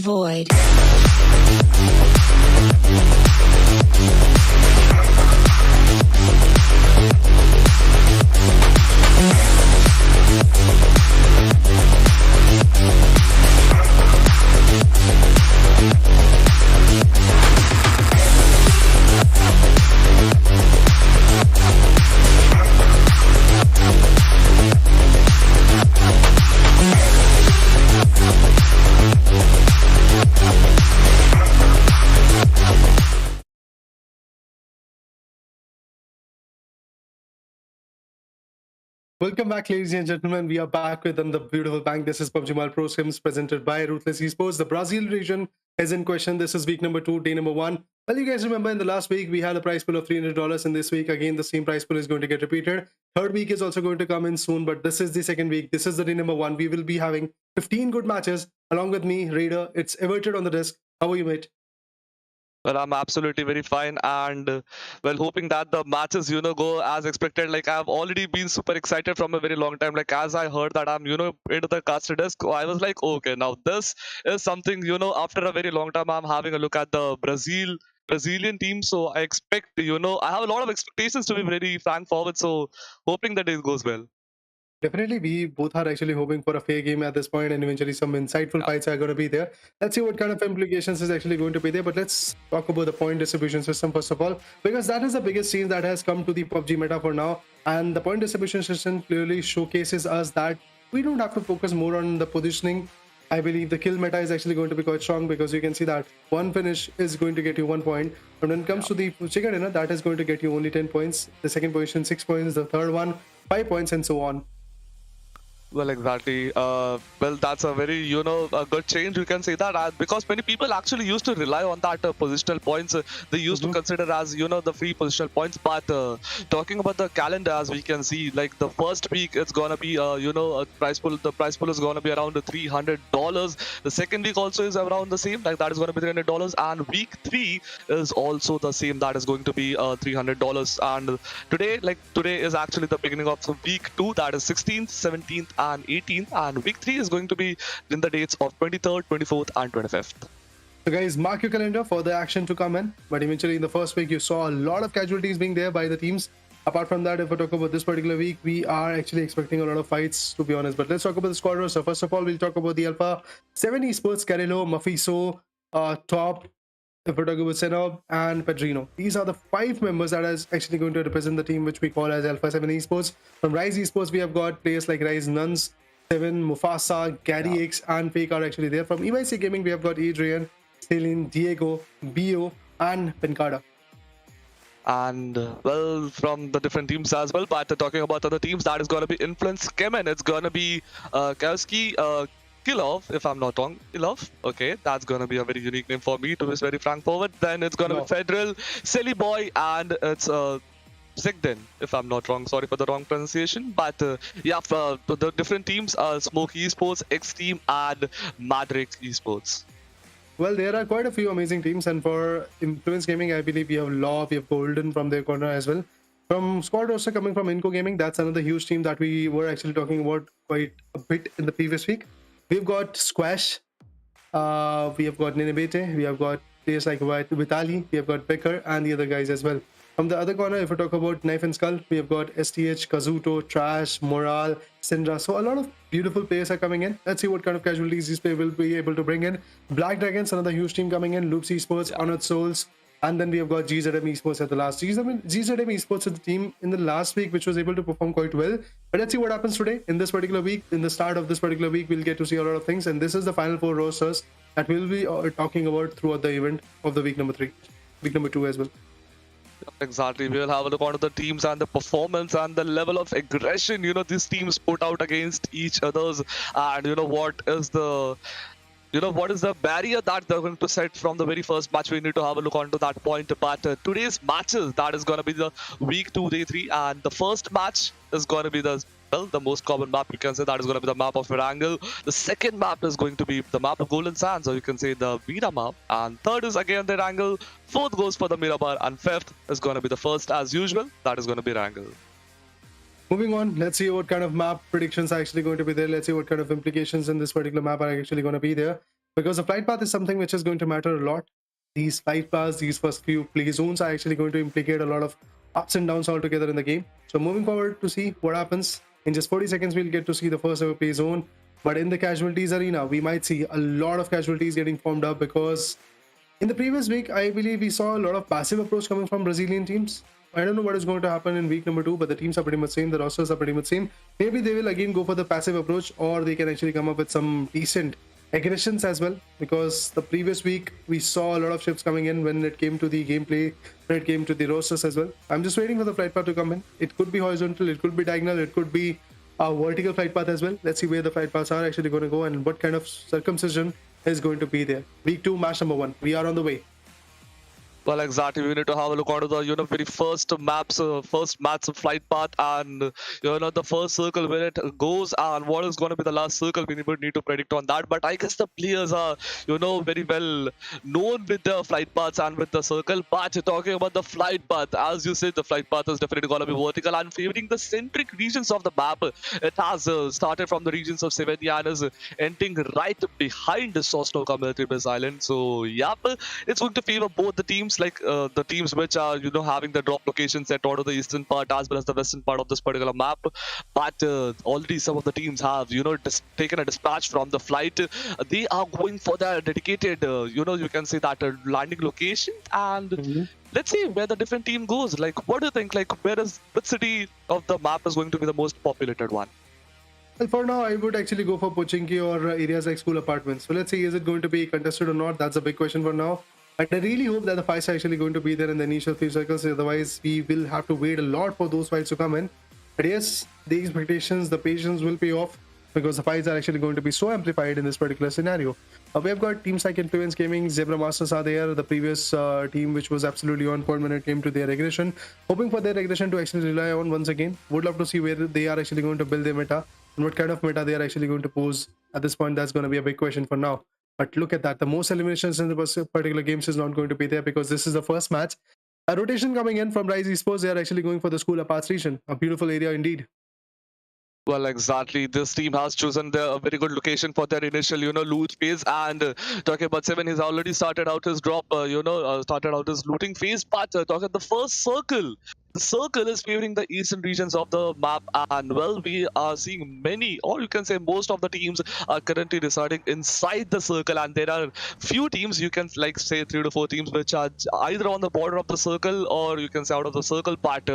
void. Welcome back, ladies and gentlemen. We are back with another beautiful bang. This is Pubg Mobile Pro Scrims presented by Ruthless Esports. The Brazil region is in question. This is week number 2, day number 1. Well, you guys remember in the last week we had a prize pool of $300, and this week again the same prize pool is going to get repeated. Third week is also going to come in soon, but this is the second week. This is the day number 1. We will be having 15 good matches along with me, Raider. It's Everted on the desk. How are you, mate? Well, I'm absolutely very fine, and well, hoping that the matches, go as expected. Like, I've already been super excited from a very long time. Like, as I heard that I'm, into the caster desk, I was like, okay, now this is something, after a very long time, I'm having a look at the Brazilian team. So I expect, I have a lot of expectations, to be very frank forward. So hoping that it goes well. Definitely, we both are actually hoping for a fair game at this point, and eventually some insightful fights are going to be there. Let's see what kind of implications is actually going to be there. But let's talk about the point distribution system first of all, because that is the biggest change that has come to the PUBG meta for now. And the point distribution system clearly showcases us that we don't have to focus more on the positioning. I believe the kill meta is actually going to be quite strong, because you can see that one finish is going to get you 1 point. But when it comes to the chicken dinner, that is going to get you only 10 points. The second position, 6 points. The third one, 5 points, and so on. Well, exactly. Well, that's a very, a good change. You can say that because many people actually used to rely on that positional points. They used to consider as, the free positional points. But talking about the calendar, as we can see, like the first week, it's gonna be, a prize pool. The prize pool is gonna be around $300. The second week also is around the same. Like that is gonna be $300. And week 3 is also the same. That is going to be $300. And today is actually the beginning of week 2. That is 16th, 17th. And 18th, and week 3 is going to be in the dates of 23rd, 24th, and 25th. So guys, mark your calendar for the action to come in. But eventually in the first week, you saw a lot of casualties being there by the teams. Apart from that, if we talk about this particular week, we are actually expecting a lot of fights, to be honest. But let's talk about the squad roster. First of all, we'll talk about the Alpha 7 Esports, Carrillo, Mafiso, Top, if we're talking about Senob and Pedrino. These are the 5 members that is actually going to represent the team, which we call as Alpha 7 Esports. From Rise Esports, we have got players like Rise Nuns, 7, Mufasa, Gary X, and Fake are actually there. From EYC Gaming, we have got Adrian, Celine, Diego, Bio, and Pencada. And well, from the different teams as well, but talking about other teams, that is going to be Influence, CHEMIN, it's going to be Kowski, Kilov, if I'm not wrong. Kilov, okay, that's gonna be a very unique name for me, to be very frank forward. Then it's gonna be Federal, Silly Boy, and it's Zigden, if I'm not wrong. Sorry for the wrong pronunciation. But yeah, for the different teams are Smoke Esports, XTEAM, and MANDRAKES Esports. Well, there are quite a few amazing teams, and for Influence Gaming, I believe we have Law, we have Golden from their corner as well. From squad roster coming from INCO Gaming, that's another huge team that we were actually talking about quite a bit in the previous week. We've got Squash, we have got Ninebete, we have got players like Vitali, we have got Becker, and the other guys as well. From the other corner, if we talk about Knife and Skull, we have got STH, Kazuto, Trash, Moral, Syndra. So a lot of beautiful players are coming in. Let's see what kind of casualties these players will be able to bring in. Black Dragons, another huge team coming in. Loops Esports, Honored Souls. And then we have got GZM Esports at the last. GZM Esports is the team in the last week which was able to perform quite well. But let's see what happens today in this particular week. In the start of this particular week, we'll get to see a lot of things. And this is the final 4 rosters that we'll be talking about throughout the event of the week number 3. Week number 2 as well. Exactly. We'll have a look onto the teams and the performance and the level of aggression, these teams put out against each others. And, what is the barrier that they're going to set from the very first match. We need to have a look onto that point. But today's matches, that is going to be the week 2, day 3. And the first match is going to be the most common map, you can say. That is going to be the map of ERANGEL. The second map is going to be the map of Golden Sands, or you can say the MIRAMAR. And third is again the ERANGEL. Fourth goes for the MIRAMAR. And fifth is going to be the first as usual. That is going to be ERANGEL. Moving on, let's see what kind of map predictions are actually going to be there. Let's see what kind of implications in this particular map are actually going to be there. because the flight path is something which is going to matter a lot. These flight paths, these first few play zones are actually going to implicate a lot of ups and downs altogether in the game. So moving forward to see what happens. In just 40 seconds, we'll get to see the first ever play zone. But in the casualties arena, we might see a lot of casualties getting formed up, because in the previous week, I believe we saw a lot of passive approach coming from Brazilian teams. I don't know what is going to happen in week number 2, but the teams are pretty much same. The rosters are pretty much same. Maybe they will again go for the passive approach, or they can actually come up with some decent aggressions as well, because the previous week we saw a lot of shifts coming in when it came to the gameplay, when it came to the rosters as well. I'm just waiting for the flight path to come in. It could be horizontal, it could be diagonal, it could be a vertical flight path as well. Let's see where the flight paths are actually going to go and what kind of circumcision is going to be there. Week 2, match number 1. We are on the way. Well, exactly. We need to have a look onto the very first maps, first maps of flight path, and the first circle where it goes, and what is going to be the last circle. We would need to predict on that. But I guess the players are very well known with the flight paths and with the circle. But talking about the flight path, as you said, the flight path is definitely going to be vertical and favoring the centric regions of the map. It has started from the regions of Sevenia and is ending right behind the Sosnoka military base island. So yep, it's going to favor both the teams, like the teams which are having the drop locations set out of the eastern part as well as the western part of this particular map. But already some of the teams have taken a dispatch from the flight. They are going for their dedicated you can say that landing location, and let's see where the different team goes. Like, what do you think, like which city of the map is going to be the most populated one? Well, for now, I would actually go for Pochinki or areas like school apartments. So let's see, is it going to be contested or not? That's a big question for now. But I really hope that the fights are actually going to be there in the initial few circles. Otherwise, we will have to wait a lot for those fights to come in. But yes, the expectations, the patience will pay off, because the fights are actually going to be so amplified in this particular scenario. We have got teams like Influence Gaming, Zebra Masters are there, the previous team which was absolutely on point when it came to their aggression. Hoping for their aggression to actually rely on once again. Would love to see where they are actually going to build their meta and what kind of meta they are actually going to pose. At this point, that's going to be a big question for now. But look at that. The most eliminations in the particular games is not going to be there, because this is the first match. A rotation coming in from Rise Esports. They are actually going for the school aparts region. A beautiful area indeed. Well, exactly. This team has chosen a very good location for their initial, loot phase. And talking about Seven, he's already started out his drop, started out his looting phase. But talking the first circle, the circle is favoring the eastern regions of the map. And well, we are seeing many, or you can say most of the teams are currently residing inside the circle. And there are few teams, you can like say 3 to 4 teams, which are either on the border of the circle, or you can say out of the circle. But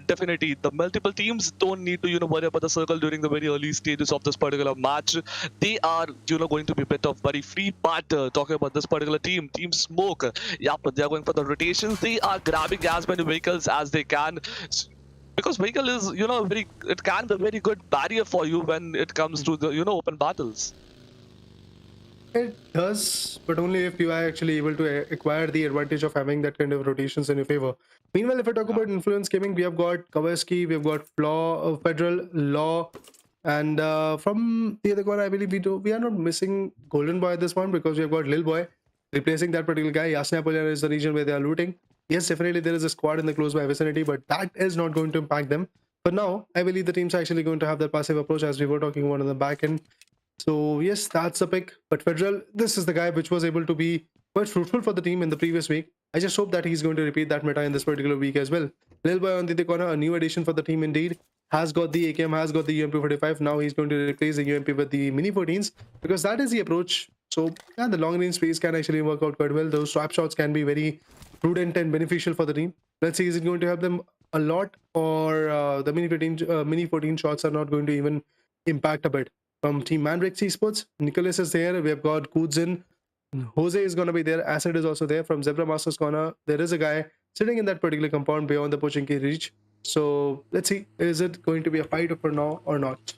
definitely, the multiple teams don't need to, worry about the circle during the very early stages of this particular match. They are going to be a bit of very free. But talking about this particular team Smoke, yeah, but they are going for the rotations. They are grabbing as many vehicles as they can, because vehicle is it can be a very good barrier for you when it comes to the open battles. It does, but only if you are actually able to acquire the advantage of having that kind of rotations in your favor. Meanwhile, if I talk about Influence Gaming, we have got Kawasaki, we have got Federal, Law, and from the other corner, I believe we are not missing Golden Boy at this point, because we have got Lil Boy replacing that particular guy. Yasnapolia is the region where they are looting. Yes, definitely there is a squad in the close by vicinity, but that is not going to impact them. But now, I believe the teams are actually going to have that passive approach, as we were talking about on the back end. So yes, that's a pick. But Federal, this is the guy which was able to be quite fruitful for the team in the previous week. I just hope that he's going to repeat that meta in this particular week as well. Lil Boy on the other corner, a new addition for the team indeed. Has got the AKM, has got the UMP45. Now he's going to replace the UMP with the Mini 14s, because that is the approach. So yeah, the long range space can actually work out quite well. Those swap shots can be very prudent and beneficial for the team. Let's see, is it going to help them a lot, or the Mini 14 shots are not going to even impact a bit. From Team Mandrakes Esports, Nicholas is there. We have got Kudzin. Jose is going to be there. Acid is also there. From Zebra Masters corner, there is a guy sitting in that particular compound beyond the Pochinki reach. So let's see, is it going to be a fight for now or not?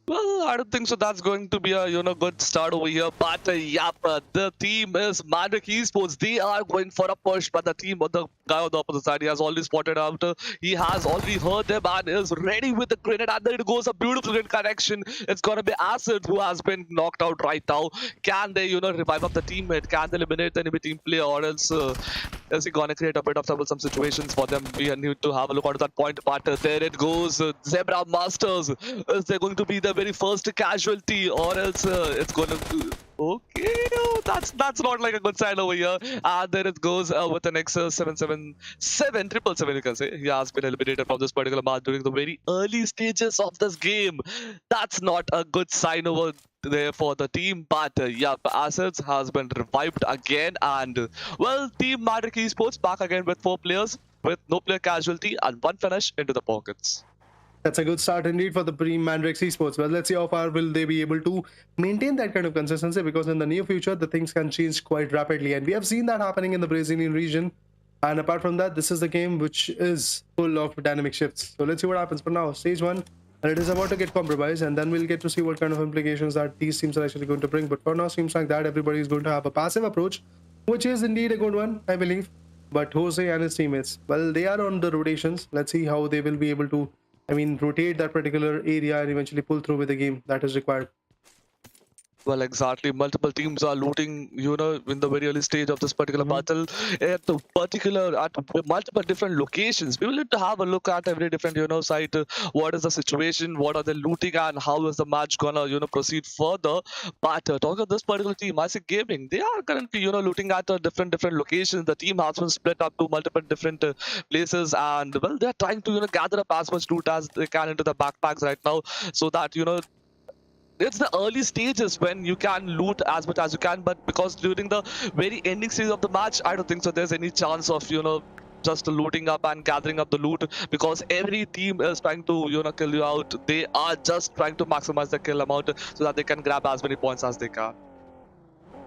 Well, I don't think so. That's going to be a good start over here. But the team is Mandrake Esports. They are going for a push, but the guy on the opposite side, he has already spotted out. He has already heard them and is ready with the grenade. And there it goes, a beautiful grenade connection. It's gonna be Acid who has been knocked out right now. Can they revive up the teammate? Can they eliminate the enemy team player, or else is he gonna create a bit of troublesome situations for them? We need to have a look at that point. But there it goes, Zebra Masters. Is there going to be the very first casualty, or else it's gonna that's not like a good sign over here. And there it goes with an X 777 you can say. He has been eliminated from this particular match during the very early stages of this game. That's not a good sign over there for the team, but yeah, Assets has been revived again, and well, Team MANDRAKES Esports back again with 4 players with no player casualty and 1 finish into the pockets. That's a good start indeed for the MANDRAKES Esports. Well, let's see how far will they be able to maintain that kind of consistency, because in the near future, the things can change quite rapidly. And we have seen that happening in the Brazilian region. And apart from that, this is the game which is full of dynamic shifts. So let's see what happens. For now, stage 1, and it is about to get compromised. And then we'll get to see what kind of implications that these teams are actually going to bring. But for now, seems like that everybody is going to have a passive approach, which is indeed a good one, I believe. But Jose and his teammates, well, they are on the rotations. Let's see how they will be able to, rotate that particular area and eventually pull through with the game that is required. Well, exactly. Multiple teams are looting, in the very early stage of this particular battle at multiple different locations. We will need to have a look at every different, site. What is the situation? What are they looting, and how is the match gonna, proceed further? But talking about this particular team, IC Gaming, they are currently, looting at different locations. The team has been split up to multiple different places, and well, they are trying to, gather up as much loot as they can into the backpacks right now, so that, it's the early stages when you can loot as much as you can, but because during the very ending stage of the match, I don't think so there's any chance of just looting up and gathering up the loot, because every team is trying to kill you out. They are just trying to maximize the kill amount so that they can grab as many points as they can.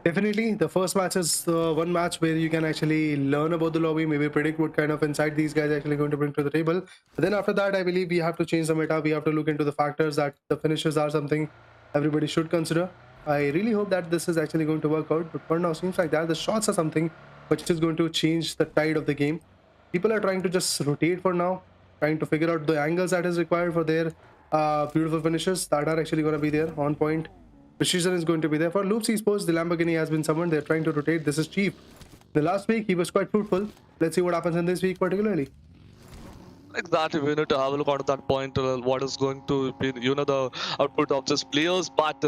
Definitely, the first match is one match where you can actually learn about the lobby, maybe predict what kind of insight these guys are actually going to bring to the table. But then after that, I believe we have to change the meta. We have to look into the factors that the finishes are something everybody should consider. I really hope that this is actually going to work out. But for now, seems like that the shots are something which is going to change the tide of the game. People are trying to just rotate for now, trying to figure out the angles that is required for their beautiful finishes that are actually going to be there on point. Precision is going to be there. For Loops Esports, the Lamborghini has been summoned. They're trying to rotate. This is Chief. The last week, he was quite fruitful. Let's see what happens in this week particularly. Exactly, we need to have a look at that point. What is going to be, the output of just players. But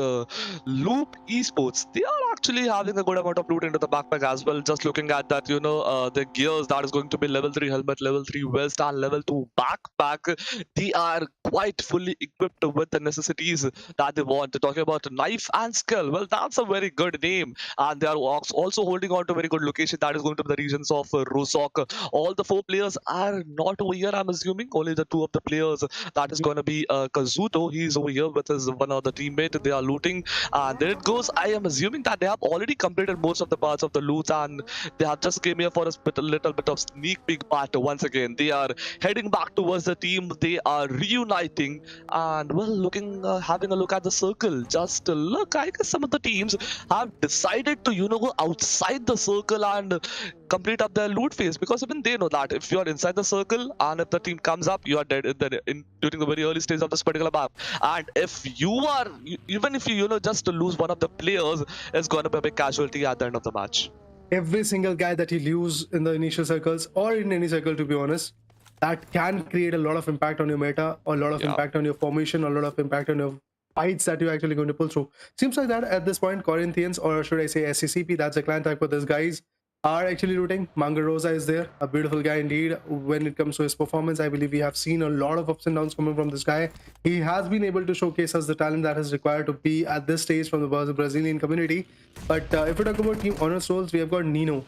Loop Esports, they are actually having a good amount of loot into the backpack as well. Just looking at that, the gears that is going to be level 3 helmet, level 3 vest, and level 2 backpack. They are quite fully equipped with the necessities that they want. Talking about knife and skill, well, that's a very good name, and they are also holding on to a very good location. That is going to be the regions of Rosok. All the 4 players are not over here, I'm assuming. Only the 2 of the players, that is going to be Kazuto. He's over here with his one other teammate. They are looting, and there it goes. I am assuming that they have already completed most of the parts of the loot, and they have just came here for a little bit of sneak peek part. Once again, they are heading back towards the team. They are reuniting, and well, having a look at the circle. Just look, I guess some of the teams have decided to go outside the circle and complete up their loot phase, because even they know that if you are inside the circle and if the team comes up, you are dead during the very early stage of this particular map. And if you are, even if you just lose one of the players, it's going to be a big casualty at the end of the match. Every single guy that you lose in the initial circles, or in any circle, to be honest, that can create a lot of impact on your meta, or a lot of impact on your formation, or a lot of impact on your fights that you're actually going to pull through. Seems like that at this point, Corinthians, or should I say SCCP, that's a clan tag for these guys, are actually looting. Manga Rosa is there, a beautiful guy indeed. When it comes to his performance, I believe we have seen a lot of ups and downs coming from this guy. He has been able to showcase us the talent that is required to be at this stage from the Brazilian community. But if we talk about Team Honor Souls, we have got Nino.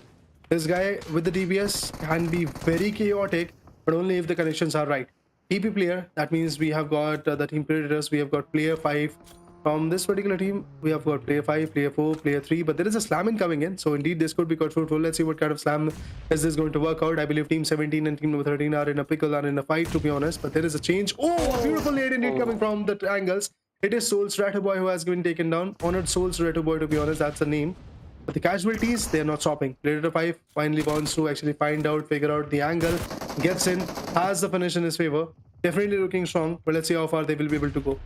This guy with the DPS can be very chaotic, but only if the connections are right. TP player, that means we have got the Team Predators, we have got player 5. From this particular team, we have got player 5, player 4, player 3, but there is a slam in coming in, so indeed this could be quite fruitful. Let's see what kind of slam is this going to work out. I believe team 17 and team number 13 are in a pickle, are in a fight, to be honest, but there is a change. Oh, a beautiful nade indeed coming from the angles. It is Souls Ratto Boy who has been taken down. Honored Souls Ratto Boy, to be honest, that's the name. But the casualties, they're not stopping. Predator 5 finally wants to actually figure out the angle, gets in, has the finish in his favor. Definitely looking strong, but let's see how far they will be able to go.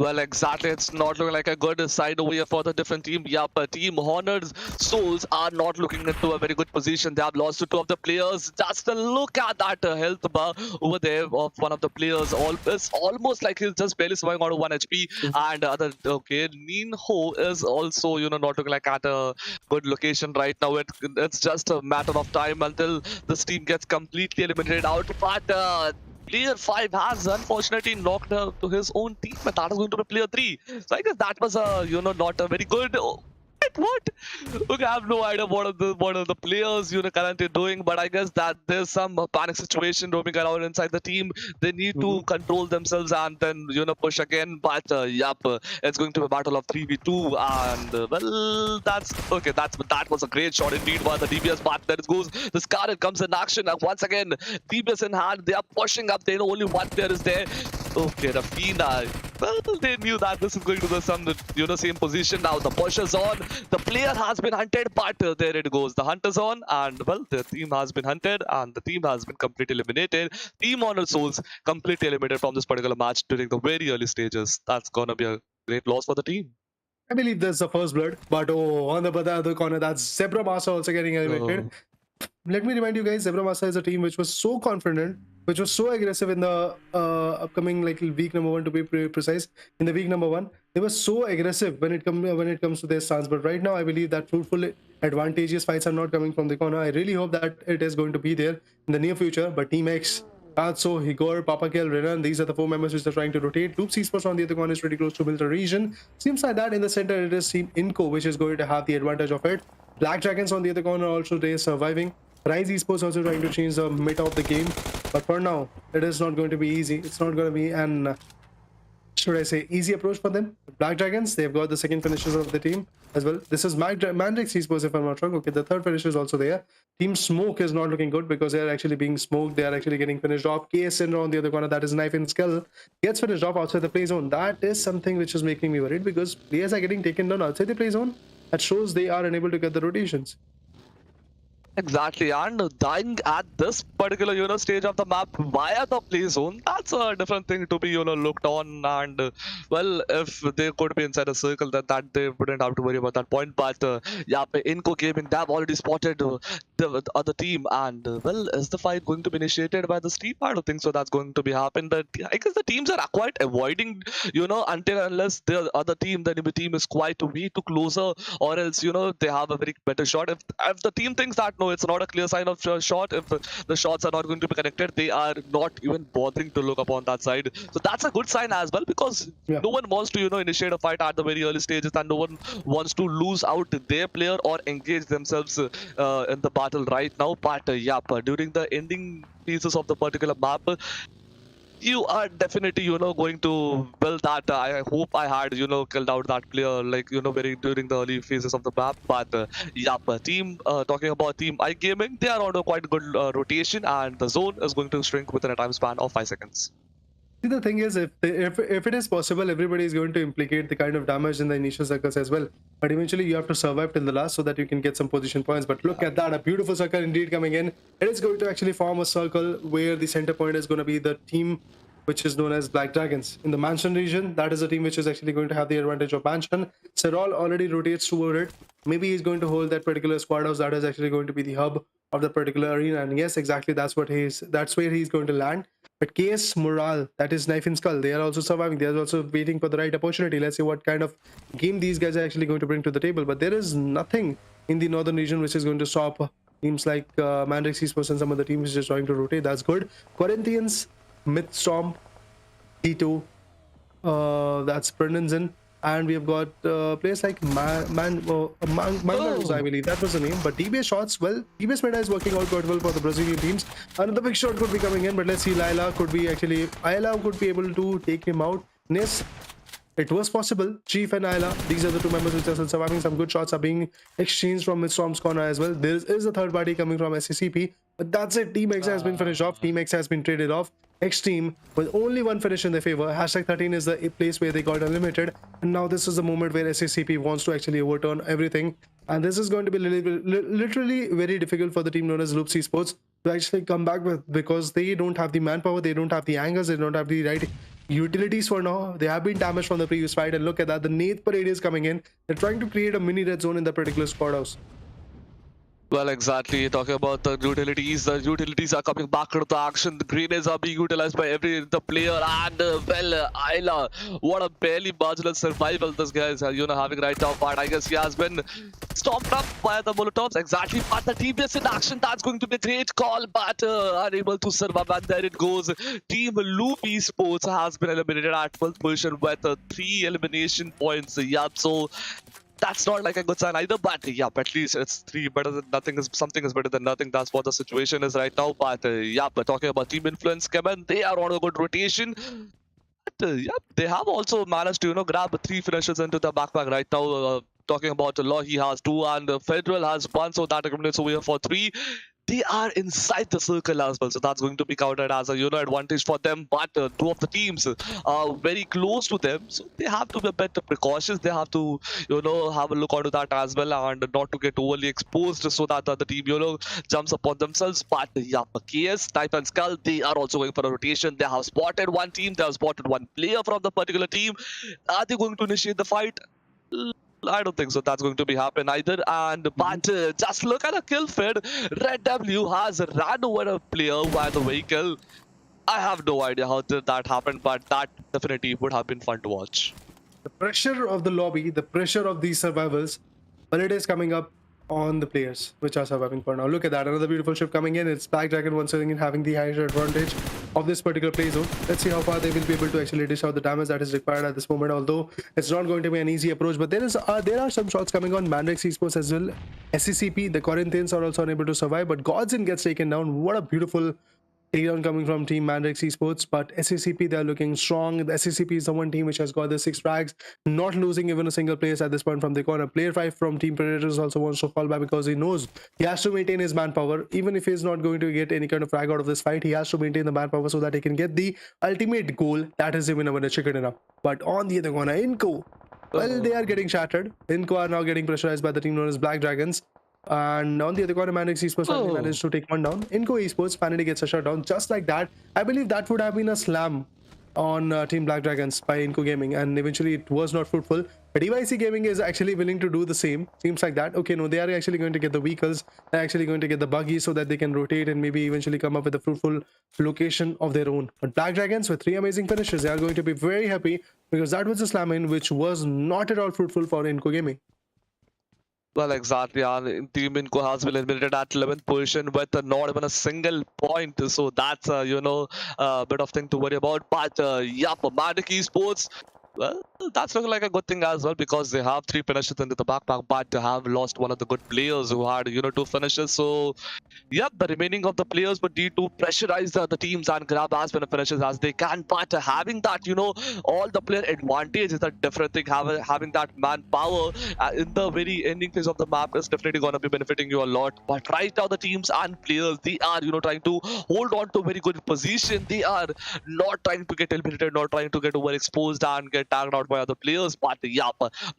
Well, exactly. It's not looking like a good side over here for the different team. Yep, Team Honor's Souls are not looking into a very good position. They have lost to two of the players. Just a look at that health bar over there of one of the players. It's almost like he's just barely surviving out of 1 HP. And other, okay, Ninho is also, not looking like at a good location right now. It's just a matter of time until this team gets completely eliminated out. But player 5 has unfortunately knocked to his own team, and that is going to be player 3. So I guess that was a not a very good. Wait, what? Okay, I have no idea what are the players currently doing, but I guess that there's some panic situation roaming around inside the team. They need to control themselves and then push again. But it's going to be a battle of 3v2, and well, that's okay. That was a great shot indeed by the DBS. But there it goes. The Scarlet comes in action, and once again, DBS in hand. They are pushing up. They know only one player is there. Okay, Rafina. Well, they knew that this is going to the same position now. The push is on. The player has been hunted, but there it goes. The hunt is on, and well, the team has been hunted, and the team has been completely eliminated. Team Honor Souls completely eliminated from this particular match during the very early stages. That's gonna be a great loss for the team. I believe there's the first blood, but on the other corner, that's Zebra Master also getting eliminated. Let me remind you guys, Zebra Master is a team which was so confident, which was so aggressive in the upcoming week number 1, to be precise. In the week number 1, they were so aggressive when it comes to their stance. But right now, I believe that fruitful, advantageous fights are not coming from the corner. I really hope that it is going to be there in the near future. But Team X, Atso, Higor, Papakel, Renan, these are the 4 members which are trying to rotate. Loops Esports on the other corner is pretty close to build a region. Seems like that in the center it is Team INCO which is going to have the advantage of it. Black Dragons on the other corner also they are surviving. Rise Esports also trying to change the meta of the game. But for now, it is not going to be easy. It's not going to be an, should I say, easy approach for them. Black Dragons, they've got the second finishers of the team as well. This is MANDRAKES Esports, if I'm not wrong. Okay, the third finisher is also there. Team Smoke is not looking good because they are actually being smoked. They are actually getting finished off. KS Syndra on the other corner, that is Knife and Skull, gets finished off outside the play zone. That is something which is making me worried because players are getting taken down outside the play zone. That shows they are unable to get the rotations. Exactly, and dying at this particular stage of the map via the play zone, that's a different thing to be looked on. And well, if they could be inside a circle, then that they wouldn't have to worry about that point. But yeah, INCO Gaming, they have already spotted the other team, and well, is the fight going to be initiated by this team? I don't think so. That's going to be happen. But I guess the teams are quite avoiding until unless the other team, the enemy team, is quite way too closer, or else they have a very better shot. If the team thinks that no, it's not a clear sign of shot. If the shots are not going to be connected, they are not even bothering to look upon that side. So that's a good sign as well because no one wants to initiate a fight at the very early stages, and no one wants to lose out their player or engage themselves in the battle right now. But during the ending pieces of the particular map, you are definitely going to build that. I hope I had killed out that player very during the early phases of the map. But team talking about Team iGaming, they are on a quite good rotation, and the zone is going to shrink within a time span of 5 seconds. See, the thing is, if it is possible, everybody is going to implicate the kind of damage in the initial circles as well. But eventually, you have to survive till the last so that you can get some position points. But look at that, a beautiful circle indeed coming in. It is going to actually form a circle where the center point is going to be the team which is known as Black Dragons. In the Mansion region, that is a team which is actually going to have the advantage of Mansion. Serol already rotates toward it. Maybe he's going to hold that particular squad house that is actually going to be the hub of the particular arena. And yes, exactly, that's where he's going to land. But KS Morale, that is Knife and Skull, they are also surviving. They are also waiting for the right opportunity. Let's see what kind of game these guys are actually going to bring to the table. But there is nothing in the northern region which is going to stop teams like MANDRAKES Esports and some of the teams just trying to rotate. That's good. Corinthians, Mythstorm, Tito, that's Brendanson, and we have got players like Mandaros, I believe that was the name. But DBS shots, well, DBS meta is working out quite well for the Brazilian teams. Another big shot could be coming in, but let's see. Ayla could be able to take him out. Nis, it was possible. Chief and Ayla, these are the two members which are still surviving. Some good shots are being exchanged from Mythstorm's corner as well. There is a third party coming from SCCP, but that's it. Team X has been finished off. Team X has been traded off. XTEAM with only one finish in their favor. Hashtag 13 is the place where they got unlimited, and now this is the moment where SCCP wants to actually overturn everything, and this is going to be literally very difficult for the team known as Ruthless Esports to actually come back with, because they don't have the manpower, they don't have the angles, they don't have the right utilities for now. They have been damaged from the previous fight, and look at that. The Nath Parade is coming in. They're trying to create a mini red zone in the particular squad house. Well, exactly. Talking about the utilities are coming back into the action. The grenades are being utilized by every the player, and Ayla, what a barely marginal survival this guy is, having right now. But I guess he has been stomped up by the Molotovs. Exactly. But the team is in action. That's going to be a great call, but unable to survive. And there it goes. Team Loop Esports has been eliminated at 12th position with 3 elimination points. Yup. So that's not like a good sign either, but yeah, at least it's 3 better than nothing. Something is better than nothing. That's what the situation is right now. But yeah, but talking about team influence, CHEMIN, they are on a good rotation. But yeah, they have also managed to grab 3 finishes into the backpack right now. Talking about Law, he has 2 and Federal has 1, so that accumulates over here for 3. They are inside the circle as well, so that's going to be counted as a advantage for them. But 2 of the teams are very close to them, so they have to be a bit precautious. They have to have a look onto that as well, and not to get overly exposed, so that the other team jumps upon themselves. But yeah, KS, Type and Skull, they are also going for a rotation. They have spotted one team, they have spotted one player from the particular team. Are they going to initiate the fight? I don't think so. That's going to be happen either. And but just look at a kill feed. Red W has ran over a player via the vehicle. I have no idea how did that happen, but that definitely would have been fun to watch. The pressure of the lobby, the pressure of these survivors, but it is coming up on the players which are surviving for now. Look at that, another beautiful shift coming in. It's Black Dragon once again having the higher advantage of this particular play zone. Let's see how far they will be able to actually dish out the damage that is required at this moment, although it's not going to be an easy approach. But there are some shots coming on MANDRAKES Esports as well. SCCP, the Corinthians are also unable to survive, but Godzin gets taken down. What a beautiful takedown coming from Team MANDRAKES Esports. But SCCP, they're looking strong. The SCCP is the one team which has got the 6 frags, not losing even a single place at this point from the corner. Player 5 from Team Predators also wants to fall back because he knows he has to maintain his manpower. Even if he's not going to get any kind of frag out of this fight, he has to maintain the manpower so that he can get the ultimate goal, that is even a chicken dinner. But on the other corner, INCO, well, they are getting shattered. INCO are now getting pressurized by the team known as Black Dragons. And on the other corner, MANDRAKES Esports finally managed to take one down. INCO Esports finally gets a shutdown just like that. I believe that would have been a slam on Team Black Dragons by INCO Gaming, and eventually it was not fruitful. But EYC Gaming is actually willing to do the same. Seems like that. Okay, no, they are actually going to get the vehicles. They're actually going to get the buggies so that they can rotate and maybe eventually come up with a fruitful location of their own. But Black Dragons with 3 amazing finishes, they are going to be very happy because that was a slam in which was not at all fruitful for INCO Gaming. Well, exactly. And Team INCO has been eliminated at 11th position with not even a single point. So that's a bit of thing to worry about. But yeah, for MANDRAKES Esports, well, that's looking like a good thing as well because they have 3 finishes into the backpack, but they have lost one of the good players who had 2 finishes. So yeah, the remaining of the players would need to pressurize the teams and grab as many finishes as they can. But having that all the player advantage is a different thing. Having that manpower in the very ending phase of the map is definitely going to be benefiting you a lot. But right now the teams and players, they are trying to hold on to a very good position. They are not trying to get eliminated, not trying to get overexposed and get tagged out by other players. But yeah,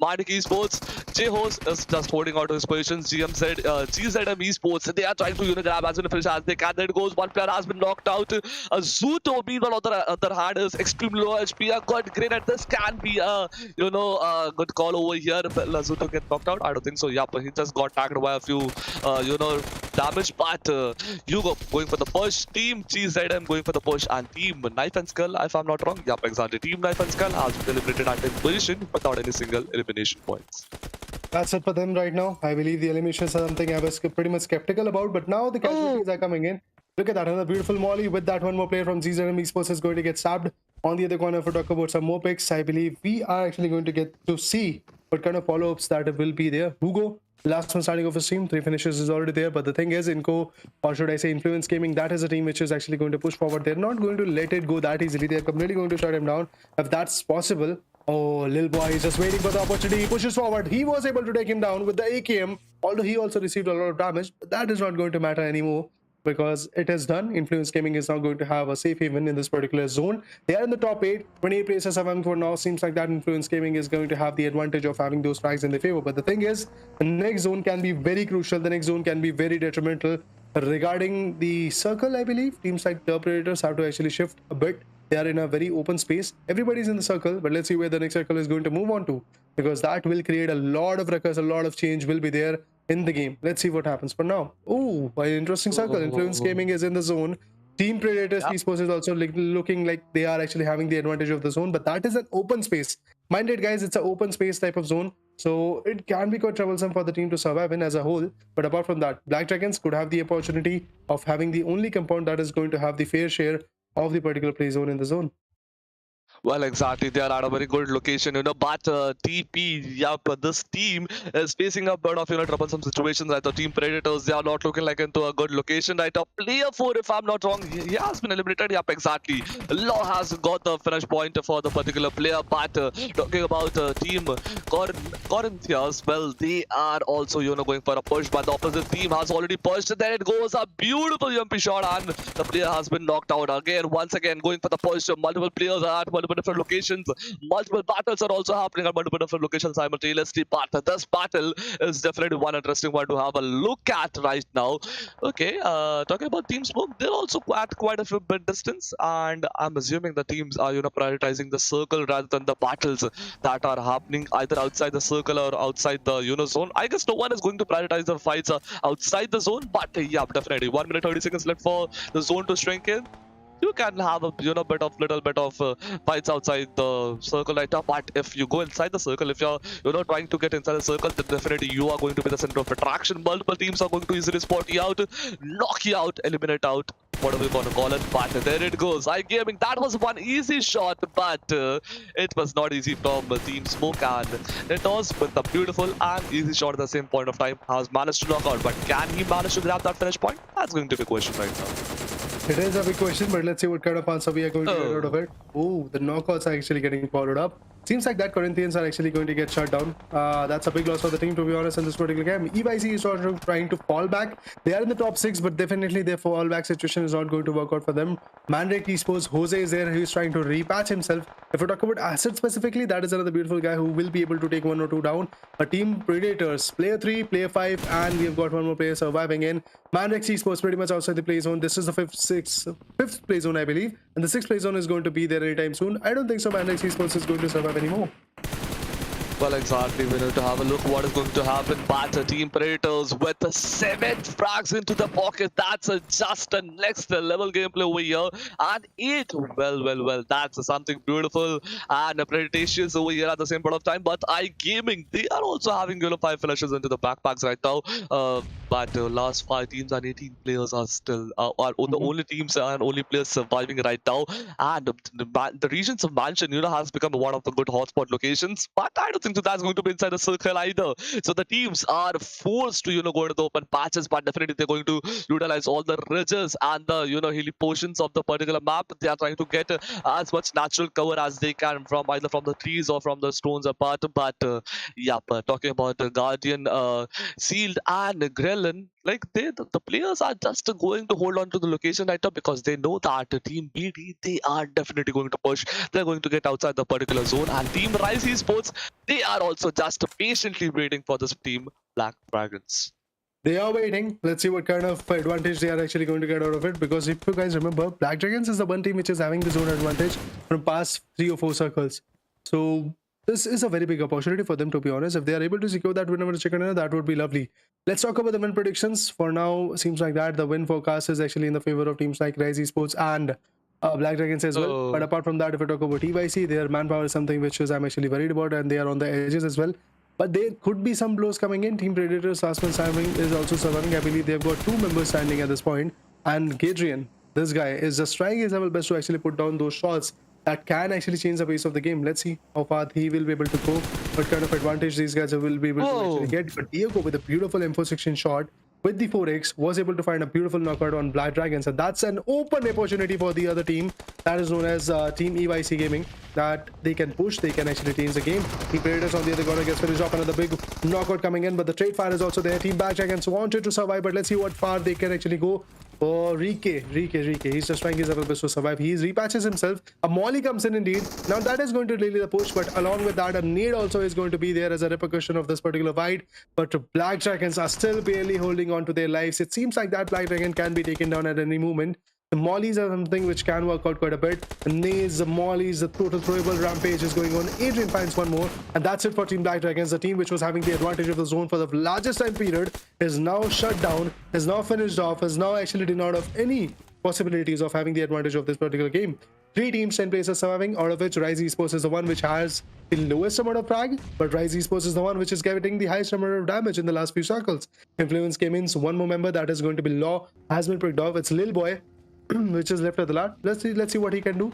MANDRAKES Esports, J-Host is just holding on to his positions. GZM Esports, they are trying to grab as many finishes as they can. There it goes. One player has been knocked out. Zuto, meanwhile, on the other hand, is extremely low HP. A good grenade. This can be a good call over here. Will Zuto get knocked out? I don't think so. Yeah, but he just got tagged by a few damage. But Hugo going for the push. Team GZM going for the push, and Team Knife and Skull, if I'm not wrong. Yep, exactly. Team Knife and Skull has been eliminated at 10th position without any single elimination points. That's it for them right now. I believe the eliminations are something I was pretty much skeptical about, but now the casualties are coming in. Look at that, another beautiful molly with that one more player from GZM Esports is going to get stabbed. On the other corner, if we talk about some more picks, I believe we are actually going to get to see what kind of follow-ups that will be there. Hugo, last one starting off his team, 3 finishes is already there, but the thing is, INCO, or should I say Influence Gaming, that is a team which is actually going to push forward. They're not going to let it go that easily. They're completely going to shut him down if that's possible. Oh, Lil Boy is just waiting for the opportunity. He pushes forward. He was able to take him down with the AKM, although he also received a lot of damage. But that is not going to matter anymore because it is done. Influence Gaming is now going to have a safe haven in this particular zone. They are in the top 8. 28 places surviving for now. Seems like that Influence Gaming is going to have the advantage of having those frags in their favor. But the thing is, the next zone can be very crucial. The next zone can be very detrimental. Regarding the circle, I believe teams like the Predators have to actually shift a bit. They are in a very open space. Everybody's in the circle, but let's see where the next circle is going to move on to, because that will create a lot of ruckus, a lot of change will be there in the game. Let's see what happens for now. Oh, an interesting circle. Influence Gaming is in the zone. Team Predators Esports is also looking like they are actually having the advantage of the zone, but that is an open space. Mind it, guys, it's an open space type of zone, so it can be quite troublesome for the team to survive in as a whole. But apart from that, Black Dragons could have the opportunity of having the only compound that is going to have the fair share of the particular play zone in the zone. Well, exactly. They are at a very good location, but TP, yep, this team is facing a bit of, troublesome situations. Right, the Team Predators, they are not looking like into a good location. Right, a player 4, if I'm not wrong, he has been eliminated. Yep, exactly. Law has got the finish point for the particular player, but talking about Team Corinthians, well, they are also, going for a push, but the opposite team has already pushed. There it goes, a beautiful UMP shot, and the player has been knocked out again. Once again, going for the push. Multiple players are at multiple different locations. Multiple battles are also happening at multiple different locations simultaneously. But this battle is definitely one interesting one to have a look at right now. Okay, talking about Team Smoke, they're also at quite a bit distance, and I'm assuming the teams are prioritizing the circle rather than the battles that are happening either outside the circle or outside the zone. I guess no one is going to prioritize the fights outside the zone, but yeah, definitely 1 minute 30 seconds left for the zone to shrink in. You can have a little bit of fights outside the circle right now, but if you go inside the circle, if you're trying to get inside the circle, then definitely you are going to be the center of attraction. Multiple teams are going to easily spot you out, knock you out, eliminate out, whatever you want to call it. But there it goes. iGaming, that was one easy shot, but it was not easy from Team Smoke, and it was with a beautiful and easy shot at the same point of time. Has managed to knock out, but can he manage to grab that finish point? That's going to be a question right now. It is a big question, but let's see what kind of answer we are going to get out of it. Oh, the knockouts are actually getting followed up. Seems like that Corinthians are actually going to get shut down. That's a big loss for the team, to be honest, in this particular game. EYC is also trying to fall back. They are in the top 6, but definitely their fallback situation is not going to work out for them. Mandrake Esports, Jose is there. He's trying to repatch himself. If we talk about Acid specifically, that is another beautiful guy who will be able to take 1 or 2 down. A Team Predators, player 3, player 5, and we have got 1 more player surviving in. Mandrake Esports pretty much outside the play zone. This is the fifth play zone, I believe. And the 6th play zone is going to be there anytime soon. I don't think so Mandrake Esports is going to survive anymore. Well, exactly. We need to have a look what is going to happen. But Team Predators with the 7th frags into the pocket. That's just a next level gameplay over here. And 8. Well. That's something beautiful and Predators over here at the same point of time. But iGaming, they are also having 5 finishes into the backpacks right now. But last 5 teams and 18 players are still the only teams and only players surviving right now. And the regions of Mansion, has become one of the good hotspot locations. But I don't think so that's going to be inside the circle either. So the teams are forced to go into the open patches, but definitely they're going to utilize all the ridges and the hilly portions of the particular map. They are trying to get as much natural cover as they can from either from the trees or from the stones apart. But talking about the Guardian, Sealed and Grelin, like the players are just going to hold on to the location right now because they know that Team BD, they are definitely going to push. They're going to get outside the particular zone, and Team Rise Esports, they are also just patiently waiting for this Team Black Dragons. They are waiting. Let's see what kind of advantage they are actually going to get out of it. Because if you guys remember, Black Dragons is the one team which is having the zone advantage from past 3 or 4 circles. So this is a very big opportunity for them, to be honest. If they are able to secure that win over the chicken dinner, that would be lovely. Let's talk about the win predictions. For now, seems like that the win forecast is actually in the favor of teams like Rise Esports and Black Dragons as well. But apart from that, if we talk about EYC, their manpower is something which is I'm actually worried about, and they are on the edges as well. But there could be some blows coming in. Team Predators last man standing is also surviving. I believe they've got 2 members standing at this point. And Gadrian, this guy, is just trying his level best to actually put down those shots that can actually change the pace of the game. Let's see how far he will be able to go, what kind of advantage these guys will be able to actually get. But Diego with a beautiful M416 shot with the 4x was able to find a beautiful knockout on Black Dragons, and that's an open opportunity for the other team that is known as Team EYC Gaming, that they can push, they can actually change the game. Team Predators on the other corner gets finished off, another big knockout coming in, but the trade fire is also there. Team Black Dragons wanted to survive, but let's see what far they can actually go. Oh, Rike, he's just trying his level best to survive. He repatches himself. A molly comes in indeed. Now that is going to delay the push, but along with that, a nade also is going to be there as a repercussion of this particular fight. But Black Dragons are still barely holding on to their lives. It seems like that Black Dragon can be taken down at any moment. The mollies are something which can work out quite a bit. The nades, the mollies, the total throwable rampage is going on. Adrian finds one more, and that's it for Team Black Dragons. The team which was having the advantage of the zone for the largest time period is now shut down, is now finished off, is now actually denied of any possibilities of having the advantage of this particular game. 3 teams, 10 players are surviving, out of which Rise Esports is the one which has the lowest amount of frag, but Rise Esports is the one which is getting the highest amount of damage in the last few circles. Influence came in, so one more member that is going to be Law has been pricked off. It's Lil Boy, which is left at the last. Let's see what he can do.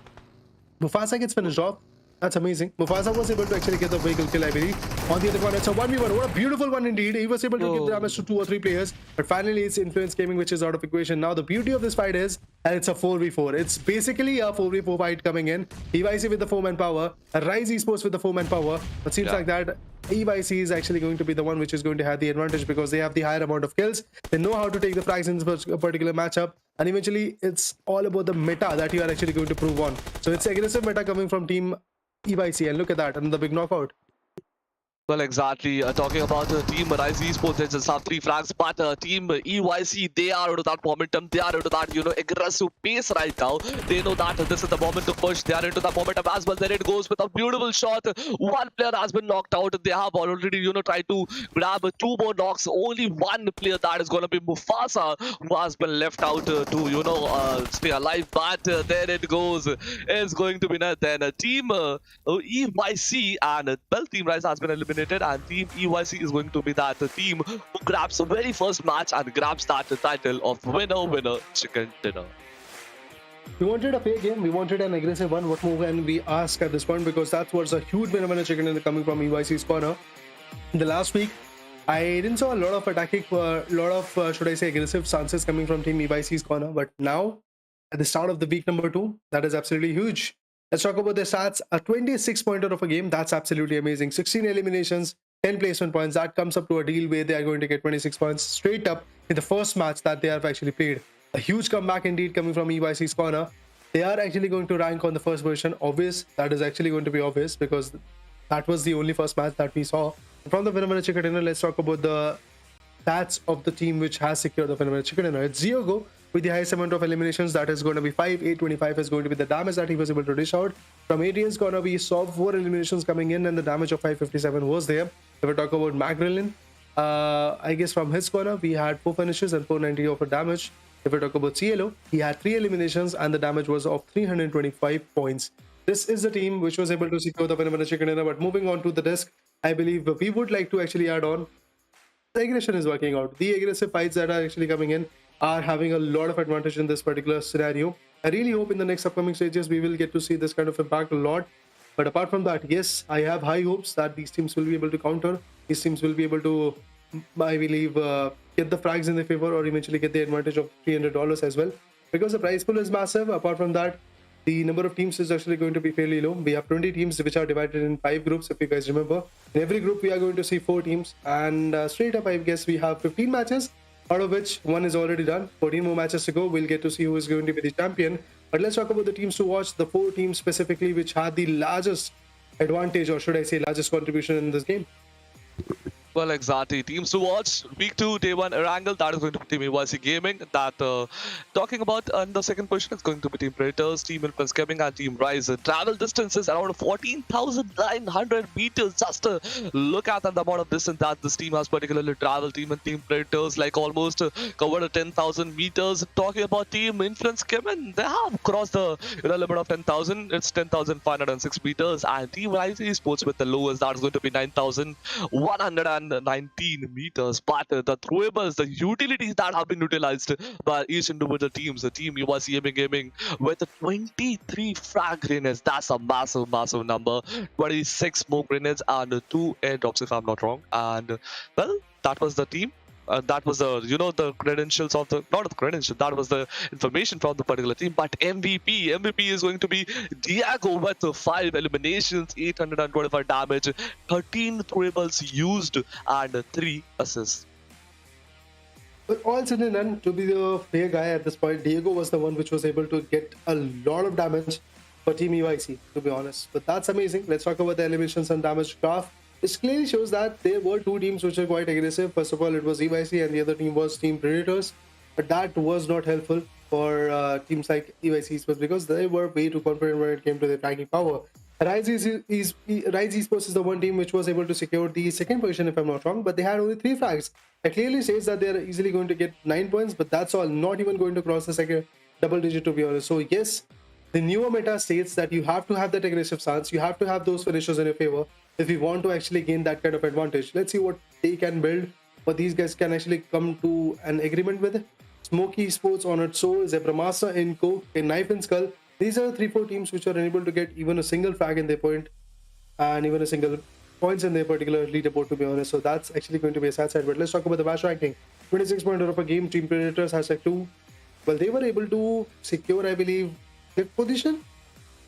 Mufasa gets finished off. That's amazing. Mufasa was able to actually get the vehicle kill, I believe. On the other one, it's a 1v1. What a beautiful one indeed. He was able to give damage to 2 or 3 players. But finally, it's Influence Gaming, which is out of equation. Now, the beauty of this fight is that it's a 4v4. It's basically a 4v4 fight coming in. EYC with the 4-man power. Rise Esports with the 4-man power. It seems like that EYC is actually going to be the one which is going to have the advantage because they have the higher amount of kills. They know how to take the frags in this particular matchup. And eventually, it's all about the meta that you are actually going to prove on. So, it's aggressive meta coming from Team EYC, and look at that, another big knockout. Well, exactly. Talking about Team Rise Esports, they just have 3 frags, but Team EYC, they are into that momentum. They are into that, aggressive pace right now. They know that this is the moment to push. They are into the momentum as well. There it goes with a beautiful shot. One player has been knocked out. They have already, tried to grab 2 more knocks. Only one player, that is going to be Mufasa, who has been left out to, stay alive. But there it goes. It's going to be then Team EYC, and Team Rise has been eliminated. And Team EYC is going to be that team who grabs the very first match and grabs that title of winner chicken dinner. We wanted a fair game. We wanted an aggressive one. What more can we ask at this point? Because that was a huge winner chicken dinner coming from EYC's corner. In the last week, I didn't saw a lot of attacking, should I say, aggressive stances coming from Team EYC's corner. But now, at the start of the week number 2, that is absolutely huge. Let's talk about their stats. A 26-pointer of a game, that's absolutely amazing. 16 eliminations, 10 placement points. That comes up to a deal where they are going to get 26 points straight up in the first match that they have actually played. A huge comeback indeed coming from EYC's corner. They are actually going to rank on the first position. Obvious, that is actually going to be obvious because that was the only first match that we saw. From the winner chicken dinner, let's talk about the stats of the team which has secured the winner chicken dinner. It's Ziogo with the highest amount of eliminations, that is going to be 5. 825 is going to be the damage that he was able to dish out. From Adrian's corner, we saw 4 eliminations coming in and the damage of 557 was there. If we talk about Magdalene, I guess from his corner, we had 4 finishes and 490 of damage. If we talk about CLO, he had 3 eliminations and the damage was of 325 points. This is the team which was able to secure the winner chicken dinner. But moving on to the disc, I believe we would like to actually add on, the aggression is working out. The aggressive fights that are actually coming in are having a lot of advantage in this particular scenario. I really hope in the next upcoming stages we will get to see this kind of impact a lot. But apart from that, yes, I have high hopes that these teams will be able to counter. These teams will be able to, I believe, get the frags in their favor or eventually get the advantage of $300 as well. Because the prize pool is massive. Apart from that, the number of teams is actually going to be fairly low. We have 20 teams which are divided in 5 groups, if you guys remember. In every group, we are going to see 4 teams. And straight up, I guess we have 15 matches, out of which 1 is already done. 14 more matches to go. We'll get to see who is going to be the champion. But let's talk about the teams to watch. The 4 teams specifically which had the largest advantage, or should I say largest contribution in this game. Well, exactly. Teams to watch. Week 2, day 1, ERANGEL. That is going to be Team EYC Gaming. That talking about on the second position, it's going to be Team Predators, Team Influence Gaming, and Team Rise. Travel distances around 14,900 meters. Just look at the amount of distance that this team has particularly traveled. Team and Team Predators like almost covered 10,000 meters. Talking about Team Influence Gaming, they have crossed the limit of 10,000. It's 10,506 meters. And Team Rise Esports with the lowest, that is going to be 9,119 meters. But the throwables, the utilities that have been utilized by each individual teams, the Team EYC Gaming with 23 frag grenades. That's a massive number. 26 smoke grenades and 2 airdrops, if I'm not wrong. And well, that was the team. That was the the credentials of the, not the credentials, that was the information from the particular team. But MVP is going to be Diego with 5 eliminations, 825 damage, 13 throwables used, and 3 assists. But all said and done, to be the fair guy at this point, Diego was the one which was able to get a lot of damage for Team EYC, to be honest. But that's amazing. Let's talk about the eliminations and damage graph. This clearly shows that there were 2 teams which were quite aggressive. First of all, it was EYC and the other team was Team Predators. But that was not helpful. for teams like EYC Esports because they were way too confident when it came to their tracking power. Rise Esports is the one team which was able to secure the second position, if I'm not wrong, but they had only 3 frags. It clearly says that they're easily going to get 9 points, but that's all, not even going to cross the second double digit, to be honest. So yes, the newer meta states that you have to have that aggressive stance, you have to have those finishes in your favor if you want to actually gain that kind of advantage. Let's see what they can build, what these guys can actually come to an agreement with. Smoky Esports, Honored Soul, Zebramasa, INCO, Knife and Skull. These are the 3-4 teams which are unable to get even a single frag in their point and even a single points in their particular leaderboard, to be honest. So that's actually going to be a sad side. But let's talk about the match ranking. 26 point of a game, Team Predators #2. Well, they were able to secure, I believe, 5th position.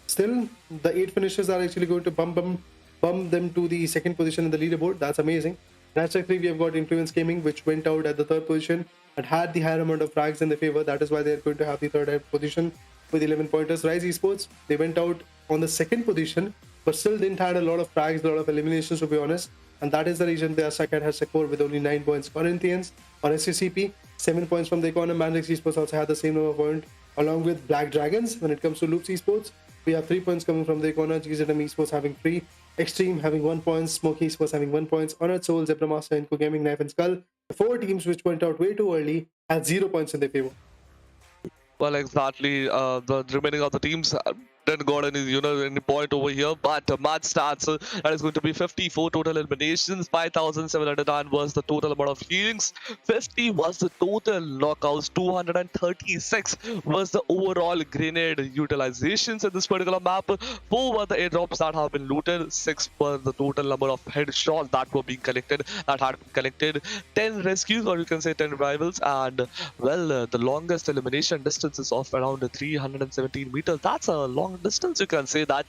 Still, the 8 finishes are actually going to bump them to the 2nd position in the leaderboard. That's amazing. #3, we have got Influence Gaming, which went out at the 3rd position and had the higher amount of frags in their favor. That is why they're going to have the 3rd position with 11 pointers. Rise Esports, they went out on the 2nd position, but still didn't had a lot of frags, a lot of eliminations, to be honest. And that is the reason they are stuck at #4 with only 9 points. Corinthians on SCCP, 7 points from the corner. MANDRAKES Esports also had the same number of points, along with Black Dragons. When it comes to Loops Esports, we have 3 points coming from the corner. GZM Esports having 3. XTEAM having 1 point. Smoky Esports having 1 point. Honored Soul, Zebramasa, INCO Gaming, Knife and Skull. The 4 teams which went out way too early had 0 points in their favor. Well, exactly. The remaining of the teams didn't got any point over here, but match stats, that is going to be 54 total eliminations, 5,709 was the total amount of healings, 50 was the total knockouts, 236 was the overall grenade utilizations in this particular map, 4 were the airdrops that have been looted, 6 were the total number of headshots that were being collected, 10 rescues, or you can say 10 revivals, and well, the longest elimination distance is of around 317 meters. That's a long distance, you can say that,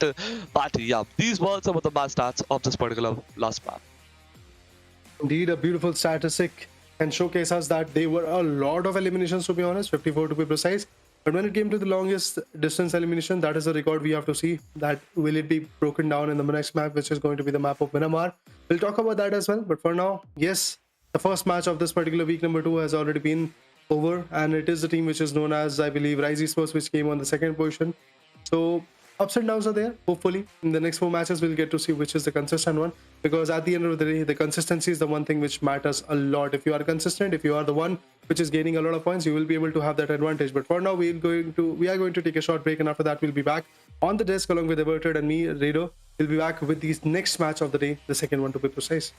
but yeah, these were some of the match stats of this particular last map. Indeed, a beautiful statistic and showcase us that there were a lot of eliminations, to be honest, 54 to be precise. But when it came to the longest distance elimination, that is a record we have to see. That will it be broken down in the next map, which is going to be the map of Miramar. We'll talk about that as well. But for now, yes, the first match of this particular week number 2 has already been over, and it is the team which is known as, I believe, Rise Esports, which came on the 2nd position. So ups and downs are there. Hopefully in the next 4 matches we'll get to see which is the consistent one, because at the end of the day, the consistency is the one thing which matters a lot. If you are consistent, if you are the one which is gaining a lot of points, you will be able to have that advantage. But for now, we are going to take a short break, and after that we'll be back on the desk along with Everted and me, Rado. We'll be back with the next match of the day, the second one to be precise.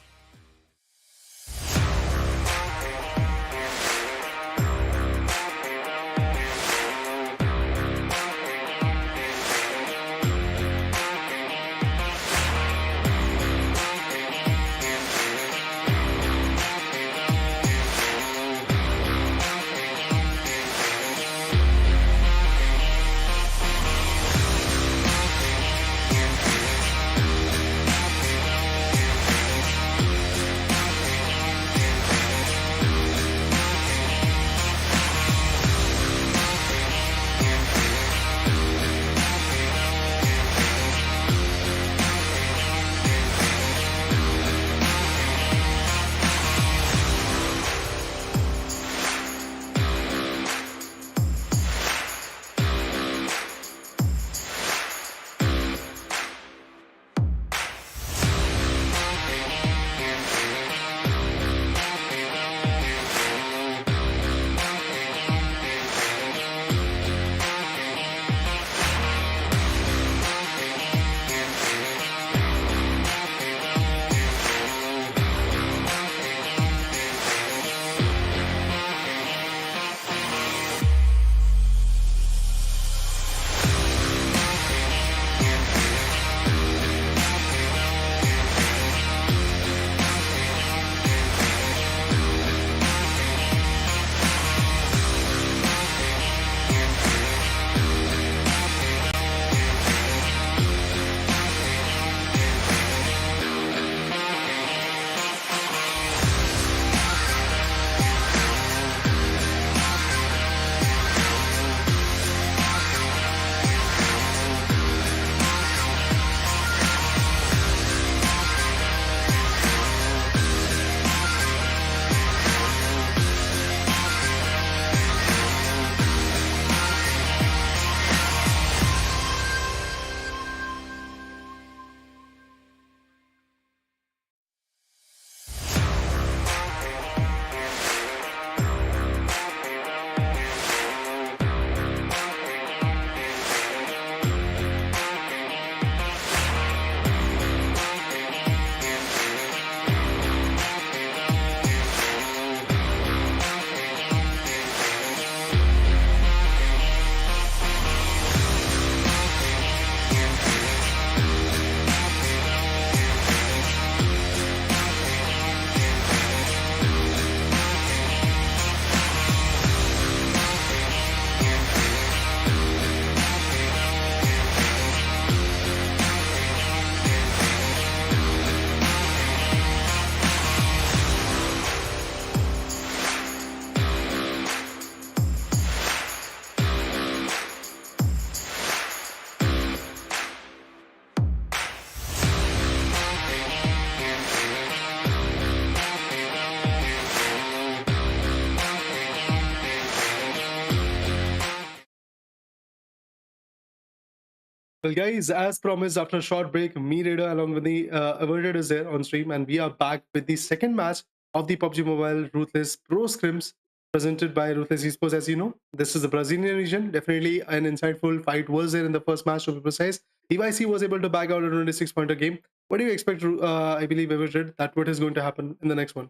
Well, guys, as promised, after a short break, me, Raider, along with the Averted is there on stream, and we are back with the second match of the PUBG Mobile Ruthless Pro Scrims presented by Ruthless Esports. As you know, this is the Brazilian region. Definitely an insightful fight was there in the first match, to be precise. EYC was able to back out a 26-pointer game. What do you expect, I believe, Averted, that what is going to happen in the next one?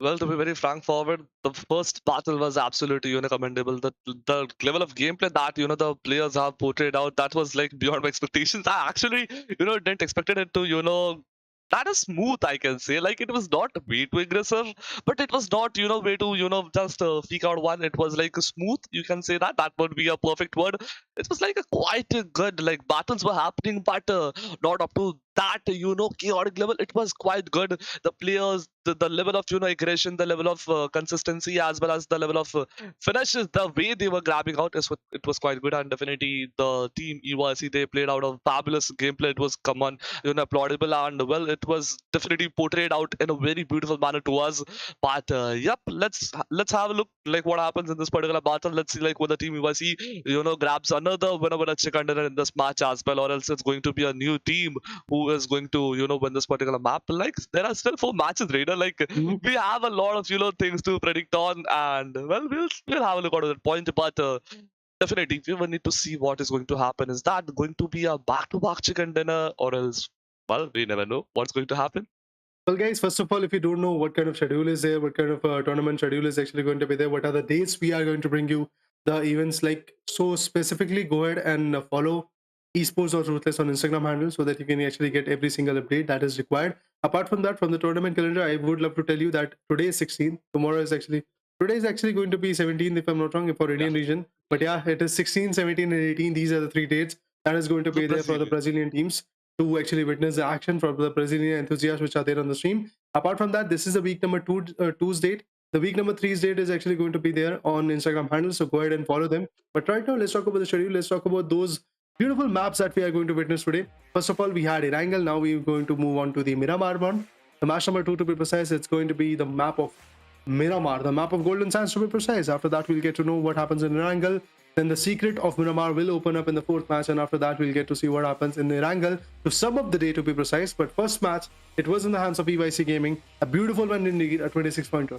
Well, to be very frank forward, the first battle was absolutely commendable. The level of gameplay that the players have portrayed out, that was like beyond my expectations. I actually didn't expected it to that is smooth, I can say. Like, it was not way too aggressive, but it was not way to just peek out one. It was like smooth, you can say that would be a perfect word. It was like a quite good, like, battles were happening, but not up to that chaotic level. It was quite good. The players, the level of aggression, the level of consistency, as well as the level of finishes, the way they were grabbing out, it was quite good. And definitely the team EYC, they played out a fabulous gameplay. It was, come on, applaudable, and well, it was definitely portrayed out in a very beautiful manner to us. But yep, let's have a look like what happens in this particular battle. Let's see like what the team EYC grabs another winner chicken dinner in this match as well, or else it's going to be a new team who is going to win this particular map. Like, there are still 4 matches, Raider. Like, we have a lot of things to predict on, and well, we'll have a look at that point. But definitely, we will need to see what is going to happen. Is that going to be a back-to-back chicken dinner, or else, well, we never know what's going to happen. Well, guys, first of all, if you don't know what kind of schedule is there, what kind of tournament schedule is actually going to be there, what are the dates we are going to bring you the events, like, so specifically, go ahead and follow Esports or Ruthless on Instagram handle so that you can actually get every single update that is required. Apart from that, from the tournament calendar, I would love to tell you that today is 16th, today is actually going to be 17th, if I'm not wrong, for Indian region. But yeah, it is 16, 17, and 18. These are the 3 dates that is going to be there for the Brazilian teams to actually witness the action from the Brazilian enthusiasts which are there on the stream. Apart from that, this is the week number two's date. The week number three's date is actually going to be there on Instagram handles, so go ahead and follow them. But right now, let's talk about the schedule. Let's talk about those beautiful maps that we are going to witness today. First of all, we had ERANGEL. Now we're going to move on to the Miramar one. The match number 2, to be precise, it's going to be the map of Miramar, the map of Golden Sands, to be precise. After that, we'll get to know what happens in ERANGEL. Then the secret of Miramar will open up in the 4th match, and after that, we'll get to see what happens in the ERANGEL to sum up the day, to be precise. But first match, it was in the hands of EYC Gaming. A beautiful one indeed, a 26-pointer.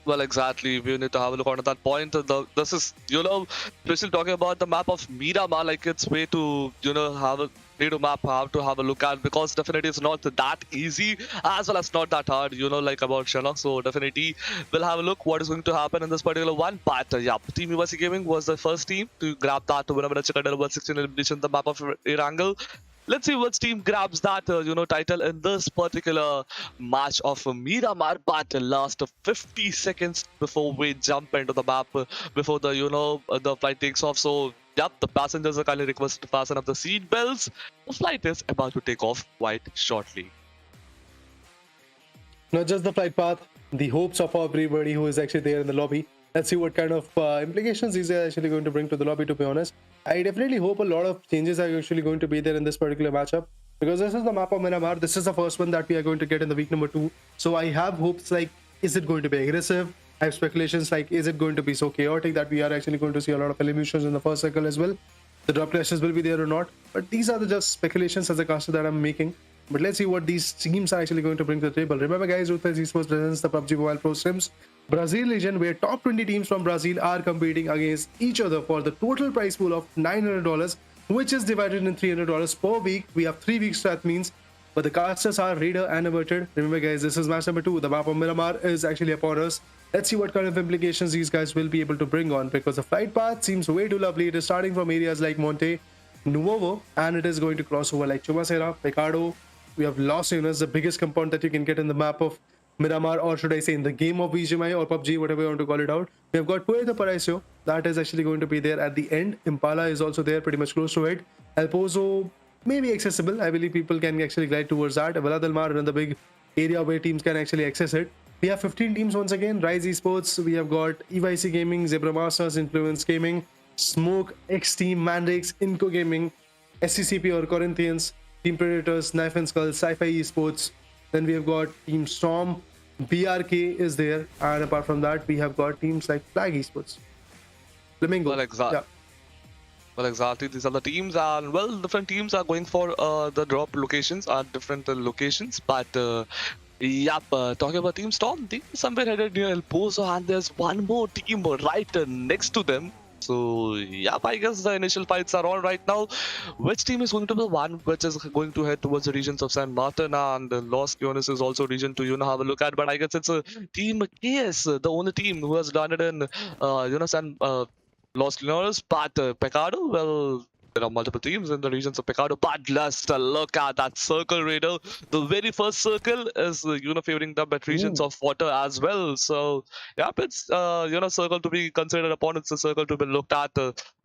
Well, exactly. We need to have a look on that point. This is, especially talking about the map of Miramar, like, it's way to, have a need to map, have to have a look at, because definitely it's not that easy, as well as not that hard, like about Sherlock. So definitely we'll have a look what is going to happen in this particular one. But yeah, Team USC Gaming was the first team to grab that to win a chicken dinner 16 elimination, the map of ERANGEL. Let's see which team grabs that title in this particular match of Miramar. But last 50 seconds before we jump into the map, before the the flight takes off. So yep, the passengers are kindly requested to fasten up the seat belts. The flight is about to take off quite shortly. Not just the flight path, the hopes of everybody who is actually there in the lobby. Let's see what kind of implications these are actually going to bring to the lobby, to be honest. I definitely hope a lot of changes are actually going to be there in this particular matchup, because this is the map of Miramar. This is the first one that we are going to get in the week number 2. So I have hopes like, is it going to be aggressive? I have speculations like, is it going to be so chaotic that we are actually going to see a lot of eliminations in the first circle as well? The drop clashes will be there or not. But these are just speculations as a caster that I'm making. But let's see what these teams are actually going to bring to the table. Remember, guys, Ruthless Esports presents the PUBG Mobile Pro Scrims Brazil region, where top 20 teams from Brazil are competing against each other for the total prize pool of $900, which is divided in $300 per week. We have 3 weeks, that means. But the casters are Raider and Averted. Remember, guys, this is match number 2. The map of Miramar is actually upon us. Let's see what kind of implications these guys will be able to bring on, because the flight path seems way too lovely. It is starting from areas like Monte Nuovo, and it is going to cross over like Chumacera, Pecado. We have Los Angeles, the biggest compound that you can get in the map of Miramar, or should I say in the game of VGMI or PUBG, whatever you want to call it out. We have got Puerto Paraíso, that is actually going to be there at the end. Impala is also there, pretty much close to it. El Pozo may be accessible. I believe people can actually glide towards that. Villa del Mar, another big area where teams can actually access it. We have 15 teams once again. Rise Esports, we have got EYC Gaming, Zebra Masters, Influence Gaming, Smoke, XTEAM, MANDRAKES, INCO Gaming, SCCP or Corinthians, Team Predators, Knife and Skull, Sci-Fi Esports. Then we have got Team Storm, BRK is there, and apart from that, we have got teams like Flag Esports, Flamingo. Well, exactly. Yeah. Well, exactly. These are the teams, and well, different teams are going for the drop locations at different locations. But yep, talking about Team Storm, they are somewhere headed near El Pozo, and there's one more team right next to them. So yep, I guess the initial fights are all right now. Which team is going to be the one which is going to head towards the regions of San Martin, and Los Leones is also region to have a look at. But I guess it's a team KS, the only team who has landed in San Los Leones. But Pecado, well, there are multiple teams in the regions of Pecado, but let's look at that circle raider. The very first circle is favoring the bad regions Ooh. of water as well. So yeah, it's circle to be considered upon. It's a circle to be looked at.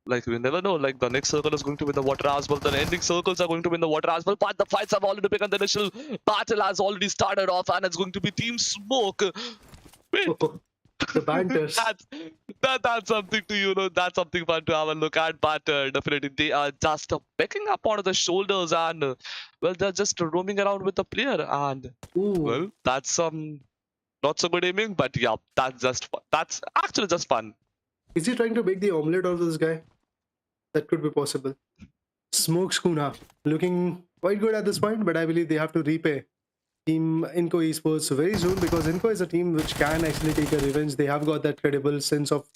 Like we never know. Like the next circle is going to be in the water as well. The ending circles are going to be in the water as well. But the fights have already begun. The initial battle has already started off, and it's going to be Team Smoke. Wait, The banters. that's something to that's something fun to have a look at. But definitely they are just picking up on the shoulders, and well, they're just roaming around with the player, and Ooh. well, that's some not so good aiming, but yeah, that's just fun. That's actually just fun. Is he trying to make the omelette out of this guy? That could be possible. Smoke Schooner looking quite good at this point, but I believe they have to repay Team INCO Esports very soon, because INCO is a team which can actually take a revenge. They have got that credible sense of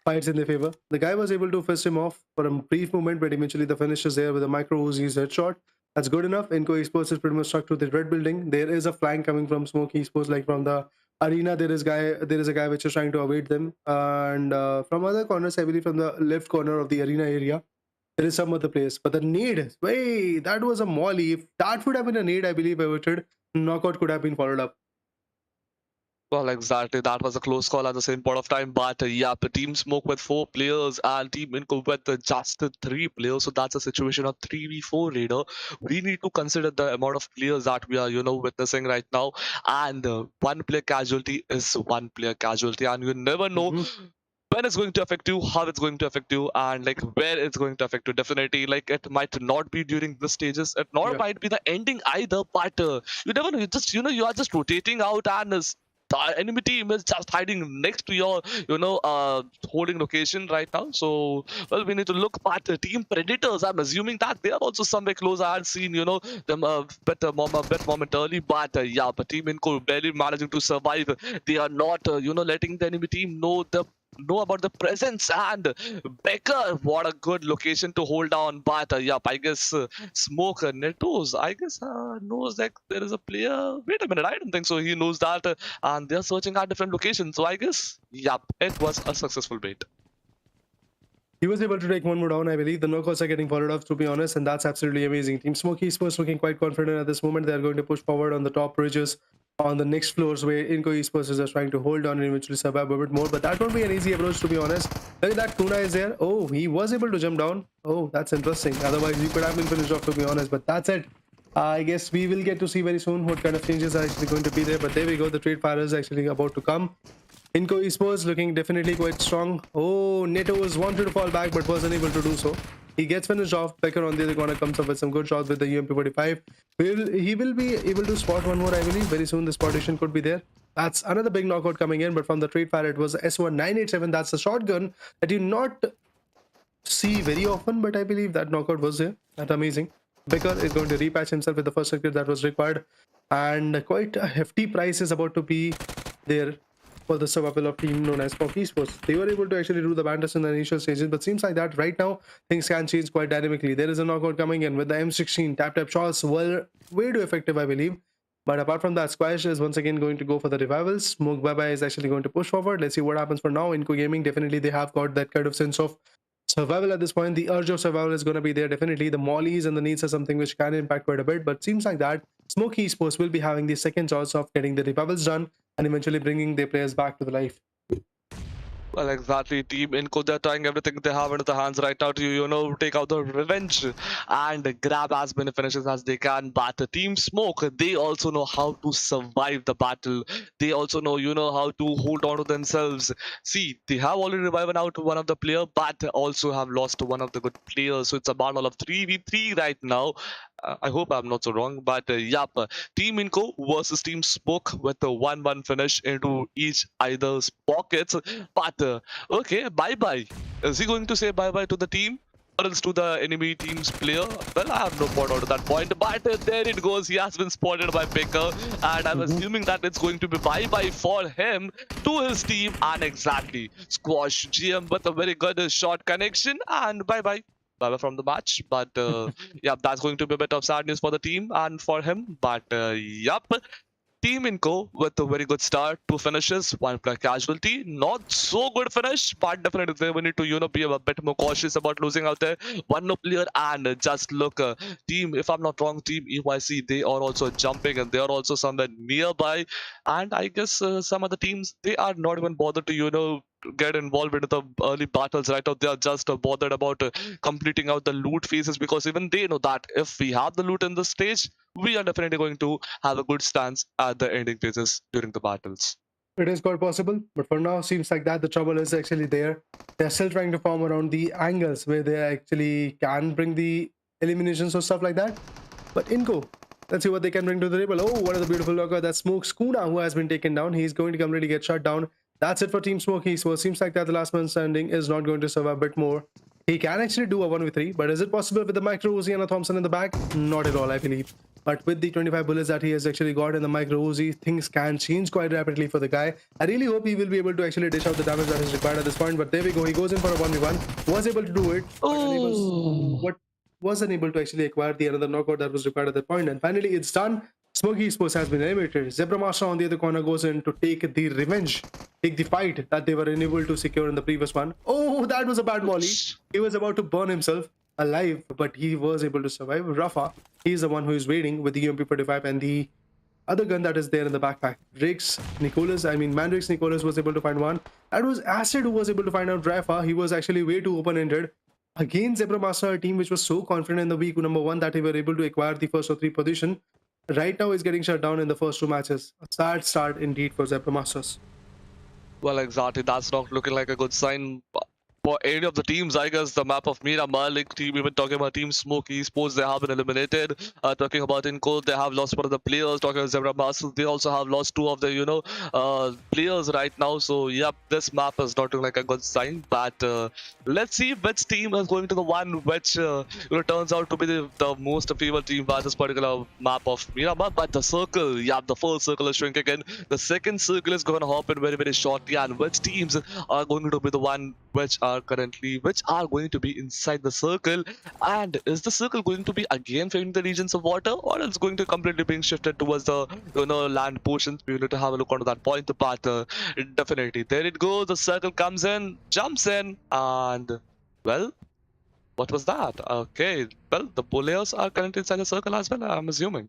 fights in their favor. The guy was able to fist him off for a brief moment, but eventually the finish is there with a micro Uzi's headshot. That's good enough. INCO Esports is pretty much stuck to the red building. There is a flank coming from Smoke Esports, like from the arena. There is a guy which is trying to await them, and from other corners, I believe from the left corner of the arena area, there is some other place. But the nade, wait, that was a molly. If that would have been a nade, I believe averted, knockout could have been followed up. Well, exactly. That was a close call at the same point of time. But yeah, the Team Smoke with 4 players and Team Inco with just 3 players. So that's a situation of 3v4 raider. We need to consider the amount of players that we are, witnessing right now. And one player casualty is one player casualty. And you never know Mhm. when it's going to affect you, how it's going to affect you, and like where it's going to affect you. Definitely, like it might not be during the stages, it not Yeah. might be the ending either. But you never know. You just you are just rotating out, and the enemy team is just hiding next to your holding location right now. So well, we need to look at the team predators. I'm assuming that they are also somewhere close. I had seen them bit momentarily, but yeah, but team Inco barely managing to survive. They are not letting the enemy team know about the presence. And Becker, what a good location to hold down. But yeah, I guess Smoke Netos, I guess knows that there is a player. Wait a minute, I don't think so. He knows that, and they're searching at different locations. So I guess, yep, it was a successful bait. He was able to take one more down, I believe. The knockouts are getting followed up, to be honest, and that's absolutely amazing. Team Smoke Esports looking quite confident at this moment. They are going to push forward on the top bridges on the next floors, where INCO Esports is just trying to hold on and eventually survive a bit more. But that won't be an easy approach, to be honest. Look at that, Kuna is there. Oh, he was able to jump down. Oh, that's interesting. Otherwise, he could have been finished off, to be honest. But that's it. I guess we will get to see very soon what kind of changes are actually going to be there. But there we go. The trade fire is actually about to come. INCO Esports looking definitely quite strong. Oh, Netos wanted to fall back but wasn't able to do so. He gets finished off. Becker on the other corner comes up with some good shots with the UMP45. He will be able to spot one more, I believe. Very soon the spottation could be there. That's another big knockout coming in, but from the trade fire it was S1987. That's a shotgun that you not see very often, but I believe that knockout was there. That's amazing. Becker is going to repatch himself with the first circuit that was required, and quite a hefty price is about to be there for the survival of team known as Pubg Esports. They were able to actually do the banters in the initial stages, but seems like that right now things can change quite dynamically. There is a knockout coming in with the M16. Tap shots were way too effective, I believe. But apart from that, Squash is once again going to go for the revivals. Smoke Baba is actually going to push forward. Let's see what happens for now. INCO Gaming, definitely they have got that kind of sense of survival at this point. The urge of survival is going to be there. Definitely the mollies and the needs are something which can impact quite a bit, but seems like that Smoke Esports will be having the second chance of getting the revivals done and eventually bringing their players back to the life. Well, exactly. Team Inco, they're trying everything they have into the hands right now to, take out the revenge and grab as many finishes as they can. But Team Smoke, they also know how to survive the battle. They also know, how to hold on to themselves. See, they have already revived out one of the player, but also have lost one of the good players. So it's a battle of 3v3 right now. I hope I'm not so wrong, but yep, Team Inco versus Team Smoke with a 1-1 finish into each either's pockets. But okay, bye bye. Is he going to say bye bye to the team? to the enemy team's player. Well, I have no point out of that point, but there it goes. He has been spotted by Baker, and I'm assuming that it's going to be bye-bye for him to his team. And exactly, squash GM with a very good shot connection, and bye-bye. Bye-bye from the match. But yeah, that's going to be a bit of sad news for the team and for him. But yep. Team INCO with a very good start, 2 finishes, 1 player casualty. Not so good finish, but definitely they will need to be a bit more cautious about losing out there. 1 no player, and just look, team, if I'm not wrong, team EYC, they are also jumping and they are also somewhere nearby. And I guess some other teams, they are not even bothered to get involved into the early battles right now. They are just bothered about completing out the loot phases, because even they know that if we have the loot in this stage, we are definitely going to have a good stance at the ending phases during the battles. It is quite possible, but for now, seems like that the trouble is actually there. They're still trying to form around the angles where they actually can bring the eliminations or stuff like that. But INCO, let's see what they can bring to the table. Oh, what a beautiful logger. That's Smoke Skuna who has been taken down. He's going to completely get shut down. That's it for Team Smokey. So it seems like that the last man standing is not going to survive a bit more. He can actually do a 1v3, but is it possible with the micro Uzi and a Thompson in the back? Not at all, I believe. But with the 25 bullets that he has actually got in the micro Uzi, things can change quite rapidly for the guy. I really hope he will be able to actually dish out the damage that is required at this point. But there we go. He goes in for a 1v1. Was able to do it. But was unable to actually acquire the another knockout that was required at that point. And finally, it's done. Smokey Esports has been eliminated. Zebra Master on the other corner goes in to take the revenge, take the fight that they were unable to secure in the previous one. Oh, that was a bad molly. He was about to burn himself alive, but he was able to survive. Rafa, he's the one who is waiting with the UMP45 and the other gun that is there in the backpack. Mandrake's Nicholas was able to find one. That was Acid who was able to find out Rafa. He was actually way too open-ended. Again, Zebra Master, a team which was so confident in the week number 1 that they were able to acquire the first of 3 position, right now is getting shut down in the first 2 matches. A sad start indeed for Zebra Masters. Well, exactly. That's not looking like a good sign for any of the teams. I guess the map of Miramar, like team, even talking about Team Smoke Esports, they have been eliminated. Talking about INCO, they have lost one of the players. Talking about Zebra Masters, they also have lost 2 of the players right now. So yep, this map is not looking like a good sign. But let's see which team is going to the one which turns out to be the most favored team by this particular map of Miramar. But the circle, yeah, the first circle is shrinking again. The second circle is going to happen very, very shortly. And which teams are going to be the one which are going to be inside the circle? And is the circle going to be again favoring the regions of water, or it's going to completely being shifted towards the land portions? We need to have a look onto that point. But definitely there it goes. The circle comes in, jumps in, and well, what was that? Okay, well, the players are currently inside the circle as well, I'm assuming.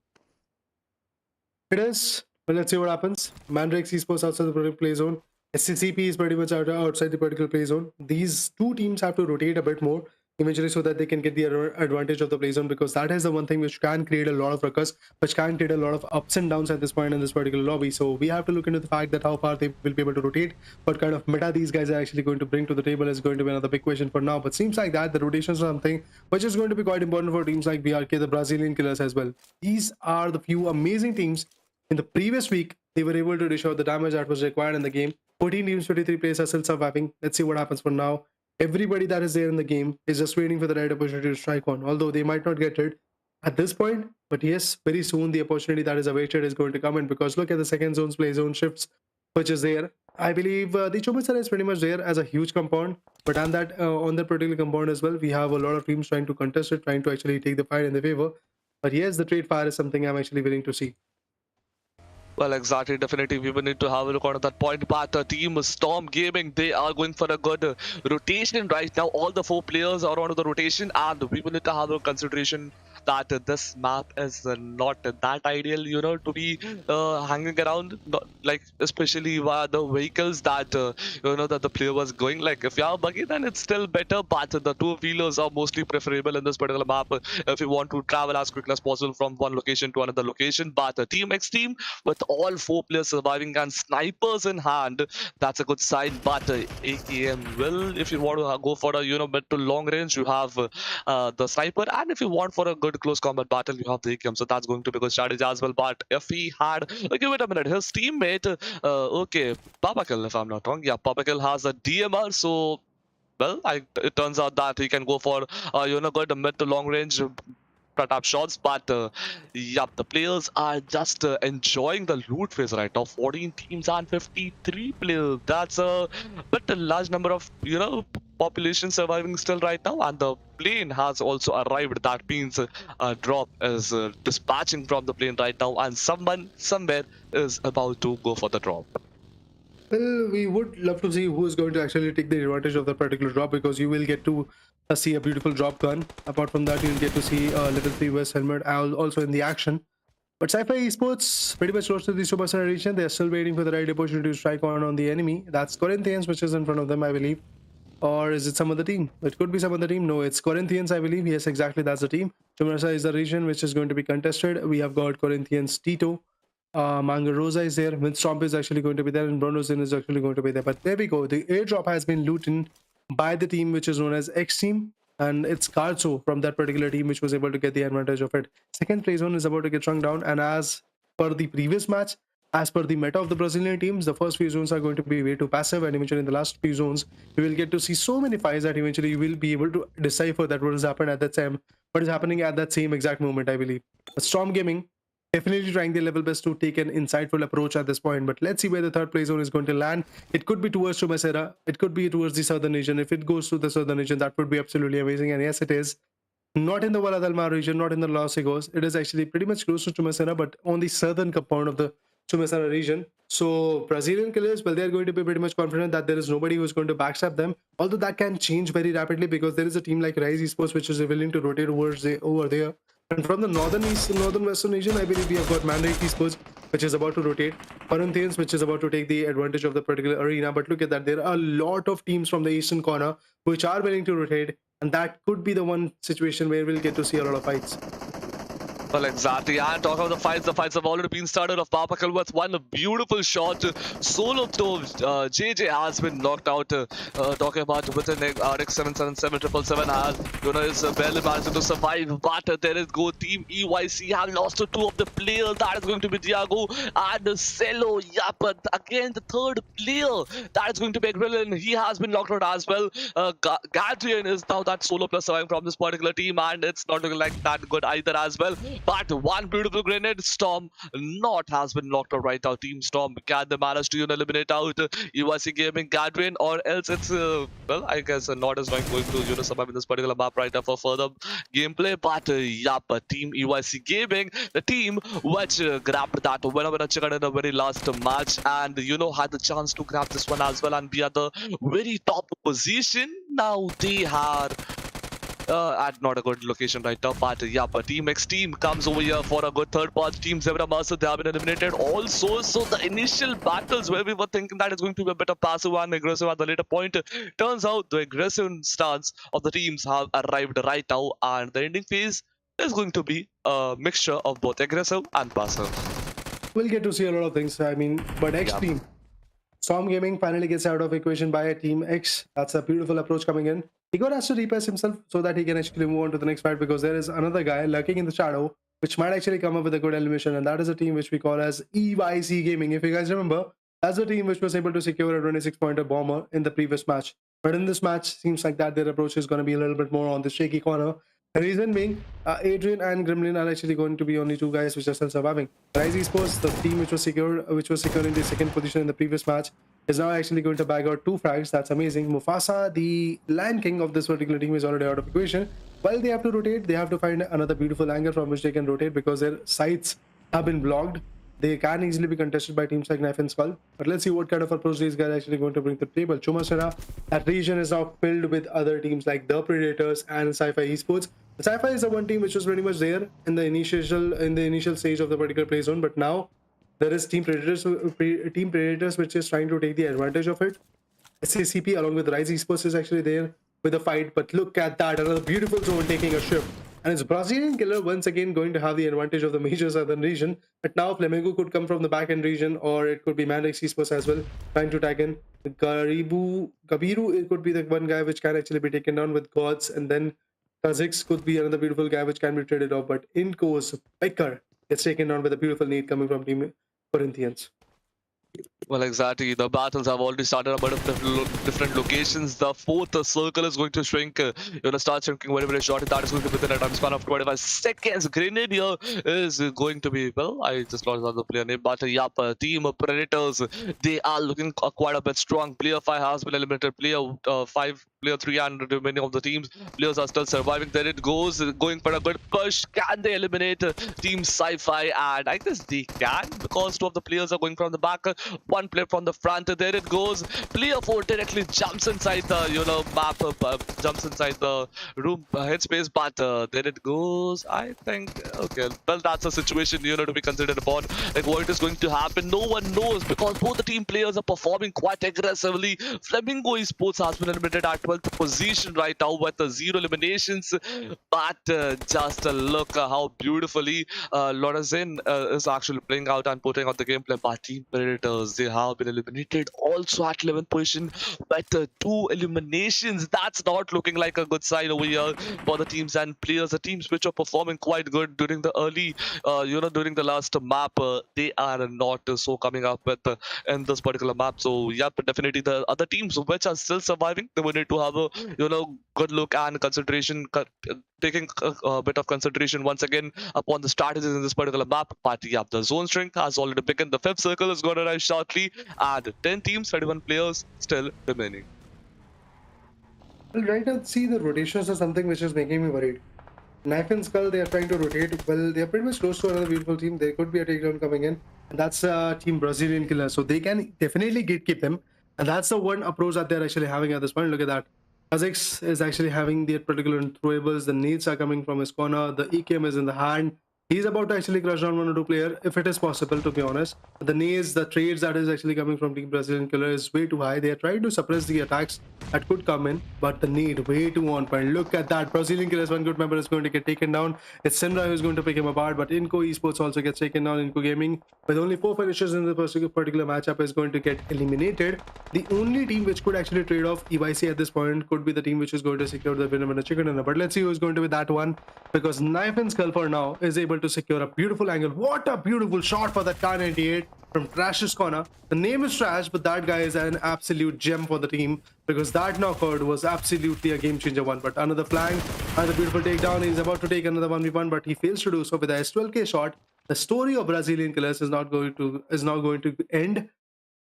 It is. Well, let's see what happens. Mandrake's Esports outside the particular play zone. SCCP is pretty much outside the particular play zone. These 2 teams have to rotate a bit more eventually so that they can get the advantage of the play zone, because that is the one thing which can create a lot of ruckus, which can create a lot of ups and downs at this point in this particular lobby. So we have to look into the fact that how far they will be able to rotate, what kind of meta these guys are actually going to bring to the table is going to be another big question for now. But seems like that the rotations are something which is going to be quite important for teams like BRK, the Brazilian killers as well. These are the few amazing teams. In the previous week, they were able to dish out the damage that was required in the game. 14 teams, 23 players are still surviving. Let's see what happens for now. Everybody that is there in the game is just waiting for the right opportunity to strike on, although they might not get it at this point. But yes, very soon the opportunity that is awaited is going to come in, because look at the second zone's play zone shifts, which is there. I believe the Chomitsara is pretty much there as a huge compound, but on that particular compound as well, we have a lot of teams trying to contest it, trying to actually take the fight in the favor. But yes, the trade fire is something I'm actually willing to see. Well, exactly. Definitely, we will need to have a look on that point. But team Storm Gaming, they are going for a good rotation right now. All the 4 players are onto the rotation, and we will need to have a consideration that this map is not that ideal, to be hanging around, like especially via the vehicles that that the player was going. Like if you have a buggy, then it's still better, but the 2-wheelers are mostly preferable in this particular map if you want to travel as quickly as possible from one location to another location. But Team XTEAM, with all 4 players surviving and snipers in hand, that's a good sign. But AKM will, if you want to go for a mid to long range, you have the sniper, and if you want for a good close combat battle, you have the AKM. So that's going to be a good strategy as well. But if he had, give it a minute, his teammate, okay, Pubg, if I'm not wrong, yeah, Pubg has a DMR, so well, it turns out that he can go for good mid to long range up shots, but yep, the players are just enjoying the loot phase right now. 14 teams and 53 players. That's a but a large number of population surviving still right now, and the plane has also arrived. That means a drop is dispatching from the plane right now, and someone somewhere is about to go for the drop. Well, we would love to see who is going to actually take the advantage of that particular drop, because you will get to see a beautiful drop gun. Apart from that, you'll get to see a level 3 West helmet also in the action. But Sci-Fi Esports pretty much close to the Superstar region. They're still waiting for the right opportunity to strike on the enemy. That's Corinthians, which is in front of them, I believe. Or is it some other team? It could be some other team. No, it's Corinthians, I believe. Yes, exactly. That's the team. Chumarsa is the region which is going to be contested. We have got Corinthians Tito. Manga Rosa is there. Windstomp is actually going to be there. And Bronozin is actually going to be there. But there we go. The airdrop has been looted by the team which is known as XTEAM. And it's Carso from that particular team which was able to get the advantage of it. Second play zone is about to get shrunk down. And as per the previous match, as per the meta of the Brazilian teams, the first few zones are going to be way too passive, and eventually in the last few zones, you will get to see so many fights that eventually you will be able to decipher that what has happened at that time, what is happening at that same exact moment, I believe. But Storm Gaming definitely trying their level best to take an insightful approach at this point. But let's see where the third play zone is going to land. It could be towards Chumacera. It could be towards the southern region. If it goes to the southern region, that would be absolutely amazing. And yes, it is. Not in the Valadalma region, not in the Los Egos. It is actually pretty much close to Chumacera, but on the southern compound of the Chumacera region. So Brazilian killers, well, they're going to be pretty much confident that there is nobody who is going to backstab them. Although that can change very rapidly, because there is a team like Rise Esports which is willing to rotate over there. And from the northern western region, I believe we have got MANDRAKES Esports, which is about to rotate. Corinthians, which is about to take the advantage of the particular arena. But look at that, there are a lot of teams from the eastern corner which are willing to rotate, and that could be the one situation where we'll get to see a lot of fights. Well, exactly. And talk about the fights have already been started. Of Papakal with one beautiful shot. Solo to JJ has been knocked out. Talking about with an RX 777 has, is barely managed to survive. But there is go Team EYC have lost to two of the players. That is going to be Diago and Cello. Yeah, but again, the third player that is going to be Grillin. He has been knocked out as well. Gadrian is now that solo plus surviving from this particular team, and it's not looking like that good either as well. But one beautiful grenade, Storm not has been knocked out right now. Team Storm, can they manage to eliminate out UIC Gaming Gadrian, or else it's well, I guess not is not going to survive in this particular map right now for further gameplay. But Team UIC Gaming, the team which grabbed that winner chicken in the very last match, and had the chance to grab this one as well and be at the very top position. Now they are at not a good location right now, but Team XTEAM comes over here for a good third part. Team Zebra Master, they have been eliminated also. So the initial battles where we were thinking that it's going to be a bit of passive and aggressive at the later point, turns out the aggressive stance of the teams have arrived right now, and the ending phase is going to be a mixture of both aggressive and passive. We'll get to see a lot of things, I mean, but XTEAM. Storm Gaming finally gets out of equation by Team X. That's a beautiful approach coming in. Igor has to repress himself so that he can actually move on to the next fight, because there is another guy lurking in the shadow which might actually come up with a good elimination, and that is a team which we call as EYC Gaming. If you guys remember, that's the team which was able to secure a 26-pointer bomber in the previous match. But in this match, seems like that their approach is going to be a little bit more on the shaky corner. The reason being, Adrian and Gremlin are actually going to be only two guys which are still surviving. Rise Esports, the team which was secured in the second position in the previous match, is now actually going to bag out 2 frags. That's amazing. Mufasa, the Lion King of this particular team, is already out of equation. While they have to rotate, they have to find another beautiful angle from which they can rotate, because their sights have been blocked. They can easily be contested by teams like Knife and Skull. But let's see what kind of approach these guys are actually going to bring to the table. Chumacera, that region is now filled with other teams like the Predators and Sci-Fi Esports. The Sci-Fi is the one team which was pretty much there in the initial stage of the particular play zone, but now there is Team Predators which is trying to take the advantage of it. SACP along with Rise Esports is actually there with a fight, but look at that, another beautiful zone taking a shift. And it's Brazilian Killer once again going to have the advantage of the major southern region. But now Flamengo could come from the back end region, or it could be MANDRAKES Esports as well, trying to tag in. Gabiru, it could be the one guy which can actually be taken down with gods, and then Kha'Zix could be another beautiful guy which can be traded off. But INCO's Picker gets taken down with a beautiful nade coming from Team Corinthians. Well, exactly. The battles have already started about different locations. The fourth circle is going to shrink. Start shrinking very, very short. That is going to be within a time span of 25 seconds. Grenade here is going to be, well, I just lost another player name, but yep, Team Predators. They are looking quite a bit strong. Player 5 has been eliminated. Player 5, Player 3, and the remaining of the teams. Players are still surviving. There it goes. Going for a good push. Can they eliminate Team Sci-Fi? And I guess they can, because two of the players are going from the back. One player from the front. There it goes. Player 4 directly jumps inside the map, jumps inside the room headspace, but there it goes. I think, okay, well, that's a situation to be considered upon. Like, what is going to happen, no one knows, because both the team players are performing quite aggressively. Flamingo Esports has been eliminated at 12th position right now with 0 eliminations, but just look how beautifully Lorenzen is actually playing out and putting out the gameplay. But Team Predators, they have been eliminated also at 11th position with 2 eliminations. That's not looking like a good sign over here for the teams and players. The teams which are performing quite good during the early, during the last map, they are not so coming up with in this particular map. So yep, definitely the other teams which are still surviving, they will need to have a good look and consideration, taking a bit of consideration once again upon the strategies in this particular map. But yeah, the zone shrink has already begun. The 5th circle is going to arrive shortly, and 10 teams, 31 players still remaining. Well, right now, see, the rotations are something which is making me worried. Knife and Skull, they are trying to rotate. Well, they are pretty much close to another beautiful team. There could be a takedown coming in. And that's Team Brazilian Killer. So they can definitely gatekeep them. And that's the one approach that they're actually having at this point. Look at that. Kha'Zix is actually having the particular throwables. The nades are coming from his corner. The EKM is in the hand. He's about to actually crush down 1 or 2 player, if it is possible, to be honest. The nades, the trades that is actually coming from Team Brazilian Killer is way too high. They are trying to suppress the attacks that could come in, but the need way too on point. Look at that. Brazilian Killer's one good member is going to get taken down. It's Sindra who's going to pick him apart, but INCO Esports also gets taken down. INCO Gaming, with only 4 finishers in the particular matchup, is going to get eliminated. The only team which could actually trade off EYC at this point could be the team which is going to secure the winner chicken dinner. But let's see who's going to be that one, because Knife and Skull for now is able to secure a beautiful angle. What a beautiful shot for that Kar 98 from Trash's corner. The name is Trash, but that guy is an absolute gem for the team, because that knockout was absolutely a game changer one. But another flank, another beautiful takedown. He's about to take another 1v1, but he fails to do so with a S12K shot. The story of Brazilian Killers is now going to end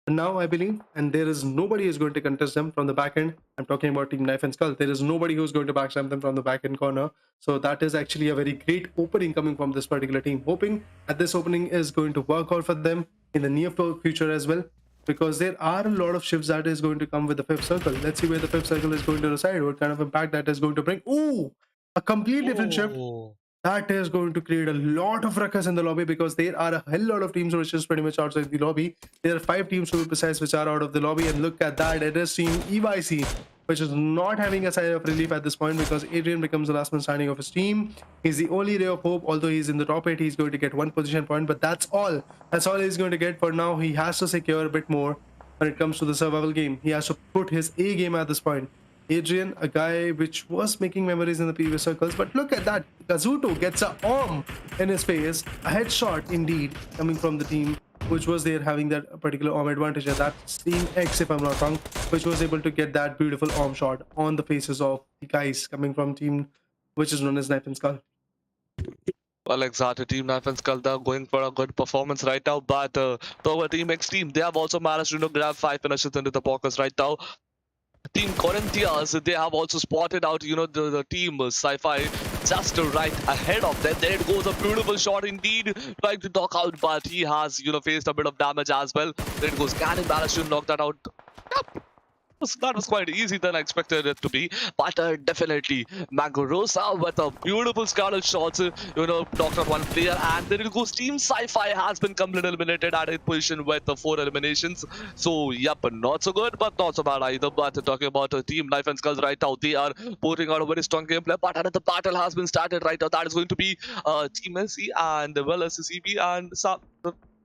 now, I believe, and there is nobody who's going to contest them from the back end. I'm talking about Team Knife and Skull. There is nobody who's going to backstab them from the back end corner. So that is actually a very great opening coming from this particular team. Hoping that this opening is going to work out for them in the near future as well, because there are a lot of shifts that is going to come with the 5th circle. Let's see where the 5th circle is going to reside, what kind of impact that is going to bring. Ooh, a complete different shift. That is going to create a lot of ruckus in the lobby, because there are a hell lot of teams which is pretty much outside the lobby. There are 5 teams to be precise which are out of the lobby, and look at that. It is Team EYC which is not having a sign of relief at this point, because Adrian becomes the last man standing of his team. He's the only ray of hope. Although he's in the top 8, he's going to get 1 position point, but that's all. That's all he's going to get for now. He has to secure a bit more when it comes to the survival game. He has to put his A game at this point. Adrian, a guy which was making memories in the previous circles, but look at that. Kazuto gets a arm in his face, a headshot indeed, coming from the team which was there having that particular arm advantage. And that's Team X, if I'm not wrong, which was able to get that beautiful arm shot on the faces of the guys coming from team which is known as Knife and Skull. Well, exactly. Team Knife and Skull, they're going for a good performance right now, but the Team X team, they have also managed to grab 5 finishes into the pockets right now. Team Corinthians, they have also spotted out, the team Sci-Fi just right ahead of them. There it goes, a beautiful shot indeed, trying to knock out, but he has, faced a bit of damage as well. There it goes, can he manage to knock that out? Yep. That was quite easy than I expected it to be, but definitely Magorosa with a beautiful scarlet shots, knocked out 1 player, and there it goes. Team Sci-Fi has been completely eliminated at 8th position with 4 eliminations. So yep, not so good, but not so bad either. But talking about Team Knife and Skulls right now, they are putting out a very strong gameplay, but another battle has been started right now. That is going to be Team SC and well SCB and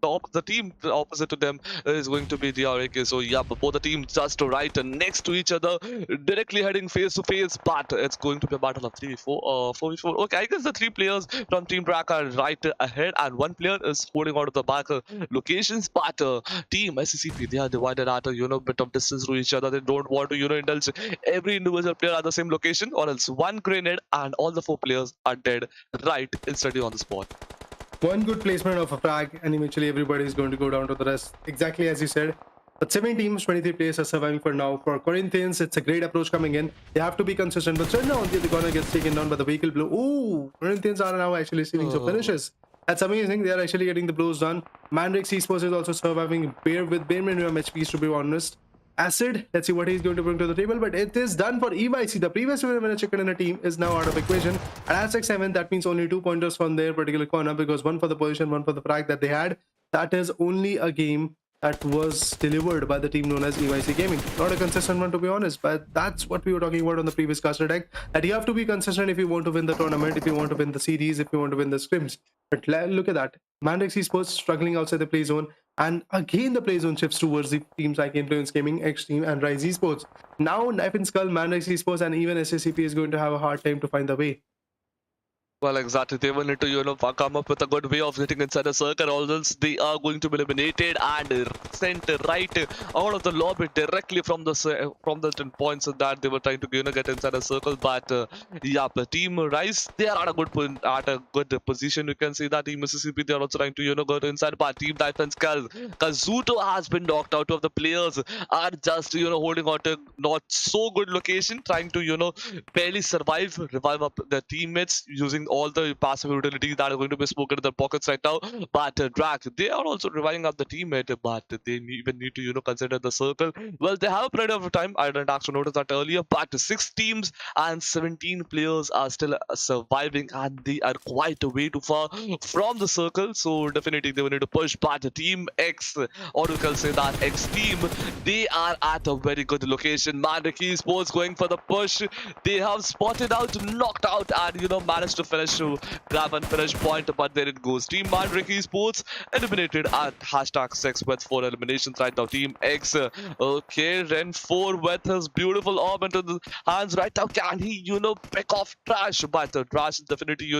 the team opposite to them is going to be the ERANGEL. So yeah, both the teams just right next to each other, directly heading face to face. But it's going to be a battle of 3v4, 4v4. Okay, I guess the three players from Team Brack are right ahead, and one player is holding on to the back locations. But Team SCCP, they are divided at a bit of distance to each other. They don't want to indulge every individual player at the same location, or else one grenade and all the four players are dead right instantly on the spot. One good placement of a frag, and eventually everybody is going to go down to the rest. Exactly as you said. But 7 teams, 23 players are surviving for now. For Corinthians, it's a great approach coming in. They have to be consistent. But right now, the corner gets taken down by the vehicle blow. Ooh, Corinthians are now actually receiving some finishes. That's amazing. They are actually getting the blows done. MANDRAKES Esports is also surviving with bare minimum HPs, to be honest. Acid, let's see what he's going to bring to the table, but it is done for EYC. The previous winner chicken in a team is now out of equation. And as XTEAM, that means only 2 pointers from their particular corner, because one for the position, one for the frag that they had. That is only a game that was delivered by the team known as EYC Gaming. Not a consistent one, to be honest, but that's what we were talking about on the previous caster deck, that you have to be consistent if you want to win the tournament, if you want to win the series, if you want to win the scrims. But look at that. MANDRAKES Esports struggling outside the play zone. And again, the play zone shifts towards the teams like Influence Gaming, XTEAM, and Rise Esports. Now, Knife and Skull, MANDRAKES Esports, and even SSCP is going to have a hard time to find the way. Well, exactly. They will need to, come up with a good way of getting inside the circle, or else they are going to be eliminated and sent right out of the lobby directly from the 10 points that they were trying to, get inside the circle. But yeah, the team Rise, they are at a good position. You can see that team Mississippi, they are also trying to, go to inside. But team Defense Kazuto has been knocked out. Of the players are just, holding on to not so good location, trying to, barely revive up their teammates using all the passive utilities that are going to be spoken in their pockets right now. But Drac, they are also reviving up the teammate, but they even need to, consider the circle. Well, they have plenty of time. I didn't actually notice that earlier, but 6 teams and 17 players are still surviving, and they are quite a way too far from the circle. So definitely they will need to push. But Team X, or you can say that X team, they are at a very good location. MANDRAKES Esports going for the push. They have spotted out, knocked out, and managed to finish to grab and finish point. But there it goes. Team MANDRAKES Esports eliminated at #6 with 4 eliminations right now. Team X, okay, Ren 4 with his beautiful orb into the hands right now. Can he, pick off Trash? But Trash is definitely,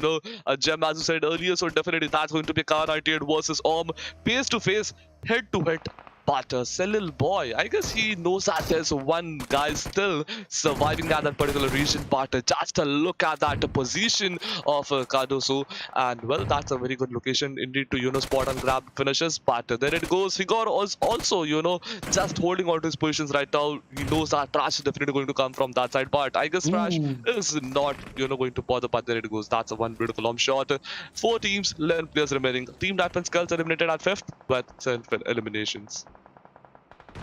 a gem, as you said earlier. So definitely that's going to be Car 98 versus Orb, face to face, head to head. But Celil Boy, I guess he knows that there's one guy still surviving at that particular region. But just a look at that position of Cardoso, and well, that's a very good location indeed to spot and grab finishes. But there it goes. Figor was also just holding on to his positions right now. He knows that Trash is definitely going to come from that side. But I guess Trash is not going to bother. But there it goes. That's a one beautiful arm shot. 4 teams, 11 players remaining. Team Defense Skulls eliminated at 5th with 7 eliminations.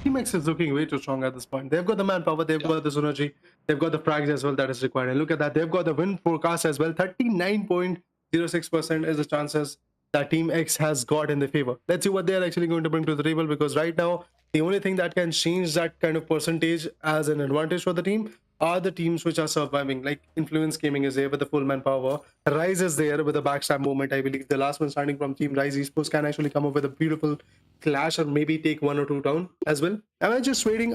Team X is looking way too strong at this point. They've got the manpower, they've got the synergy, they've got the frags as well that is required. And look at that, they've got the win forecast as well. 39.06% is the chances that Team X has got in their favor. Let's see what they're actually going to bring to the table, because right now, the only thing that can change that kind of percentage as an advantage for the team are the teams which are surviving. Like Influence Gaming is there with the full manpower. Rise is there with the backstab movement. I believe the last one starting from Team Rise Esports can actually come up with a beautiful clash, or maybe take 1 or 2 down as well. I'm just waiting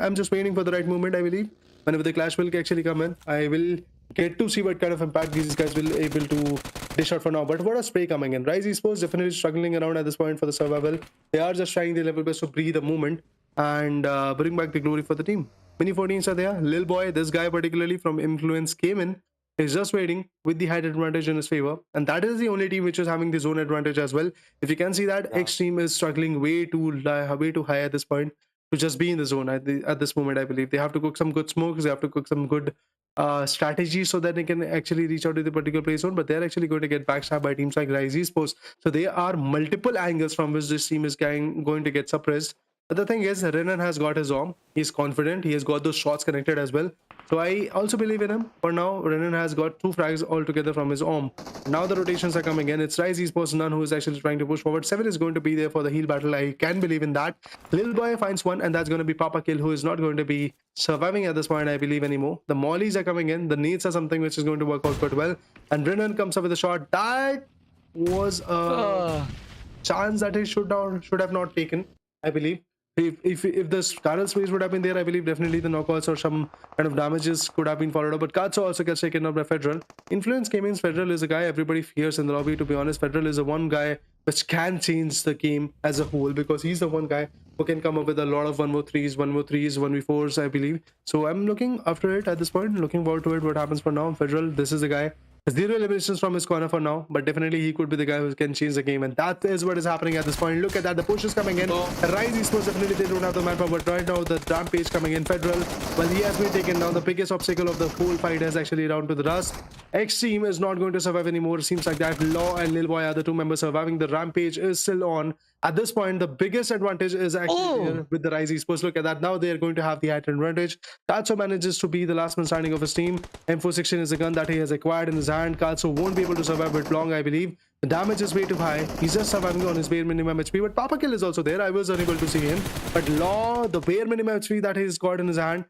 for the right moment. I believe whenever the clash will actually come in, I will get to see what kind of impact these guys will able to dish out for now. But what a spray coming in. Rise Esports definitely struggling around at this point for the survival. They are just trying their level best to breathe a moment and bring back the glory for the team. Many 14s are there. Lil Boy, this guy particularly from Influence, came in, is just waiting with the height advantage in his favor, and that is the only team which is having the zone advantage as well. If you can see that, X team is struggling way too high at this point to just be in the zone at this moment. I believe they have to cook some good smokes, they have to cook some good strategies so that they can actually reach out to the particular play zone, but they're actually going to get backstabbed by teams like Rise Esports. So there are multiple angles from which this team is going to get suppressed. But the thing is, Renan has got his arm. He's confident. He has got those shots connected as well. So I also believe in him. For now, Renan has got 2 frags altogether from his arm. Now the rotations are coming in. It's Rise Esports None who is actually trying to push forward. 7 is going to be there for the heal battle. I can believe in that. Lil Boy finds one, and that's going to be Papa Kill, who is not going to be surviving at this point, I believe, anymore. The mollies are coming in. The nades are something which is going to work out quite well. And Renan comes up with a shot. That was chance that he should have not taken, I believe. If the Scarlet Space would have been there, I believe definitely the knockouts or some kind of damages could have been followed up. But Katsu also gets taken up by Federal. Influence Gaming's Federal is a guy everybody fears in the lobby, to be honest. Federal is the one guy which can change the game as a whole, because he's the one guy who can come up with a lot of 1v3s, 1v4s, I believe. So I'm looking after it at this point, looking forward to it, what happens for now. Federal, this is the guy. Zero eliminations from his corner for now, but definitely he could be the guy who can change the game, and that is what is happening at this point. Look at that, the push is coming in. Rise Esports, definitely they don't have the manpower, but right now the Rampage coming in. Federal, well, he has been taken down. The biggest obstacle of the whole fight is actually down to the Rust. XTEAM is not going to survive anymore. It seems like that Law and Lil Boy are the two members surviving. The Rampage is still on. At this point, the biggest advantage is actually there with the Rise Esports. Look at that. Now they are going to have the height advantage. Katsu manages to be the last man standing of his team. M416 is the gun that he has acquired in his hand. Katsu won't be able to survive it long, I believe. The damage is way too high. He's just surviving on his bare minimum HP. But Papa Kill is also there. I was unable to see him. But Law, the bare minimum HP that he's got in his hand.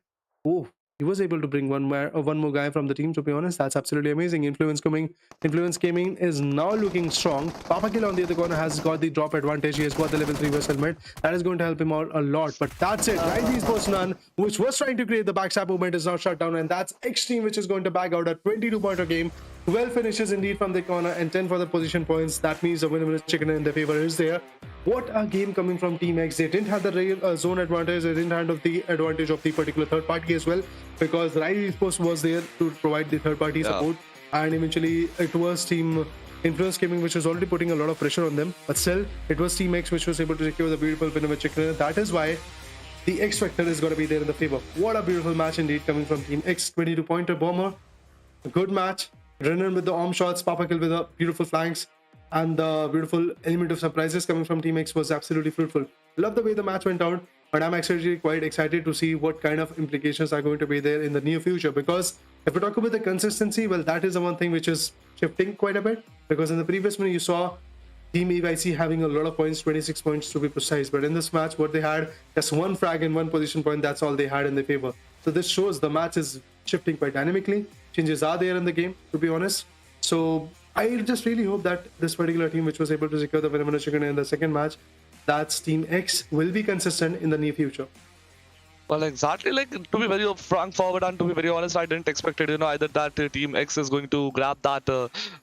Oh, he was able to bring one more guy from the team, to be honest. That's absolutely amazing. Influence Gaming is now looking strong. Papa Kill on the other corner has got the drop advantage. He has got the level 3 West helmet. That is going to help him out a lot. But that's it. Rise Esports None, which was trying to create the backstab movement, is now shut down. And that's XTEAM, which is going to back out a 22-pointer game. 12 finishes indeed from the corner and 10 for the position points. That means the winner chicken in their favor is there. What a game coming from Team X. They didn't have the real zone advantage. They didn't have the advantage of the particular third party as well, because Rise Esports was there to provide the third party support. And eventually it was Team Influence Gaming which was already putting a lot of pressure on them. But still, it was Team X which was able to secure the beautiful win with chicken. That is why the X Factor is going to be there in the favor. What a beautiful match indeed coming from Team X. 22-pointer bomber. A good match. Renner with the arm shots. Papa Kill with the beautiful flanks. And the beautiful element of surprises coming from Team X was absolutely fruitful. Love the way the match went out, but I'm actually quite excited to see what kind of implications are going to be there in the near future. Because if we talk about the consistency, well, that is the one thing which is shifting quite a bit. Because in the previous one, you saw Team EYC having a lot of points, 26 points to be precise. But in this match, what they had, just one frag and one position point, that's all they had in their favor. So this shows the match is shifting quite dynamically. Changes are there in the game, to be honest. So I just really hope that this particular team, which was able to secure the winner chicken in the second match, that's Team X, will be consistent in the near future. Well, exactly. Like, to be very frank forward and to be very honest, I didn't expect it. Either that Team X is going to grab that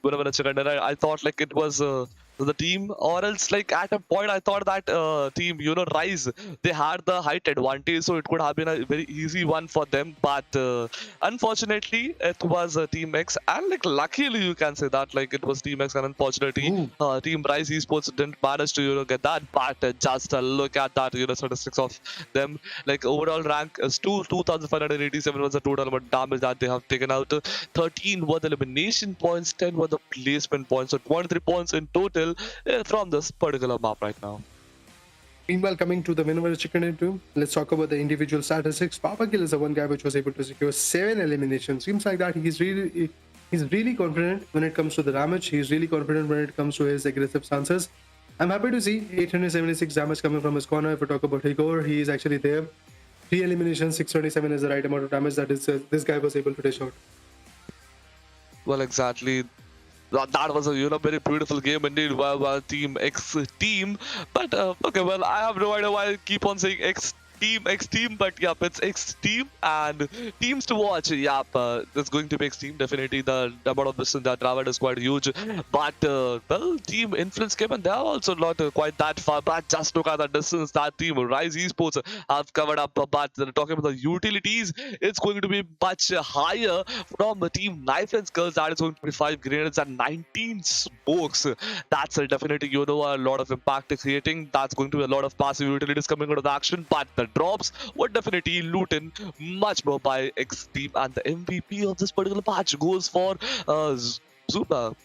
winner chicken. And I thought like it was the team, or else like at a point I thought that team, Rise, they had the height advantage, so it could have been a very easy one for them. But unfortunately, it was Team X, and like luckily you can say that like it was Team X, and unfortunately Team Rise Esports didn't manage to get that. But just look at that statistics of them. Like overall rank is 2,587 was the total amount of damage that they have taken out. 13 were the elimination points, 10 were the placement points, so 23 points in total from this particular map right now. Meanwhile, coming to the winner chicken into, let's talk about the individual statistics. Papa Kill is the one guy which was able to secure 7 eliminations. Seems like that he's really confident when it comes to the damage. He's really confident when it comes to his aggressive stances. I'm happy to see 876 damage coming from his corner. If we talk about Igor, he is actually there. 3 eliminations, 627 is the right amount of damage that is this guy was able to dish out. Well, exactly. That was a very beautiful game indeed by Team X team. But okay, well, I have no idea why I keep on saying X team, but yep, it's X team and teams to watch. Yep, it's going to be X team. Definitely the amount of distance that traveled is quite huge. But well, Team Influence came and they are also not quite that far. But just look at the distance that Team Rise Esports have covered up. But talking about the utilities, it's going to be much higher from the Team Knife and Skulls. That is going to be 5 grenades and 19 smokes. That's definitely a lot of impact creating. That's going to be a lot of passive utilities coming out of the action. But the drops were definitely looted much more by XTEAM, and the MVP of this particular match goes for Zuba.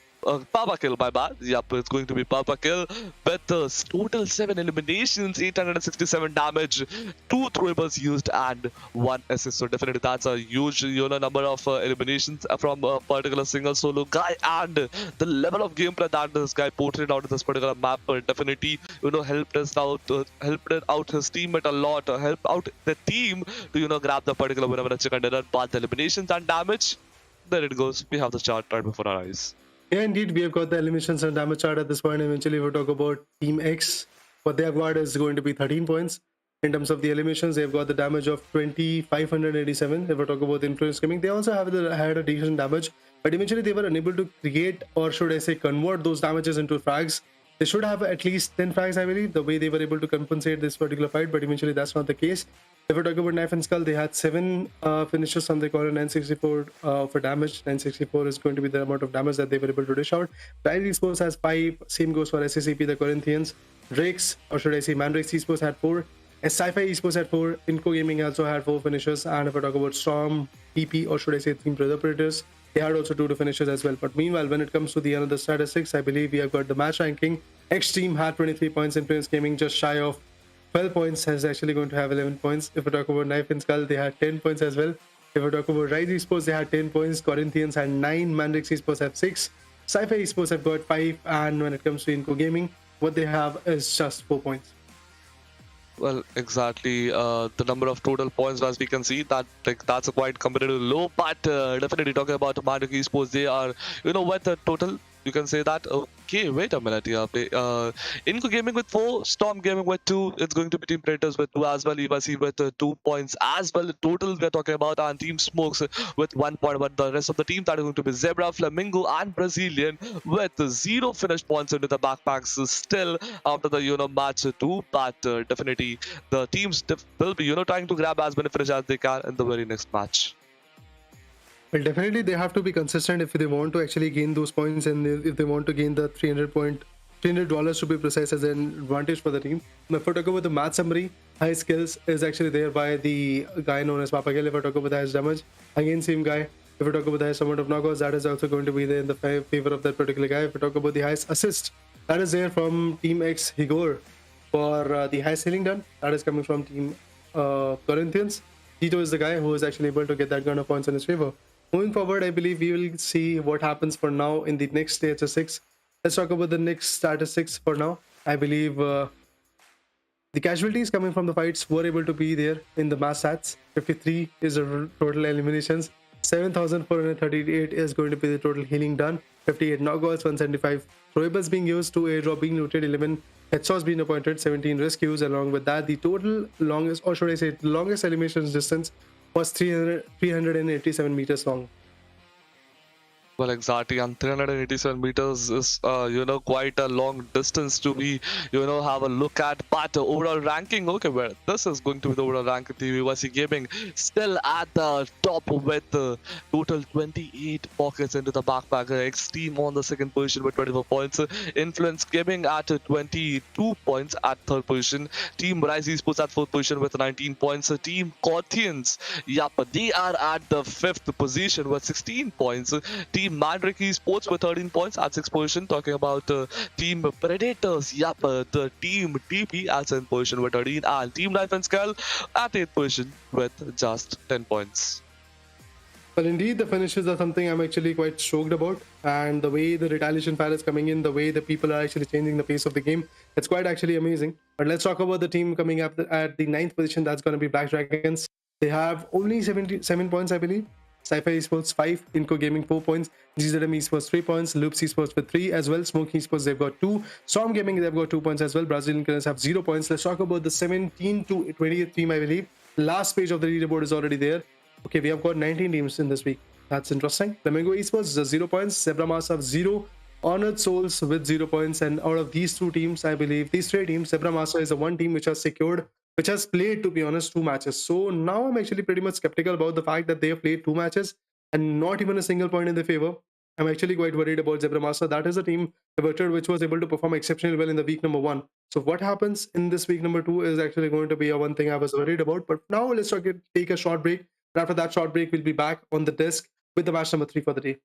Papa Kill, my bad. Yep, it's going to be Papa Kill with total 7 eliminations, 867 damage, 2 throwables used, and 1 assist. So definitely that's a huge number of eliminations from a particular single solo guy, and the level of gameplay that this guy portrayed out of this particular map definitely helped us out, helped out his teammate a lot, helped out the team to grab the particular winner chicken dinner. But the eliminations and damage, there it goes. We have the chart right before our eyes. Yeah, indeed, we have got the eliminations and damage chart at this point. Eventually, we'll talk about Team X. What they have got is going to be 13 points. In terms of the eliminations, they've got the damage of 2,587. If we talk about influence gaming, they also had a decent damage, but eventually they were unable to create, or should I say, convert those damages into frags. They should have at least 10 frags, I believe, the way they were able to compensate this particular fight, but eventually that's not the case. If we're talking about Knife and Skull, they had 7 finishes on the corner, 964 for damage. 964 is going to be the amount of damage that they were able to dish out. Rise Esports has 5. Same goes for SSCP, the Corinthians. Drakes, or should I say Mandrakes Esports had 4. Sci-Fi Esports had 4. INCO Gaming also had 4 finishes. And if we talk about Storm, PP, or should I say Team Brother Predators, they had also 2 finishes as well. But meanwhile, when it comes to the another statistics, I believe we have got the match ranking. XTEAM had 23 points. Influence Gaming just shy of 12 points, is actually going to have 11 points. If we talk about Knife and Skull, they had 10 points as well. If we talk about Rise Esports, they had 10 points. Corinthians had 9. Mandrakes Esports have 6. Sci-Fi Esports have got 5. And when it comes to INCO Gaming, what they have is just 4 points. Well, exactly. The number of total points, as we can see, that's a quite competitive low. But definitely talking about MANDRAKES Esports, they are, with the total, you can say that. Okay, wait a minute. Yeah, INCO Gaming with 4, Storm Gaming with 2. It's going to be Team Predators with 2 as well. EVC with 2 points as well. Total we're talking about, and Team Smokes with 1 point. But the rest of the team that are going to be Zebra, Flamingo, and Brazilian with 0 finished points into the backpacks still after the match 2. But definitely the teams will be trying to grab as many finishes as they can in the very next match. Well, definitely they have to be consistent if they want to actually gain those points, and if they want to gain the $300 to be precise as an advantage for the team. Now, if we talk about the match summary, high skills is actually there by the guy known as Pubg. If we talk about the highest damage, again same guy. If we talk about the highest amount of knockouts, that is also going to be there in the favor of that particular guy. If we talk about the highest assist, that is there from Team X Higor. For the highest healing done, that is coming from Team Corinthians. Tito is the guy who is actually able to get that kind of points in his favor. Moving forward, I believe we will see what happens for now in the next statistics. Let's talk about the next statistics for now. I believe the casualties coming from the fights were able to be there in the mass stats. 53 is the total eliminations. 7,438 is going to be the total healing done. 58 knockouts, 175 throwables being used, 2 airdrop being looted, 11 headshots being appointed, 17 rescues. Along with that, the total longest, or should I say, longest eliminations distance was 387 meters long. Well, exactly, and 387 meters is, quite a long distance to be, have a look at. But overall ranking, okay, well, this is going to be the overall ranking. The VIVO Gaming still at the top with total 28 pockets into the backpack. XTEAM on the second position with 24 points. Influence Gaming at 22 points at third position. Team Rise Esports at fourth position with 19 points. Team Corinthians, yep, they are at the fifth position with 16 points. Team MANDRAKES Esports with 13 points at 6th position. Talking about Team Predators, yep, the Team TP at 7th position with 13, and Team Knife and Skull at 8th position with just 10 points. Well, indeed, the finishes are something I'm actually quite stoked about, and the way the retaliation fire is coming in, the way the people are actually changing the pace of the game, it's quite actually amazing. But let's talk about the team coming up at the 9th position. That's going to be Black Dragons. They have only 77 points, I believe. Sci-Fi Esports 5, INCO Gaming 4 points, GZM Esports 3 points, Loops Esports with 3 as well, Smoke Esports they've got 2, Storm Gaming they've got 2 points as well, Brazilian Currents have 0 points. Let's talk about the 17 to 28th team, I believe. Last page of the leaderboard is already there. Okay, we have got 19 teams in this week. That's interesting. Flamingo Esports is 0 points, Zebra Mars have 0, Honored Souls with 0 points, and out of these 2 teams, I believe, these 3 teams, Zebra Master is the one team which has played, to be honest, 2 matches. So now I'm actually pretty much skeptical about the fact that they have played 2 matches and not even a single point in their favor. I'm actually quite worried about Zebra Master. That is a team which was able to perform exceptionally well in the week number 1. So what happens in this week number 2 is actually going to be one thing I was worried about. But now let's take a short break. And after that short break, we'll be back on the desk with the match number 3 for the day.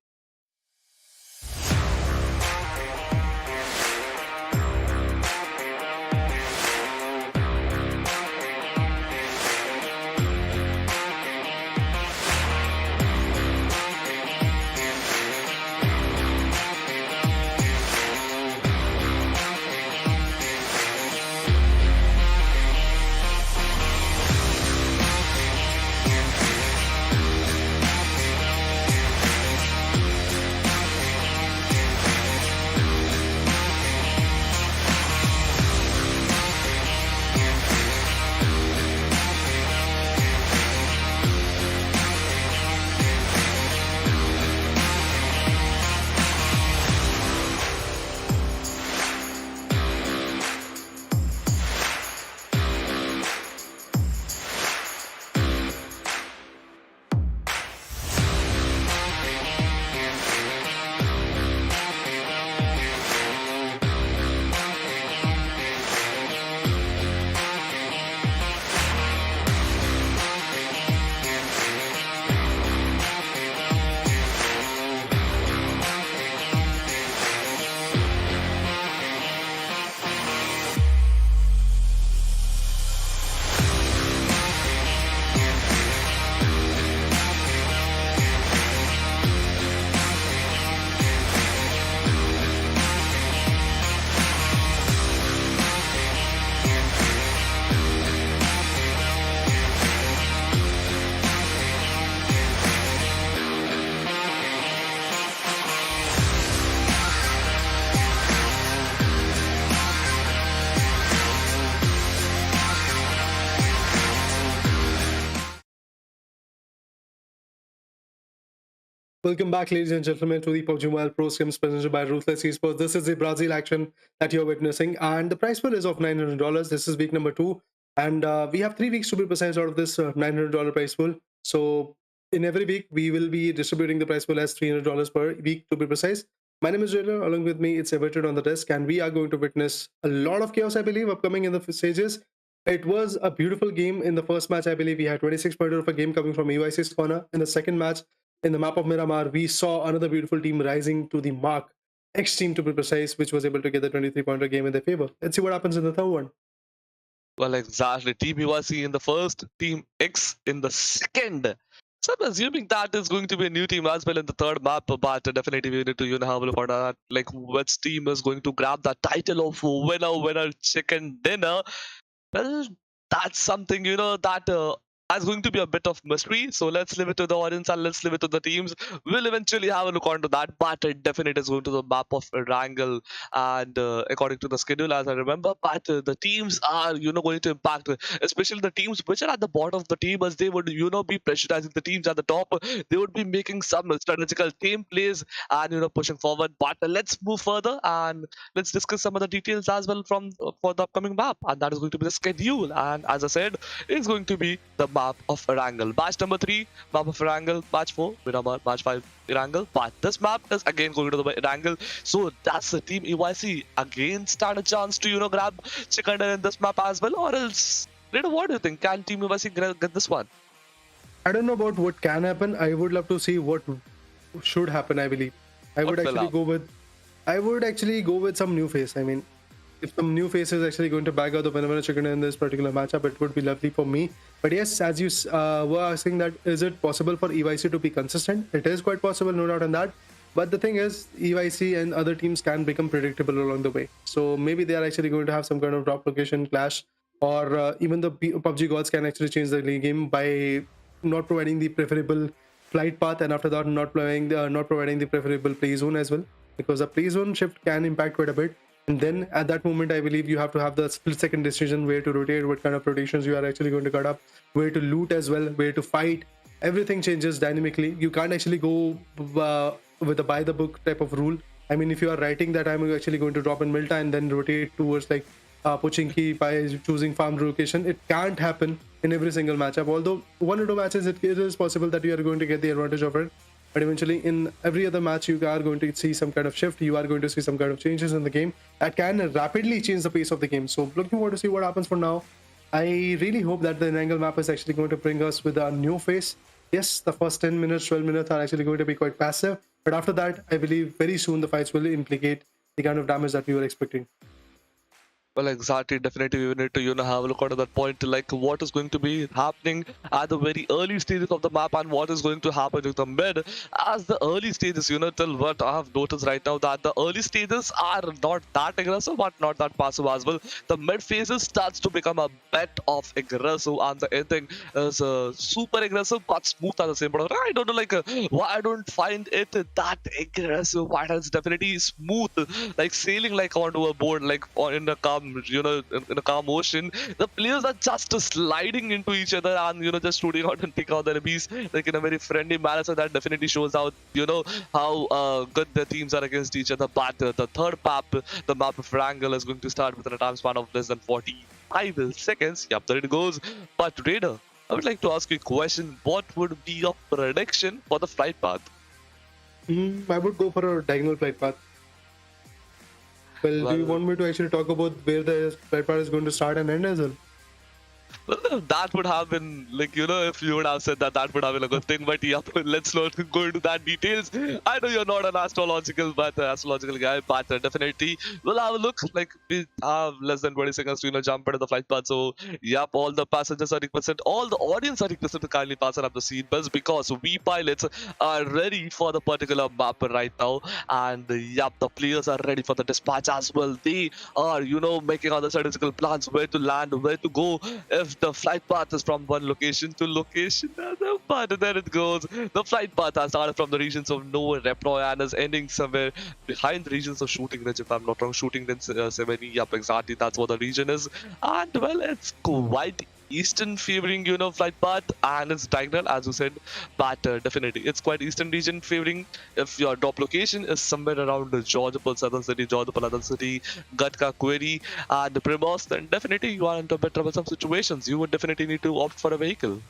Welcome back, ladies and gentlemen, to the Pubg Mobile Pro Scrims presented by Ruthless Esports. This is the Brazil action that you're witnessing, and the prize pool is of $900. This is week number 2, and we have 3 weeks to be precise out of this $900 prize pool. So, in every week, we will be distributing the prize pool as $300 per week to be precise. My name is Jailer. Along with me, it's Everton on the desk, and we are going to witness a lot of chaos, I believe, upcoming in the stages. It was a beautiful game in the first match. I believe we had 26 pointer of a game coming from EYC's corner. In the second match, in the map of Miramar, we saw another beautiful team rising to the mark, XTEAM to be precise, which was able to get the 23-pointer game in their favor. Let's see what happens in the third one. Well, exactly. Team UIC in the first, Team X in the second. So I'm assuming that is going to be a new team as well in the third map, but definitely we need to have a look at that. Like, which team is going to grab the title of winner chicken dinner? Well, that's something that is going to be a bit of mystery. So let's leave it to the audience and let's leave it to the teams. We'll eventually have a look onto that, but it definitely is going to the map of ERANGEL, and according to the schedule, as I remember. But the teams are going to impact, especially the teams which are at the bottom of the table, as they would be pressurizing the teams at the top. They would be making some strategical team plays and pushing forward. But let's move further and let's discuss some of the details as well from for the upcoming map, and that is going to be the schedule. And as I said, it's going to be the map of ERANGEL. Match number 3, map of ERANGEL. Match 4, Miramar. Match 5, ERANGEL. But this map is again going to the ERANGEL. So that's the team EYC again stand a chance to grab chicken dinner in this map as well, or else. What do you think? Can team EYC get this one? I don't know about what can happen. I would love to see what should happen. I believe I would actually go with some new face. I mean, if some new face is actually going to bag out the winner chicken in this particular matchup, it would be lovely for me. But yes, as you were asking, that is it possible for EYC to be consistent? It is quite possible, no doubt on that. But the thing is, EYC and other teams can become predictable along the way. So maybe they are actually going to have some kind of drop location clash, or even the PUBG gods can actually change the game by not providing the preferable flight path, and after that not providing the preferable play zone as well, because the play zone shift can impact quite a bit. And then at that moment, I believe you have to have the split-second decision where to rotate, what kind of rotations you are actually going to cut up, where to loot as well, where to fight. Everything changes dynamically. You can't actually go with a by-the-book type of rule. I mean, if you are writing that I'm actually going to drop in Milta and then rotate towards like Pochinki by choosing farm location, it can't happen in every single matchup. Although 1 or 2 matches, it is possible that you are going to get the advantage of it. But eventually, in every other match, you are going to see some kind of shift. You are going to see some kind of changes in the game that can rapidly change the pace of the game. So, looking forward to see what happens for now. I really hope that the ERANGEL map is actually going to bring us with a new face. Yes, the first 10 minutes, 12 minutes are actually going to be quite passive. But after that, I believe very soon the fights will implicate the kind of damage that we were expecting. Well, exactly. Definitely, we need to have a look at that point, like what is going to be happening at the very early stages of the map and what is going to happen to the mid. As the early stages, till what I have noticed right now, that the early stages are not that aggressive, but not that passive as well. The mid phases starts to become a bit of aggressive, and the ending is super aggressive but smooth at the same time. I don't know, like why I don't find it that aggressive. Why it's definitely smooth, like sailing like onto a board, like in a calm, in a calm ocean. The players are just sliding into each other and just shooting out and picking out the enemies like in a very friendly manner. So that definitely shows out how good the teams are against each other. But the third map, the map of ERANGEL, is going to start with a time span of less than 45 seconds. Yep, there it goes. But Raider, I would like to ask you a question. What would be your prediction for the flight path? I would go for a diagonal flight path. Well, do you want me to actually talk about where the flight path is going to start and end as well? Well, that would have been like, if you would have said that, that would have been a good thing. But yeah, let's not go into that details. I know you're not an astrological guy, but definitely we'll have a look. Like, we have less than 20 seconds to jump into the flight path. So yep, all the passengers are requested, all the audience are requested to kindly pass up the seat belts, because we pilots are ready for the particular map right now. And yep, the players are ready for the dispatch as well. They are making other statistical plans, where to land, where to go. If the flight path is from one location to location another, but there it goes. The flight path has started from the regions of nowhere, Reploy, and is ending somewhere behind the regions of Shooting Range, if I'm not wrong. Shooting Range 7, yep, exactly, that's what the region is. And well, it's quite eastern favoring, flight path, and it's diagonal, as you said. But definitely, it's quite eastern region favoring. If your drop location is somewhere around the Georgepal Southern City, Georgepal Southern City, Gatka Query, and the Primos, then definitely you are into a bit troublesome situations. You would definitely need to opt for a vehicle.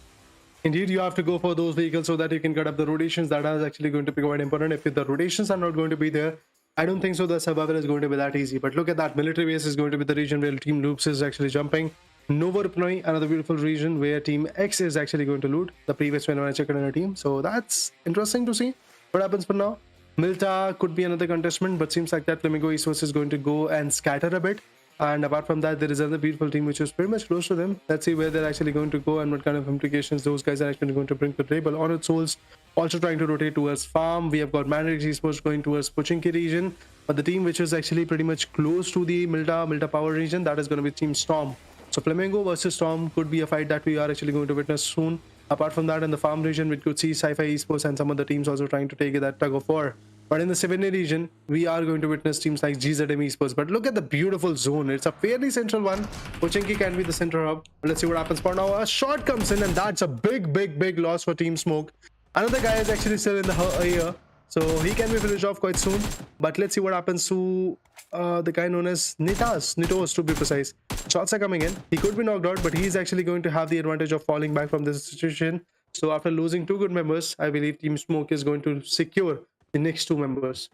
Indeed, you have to go for those vehicles so that you can cut up the rotations. That is actually going to be quite important. If the rotations are not going to be there, I don't think so the survival is going to be that easy. But look at that. Military base is going to be the region where Team Loops is actually jumping. Novorpnoi, another beautiful region where Team X is actually going to loot. The previous one when I checked on a team. So that's interesting to see what happens for now. Milta could be another contestant, but seems like that Flamingo Esports is going to go and scatter a bit. And apart from that, there is another beautiful team which is pretty much close to them. Let's see where they're actually going to go and what kind of implications those guys are actually going to bring to the table. Honored Souls also trying to rotate towards farm. We have got MANDRAKES Esports going towards Pochinki region. But the team which is actually pretty much close to the Milta Power region, that is going to be Team Storm. So Flamingo versus Storm could be a fight that we are actually going to witness soon. Apart from that, in the farm region, we could see Sci-Fi Esports and some other teams also trying to take that tug of war. But in the 7A region, we are going to witness teams like GZM Esports. But look at the beautiful zone. It's a fairly central one. Pochinki can be the center hub. Let's see what happens. For now, a shot comes in, and that's a big loss for Team Smoke. Another guy is actually still in the air, so he can be finished off quite soon. But let's see what happens to the guy known as Nitos to be precise. Shots are coming in. He could be knocked out, but he's actually going to have the advantage of falling back from this situation. So after losing two good members, I believe Team Smoke is going to secure the next two members.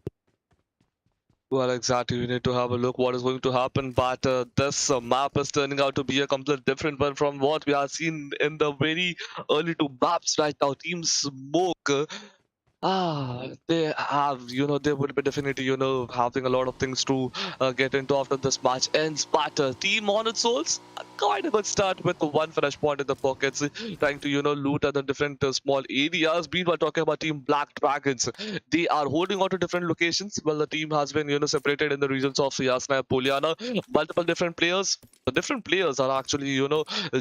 Well, exactly. We need to have a look what is going to happen. But this map is turning out to be a complete different one from what we are seeing in the very early two maps right now. Team Smoke. They have, they would be definitely, having a lot of things to get into after this match ends. But Team Honored Souls, quite a good start with one finish point in the pockets, trying to, loot at the different small areas. Meanwhile, talking about Team Black Dragons, they are holding on to different locations. Well, the team has been, separated in the regions of Yasna and Poliana. Multiple different players. The different players are actually,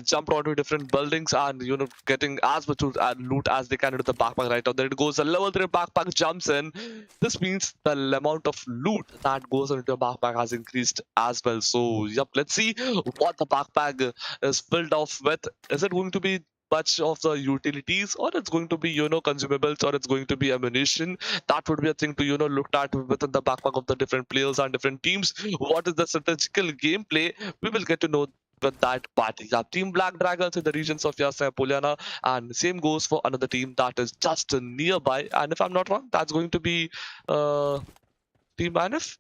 jumped onto different buildings and, getting as much loot as they can into the backpack right now. There it goes. A level 3 backpack jumps in. This means the amount of loot that goes into a backpack has increased as well. So, yep, let's see what the backpack is filled off with. Is it going to be much of the utilities, or it's going to be, consumables, or it's going to be ammunition? That would be a thing to, look at within the backpack of the different players and different teams. What is the strategical gameplay? We will get to know with that party. Yeah, Team Black Dragons in the regions of Yasa and Poliana, and same goes for another team that is just nearby. And if I'm not wrong, that's going to be Team INF.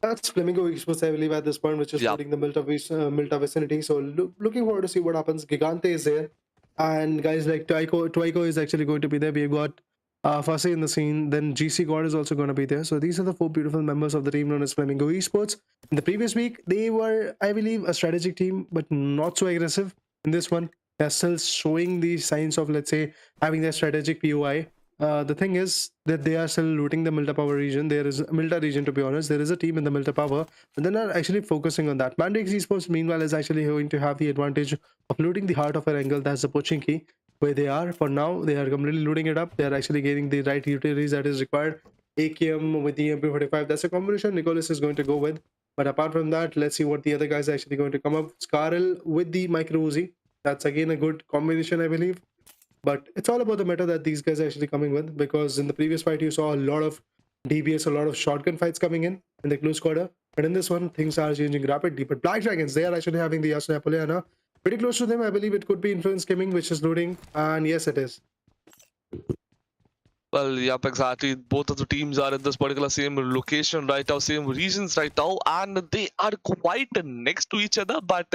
That's Flamingo Esports, I believe, at this point, which is holding the Milta vicinity. So looking forward to see what happens. Gigante is there, and guys like Twaiko is actually going to be there. We've got Fussy in the scene. Then GC God is also going to be there. So these are the four beautiful members of the team known as Flamingo Esports. In the previous week, they were, I believe, a strategic team, but not so aggressive. In this one, they're still showing the signs of, let's say, having their strategic POI. The thing is that they are still looting the Milta Power region. There is Milta region, to be honest. There is a team in the Milta Power, but they're not actually focusing on that. MANDRAKES Esports, meanwhile, is actually going to have the advantage of looting the heart of ERANGEL. That's the Pochinki, where they are. For now, they are completely looting it up. They are actually getting the right utilities that is required. AKM with the MP45. That's a combination Nicholas is going to go with. But apart from that, let's see what the other guys are actually going to come up. Scarl with the Micro Uzi. That's again a good combination, I believe. But it's all about the meta that these guys are actually coming with, because in the previous fight you saw a lot of DBS, a lot of shotgun fights coming in the close quarter. But in this one, things are changing rapidly. But Black Dragons, they are actually having the Yasna Poliana pretty close to them. I believe it could be Influence Gaming, which is looting. And yes, it is. Well, yep, exactly. Both of the teams are in this particular same location right now, same regions right now, and they are quite next to each other, but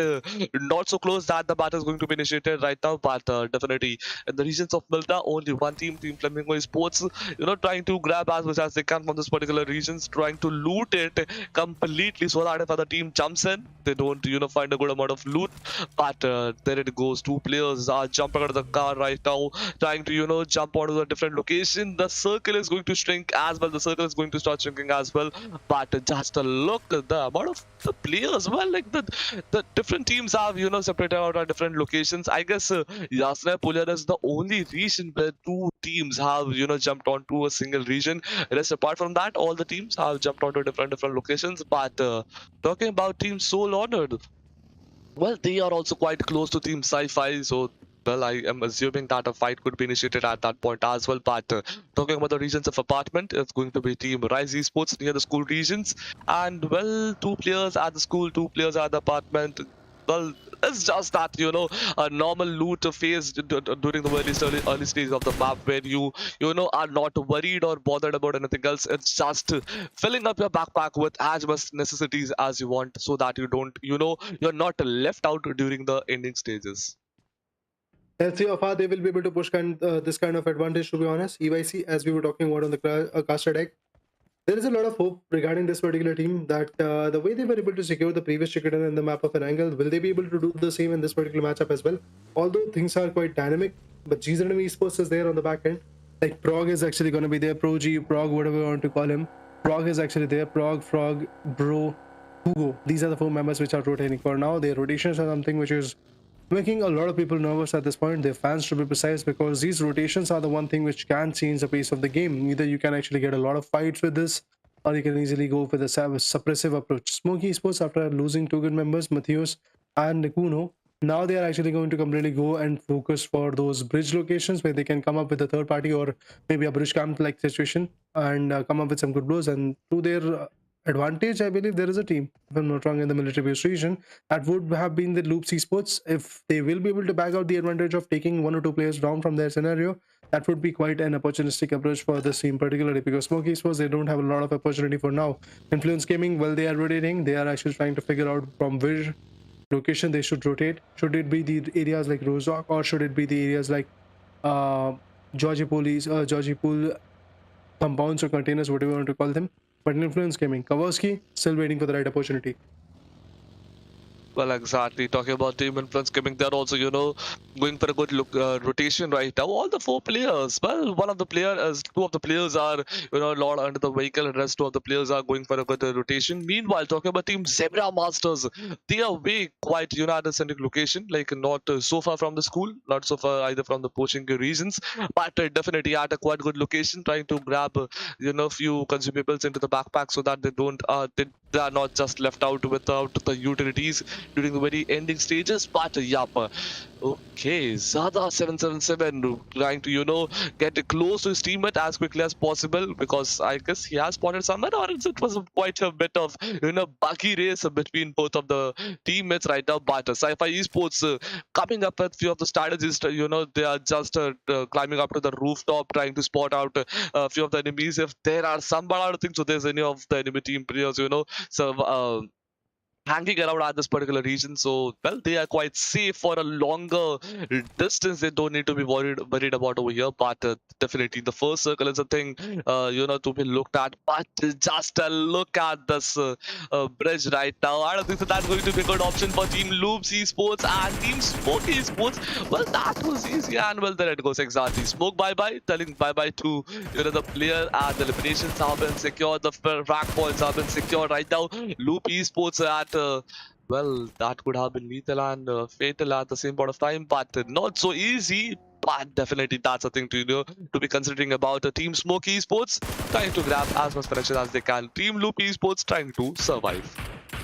not so close that the battle is going to be initiated right now. But definitely in the regions of Milta, only one team, Team Flamingo Sports, trying to grab as much as they can from this particular regions, trying to loot it completely so that if other team jumps in, they don't, find a good amount of loot. But there it goes. Two players are jumping out of the car right now, trying to, jump onto the different location. The circle is going to shrink as well. The circle is going to start shrinking as well. But just look at the amount of the players. Well, like the different teams have, separated out at different locations. I guess Yasna Pulia is the only region where two teams have, jumped onto a single region. Rest apart from that, all the teams have jumped onto different locations. But talking about Team Soul Honored, Well, they are also quite close to Team Sci-Fi, so well, I am assuming that a fight could be initiated at that point as well. But talking about the regions of apartment, it's going to be Team Rise Esports near the school regions, and well, two players at the school, two players at the apartment. Well, it's just that a normal loot phase during the early stages of the map where you are not worried or bothered about anything else. It's just filling up your backpack with as much necessities as you want so that you don't you're not left out during the ending stages. Let's see how far they will be able to push this kind of advantage, to be honest. EYC, as we were talking about on the caster deck, there is a lot of hope regarding this particular team that the way they were able to secure the previous chicken in the map of an angle, will they be able to do the same in this particular matchup as well? Although things are quite dynamic, but GZM Esports is there on the back end. Like Prog is actually going to be there, Prog, whatever you want to call him. Prog is actually there, Prog, Frog, Bro, Hugo. These are the 4 members which are rotating for now. Their rotations are something which is making a lot of people nervous at this point, their fans to be precise, because these rotations are the one thing which can change the pace of the game. Either you can actually get a lot of fights with this, or you can easily go with a suppressive approach. Smoky Sports, after losing 2 good members, Matthias and Kuno, now they are actually going to completely go and focus for those bridge locations where they can come up with a third party or maybe a bridge camp like situation and come up with some good blows. And to their advantage, I believe there is a team, if I'm not wrong, in the military base region that would have been the Loops Esports. If they will be able to bag out the advantage of taking 1 or 2 players down from their scenario, that would be quite an opportunistic approach for this team, particularly because Smoky Esports, they don't have a lot of opportunity for now. Influence Gaming, well, they are rotating. They are actually trying to figure out from which location they should rotate. Should it be the areas like Rozock, or should it be the areas like Georgie Pool compounds or containers, whatever you want to call them? But in Influence Gaming, Kowalski still waiting for the right opportunity. Well, exactly. Talking about team influence gaming, they're also, going for a good look rotation right now. All the 4 players. Well, two of the players are, lot under the vehicle, and rest 2 of the players are going for a good rotation. Meanwhile, talking about team Zebra Masters, they are way quite, at a centric location, like not so far from the school, not so far either from the poaching regions, but definitely at a quite good location, trying to grab, few consumables into the backpack so that they don't, they are not just left out without the utilities during the very ending stages. But yup, okay, Zada777 trying to get close to his teammate as quickly as possible, because I guess he has spotted someone, or it was quite a bit of buggy race between both of the teammates right now. But Sci-Fi Esports coming up with few of the strategies. They are just climbing up to the rooftop, trying to spot out a few of the enemies if there are some. But I don't think so there's any of the enemy team players so hanging around at this particular region. So well, they are quite safe for a longer distance. They don't need to be worried about over here. But definitely the first circle is a thing to be looked at. But just look at this bridge right now. I don't think that that's going to be a good option for Team Loops Esports and Team Smoke Esports. Well, that was easy, and well, there it goes. Exactly, Smoke bye telling bye to the player, and the eliminations have been secured. The rack points have been secured right now. Loop Esports at well, that could have been lethal and fatal at the same point of time, but not so easy. But definitely that's a thing to to be considering about a Team Smoke Esports trying to grab as much connection as they can. Team Loop Esports trying to survive.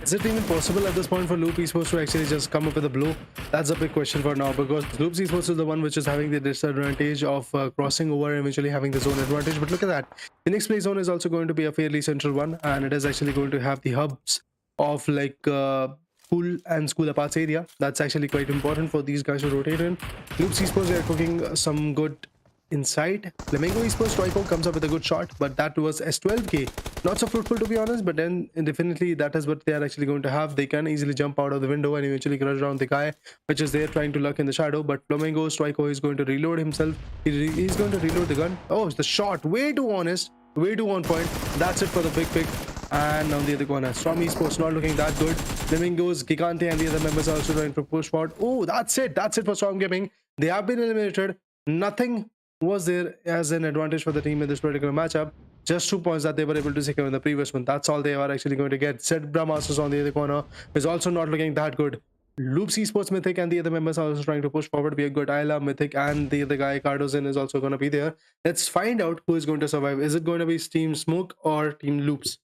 Is it even possible at this point for Loop Esports to actually just come up with a blow? That's a big question for now, because Loop Esports is the one which is having the disadvantage of crossing over and eventually having the zone advantage. But look at that. The next play zone is also going to be a fairly central one, and it is actually going to have the hubs of like school and school aparts area. That's actually quite important for these guys to rotate in. Loop Esports, they are cooking some good inside. Flamingo Esports Stoico comes up with a good shot, but that was S12K. Not so fruitful, to be honest, but then definitely that is what they are actually going to have. They can easily jump out of the window and eventually crush down the guy which is there trying to lurk in the shadow. But Flamingo Stoico is going to reload himself. He's going to reload the gun. Oh, the shot, way too honest, way too on point. That's it for the big pick. And on the other corner, Storm Esports not looking that good. Flamingos, Gigante, and the other members are also trying to push forward. Oh, that's it for Storm Gaming. They have been eliminated. Nothing was there as an advantage for the team in this particular matchup. Just 2 points that they were able to secure in the previous one. That's all they are actually going to get. Zebra Masters on the other corner is also not looking that good. Loops Esports, Mythic, and the other members are also trying to push forward. We have got Ayla, Mythic, and the other guy, Cardozin, is also going to be there. Let's find out who is going to survive. Is it going to be Team Smoke or Team Loops?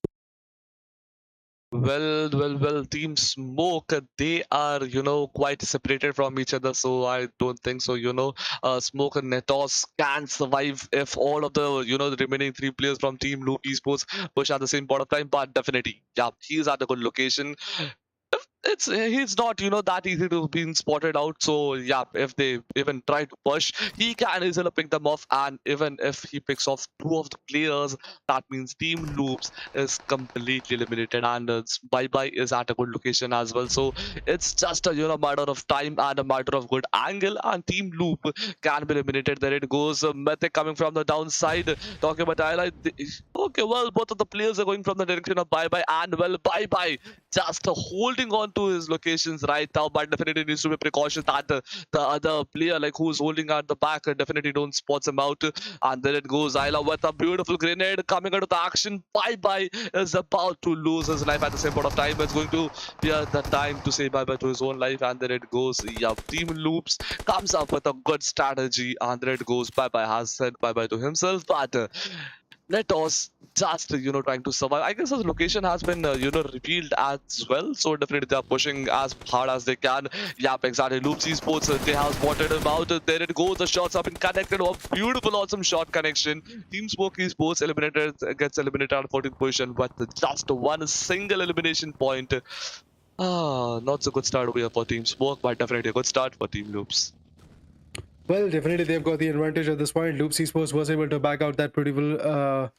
Well, Team Smoke, they are, quite separated from each other. So I don't think so. Smoke and Netos can survive if all of the, the remaining three players from Team Loop Esports push at the same point of time. But definitely, yeah, he's at a good location. It's he's not that easy to be spotted out. So yeah, if they even try to push, he can easily pick them off. And even if he picks off two of the players, that means Team Loops is completely eliminated, and bye bye is at a good location as well. So it's just a matter of time and a matter of good angle, and Team Loop can be eliminated. There it goes, Mythic coming from the downside, talking about highlight. Okay, well, both of the players are going from the direction of bye bye, and well, bye bye just holding on to his locations right now, but definitely needs to be precautious that the other player, like who's holding at the back, definitely don't spots him out. And then it goes Isla with a beautiful grenade coming out of the action. Bye bye is about to lose his life at the same point of time. It's going to be the time to say bye bye to his own life, and then it goes. Yeah, Team Loops comes up with a good strategy, and then it goes bye bye. Has said bye bye to himself, but Netos just trying to survive. I guess his location has been revealed as well, so definitely they are pushing as hard as they can. Yep, exactly. Loops Esports, they have spotted him out. There it goes. The shots have been connected. Oh, beautiful, awesome shot connection. Team Smoke Esports eliminated, gets eliminated at 14th position with just one single elimination point. Not so good start over here for Team Smoke, but definitely a good start for Team Loops. Well, definitely they've got the advantage at this point. Loops Esports was able to back out that beautiful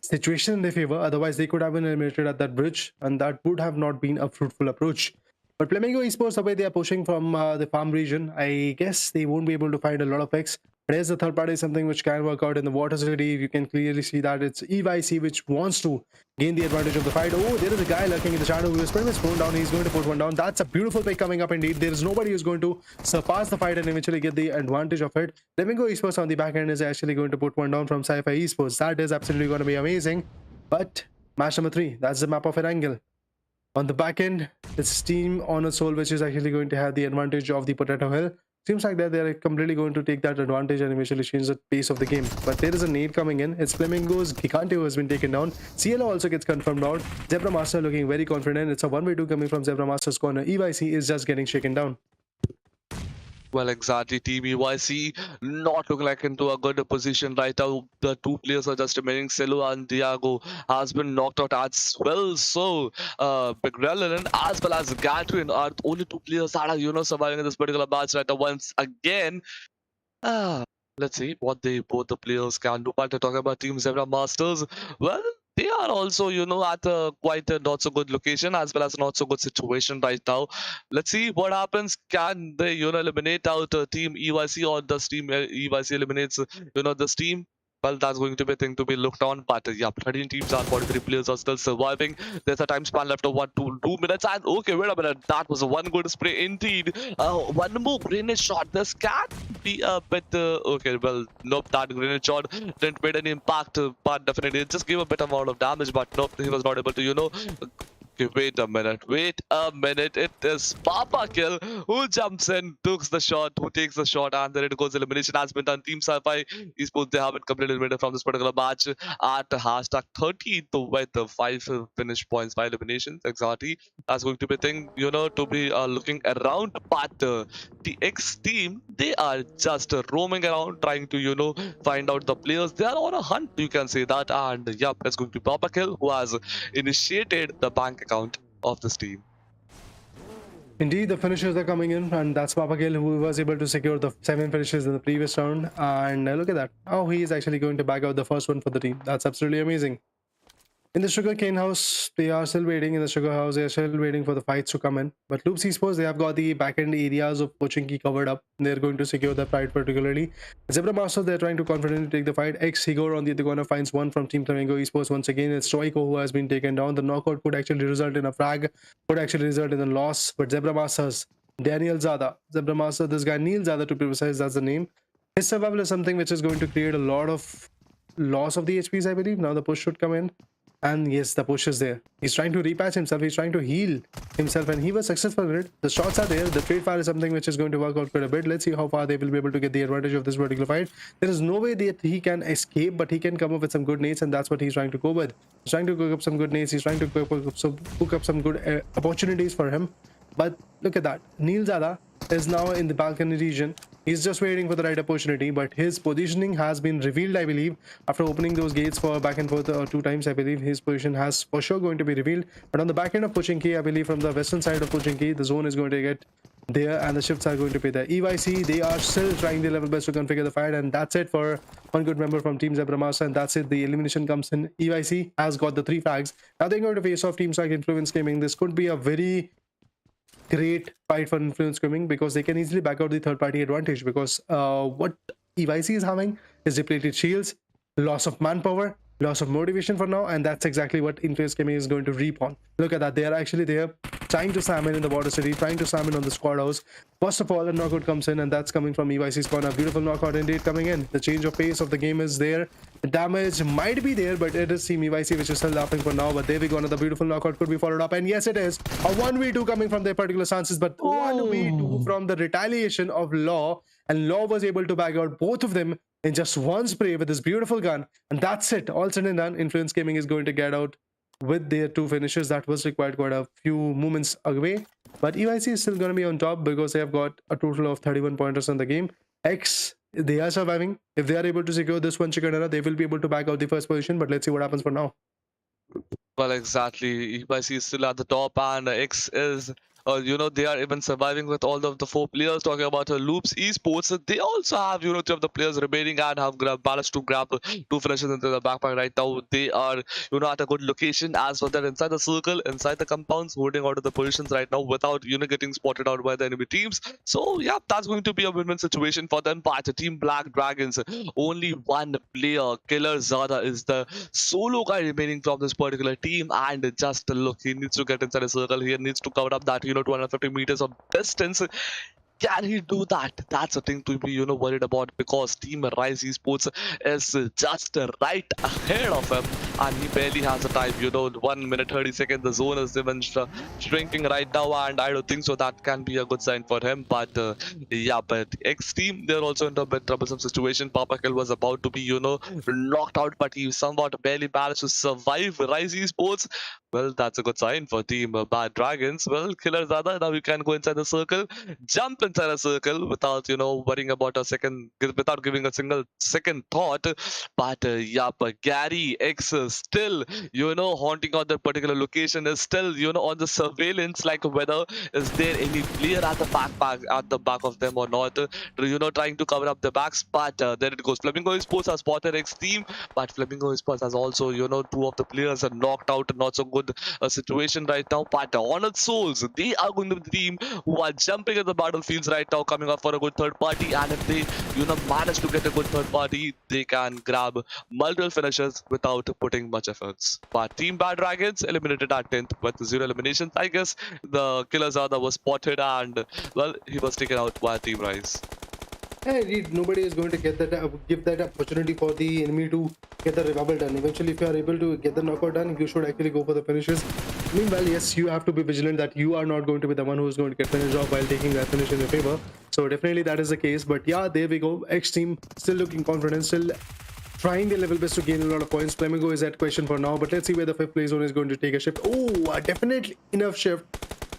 situation in their favor. Otherwise, they could have been eliminated at that bridge, and that would have not been a fruitful approach. But Flamingo Esports, the way they are pushing from the farm region, I guess they won't be able to find a lot of picks. But as the third party is something which can work out in the Water City. You can clearly see that it's EYC which wants to gain the advantage of the fight. Oh, there is a guy lurking in the shadow who is pretty much thrown down. He's going to put one down. That's a beautiful pick coming up indeed. There is nobody who's going to surpass the fight and eventually get the advantage of it. Flamingo Esports on the back end is actually going to put one down from Sci-Fi Esports. That is absolutely going to be amazing. But match number 3, that's the map of ERANGEL. On the back end, it's Team Honor Soul, which is actually going to have the advantage of the Potato Hill. Seems like that they're completely going to take that advantage and eventually change the pace of the game. But there is a nade coming in. It's Flamingo's Gigante who has been taken down. CLO also gets confirmed out. Zebra Master looking very confident. It's a 1v2 coming from Zebra Master's corner. EYC is just getting shaken down. Well, exactly. Team EYC not looking like into a good position right now. The two players are just remaining. Celo and Diago has been knocked out as well. So, Big Relevant as well as Gatwin are the only two players that are, surviving in this particular match right now. Once again, let's see what both the players can do. But talking about Team Zebra Masters, well, they are also, at a quite a not so good location as well as not so good situation right now. Let's see what happens. Can they, eliminate out Team EYC, or does Team EYC eliminates, this team? Well, that's going to be a thing to be looked on. But yeah, 13 teams and 43 players are still surviving. There's a time span left of 2 minutes. And okay, wait a minute. That was one good spray indeed. One more grenade shot. This can be a bit. Okay, well, nope. That grenade shot didn't make any impact. But definitely it just gave a bit amount of damage. But nope, he was not able to, okay, wait a minute. It is Papa Kill who jumps in, takes the shot, and then it goes. Elimination has been done. Team Sci-Fi Esports, they haven't completely eliminated from this particular match at hashtag 30th with the 5 finish points, 5 eliminations. Exactly. That's going to be a thing, to be looking around. But the X team, they are just roaming around, trying to, find out the players. They are on a hunt, you can say that. And yep, it's going to be Papa Kill who has initiated the bank account of this team. Indeed, the finishers are coming in, and that's Papa Gill who was able to secure the 7 finishes in the previous round. And look at that. Oh, he is actually going to back out the first one for the team. That's absolutely amazing. In the sugarcane house, they are still waiting. In the sugar house, they are still waiting for the fights to come in. But Loops Esports, they have got the back-end areas of Pochinki covered up. They're going to secure the fight particularly. Zebra Master, they're trying to confidently take the fight. X-Higor on the other corner finds one from Team Flamingo Esports once again. It's Stoico who has been taken down. The knockout could actually result in a frag, could actually result in a loss. But Zebra Masters, Daniel Zada, Zebra Master, this guy Neil Zada to be precise, that's the name. His survival is something which is going to create a lot of loss of the HPs, I believe. Now the push should come in. And yes, the push is there. He's trying to repatch himself. He's trying to heal himself, and he was successful in it. The shots are there. The trade fire is something which is going to work out quite a bit. Let's see how far they will be able to get the advantage of this particular fight. There is no way that he can escape, but he can come up with some good nades, and that's what he's trying to go with. He's trying to cook up some good nades. He's trying to cook up some good opportunities for him. But look at that. Neil Zada is now in the balcony region. He's just waiting for the right opportunity, but his positioning has been revealed, I believe, after opening those gates for back and forth 2 times. I believe his position has for sure going to be revealed. But on the back end of Pubg, I believe from the western side of Pubg, the zone is going to get there and the shifts are going to be there. EYC, they are still trying their level best to configure the fight, and that's it for one good member from Team Zebramasa, and that's it. The elimination comes in. EYC has got the 3 flags. Now they're going to face off teams like Influence Gaming. This could be a very great fight for Influence Gaming because they can easily back out the third-party advantage, because what EYC is having is depleted shields, loss of manpower, loss of motivation for now, and that's exactly what Influence Gaming is going to reap on. Look at that. They are actually there trying to salmon in the border city, trying to salmon on the squad house. First of all, a knockout comes in, and that's coming from EYC's corner. Beautiful knockout indeed coming in. The change of pace of the game is there. The damage might be there, but it is Team EYC which is still laughing for now. But there we go. Another beautiful knockout could be followed up, and yes, it is a 1v2 coming from their particular stances, but 1v2 from the retaliation of Law, and Law was able to bag out both of them in just one spray with this beautiful gun, and that's it. All said and done, Influence Gaming is going to get out with their 2 finishes. That was required quite a few moments away, but EYC is still going to be on top because they have got a total of 31 pointers in the game. X, they are surviving. If they are able to secure this one chicken dinner, they will be able to back out the first position, but let's see what happens for now. Well, exactly. EYC is still at the top, and X is, they are even surviving with all of the 4 players. Talking about Loops Esports, they also have, 2 of the players remaining and have managed to grab 2 finishes into the backpack right now. They are, at a good location as well. They're inside the circle, inside the compounds, holding out of the positions right now without, getting spotted out by the enemy teams. So, yeah, that's going to be a win-win situation for them. But Team Black Dragons, only one player, Killer Zada, is the solo guy remaining from this particular team, and just look, he needs to get inside a circle. He needs to cover up that 250 meters of distance. Can he do that? That's a thing to be worried about, because Team Rise Esports is just right ahead of him, and he barely has the time. 1 minute 30 seconds. The zone is even shrinking right now, and I don't think so that can be a good sign for him. But yeah, but XTEAM, they're also in a bit troublesome situation. Papa Kill was about to be knocked out, but he somewhat barely managed to survive Rise Esports. Well, that's a good sign for Team Bad Dragons. Well, Killer Zada, now you can go inside the circle, jump inside a circle without worrying about without giving a single second thought. But yeah, but Gary X is still haunting on that particular location, is still on the surveillance, like whether is there any player at the back of them or not, trying to cover up the backs. But there it goes. Flamingo Esports has spotted XTEAM, but Flamingo Esports has also 2 of the players are knocked out. Not so good situation right now. But Honored Souls, they are going to be the team who are jumping at the battlefields right now, coming up for a good third party. And if they manage to get a good third party, they can grab multiple finishes without putting much efforts. But Team Bad Dragons eliminated at 10th with 0 eliminations. I guess the Killer Zada was spotted, and well, he was taken out by Team Rise. Hey, nobody is going to get that give that opportunity for the enemy to get the revival done. Eventually, if you are able to get the knockout done, you should actually go for the finishes. Meanwhile, yes, you have to be vigilant that you are not going to be the one who is going to get finished off while taking that finish in your favor. So definitely that is the case. But yeah, there we go. X team still looking confident, still trying their level best to gain a lot of points. Flamingo is at question for now, but let's see where the 5th place zone is going to take a shift. Oh, definitely enough shift.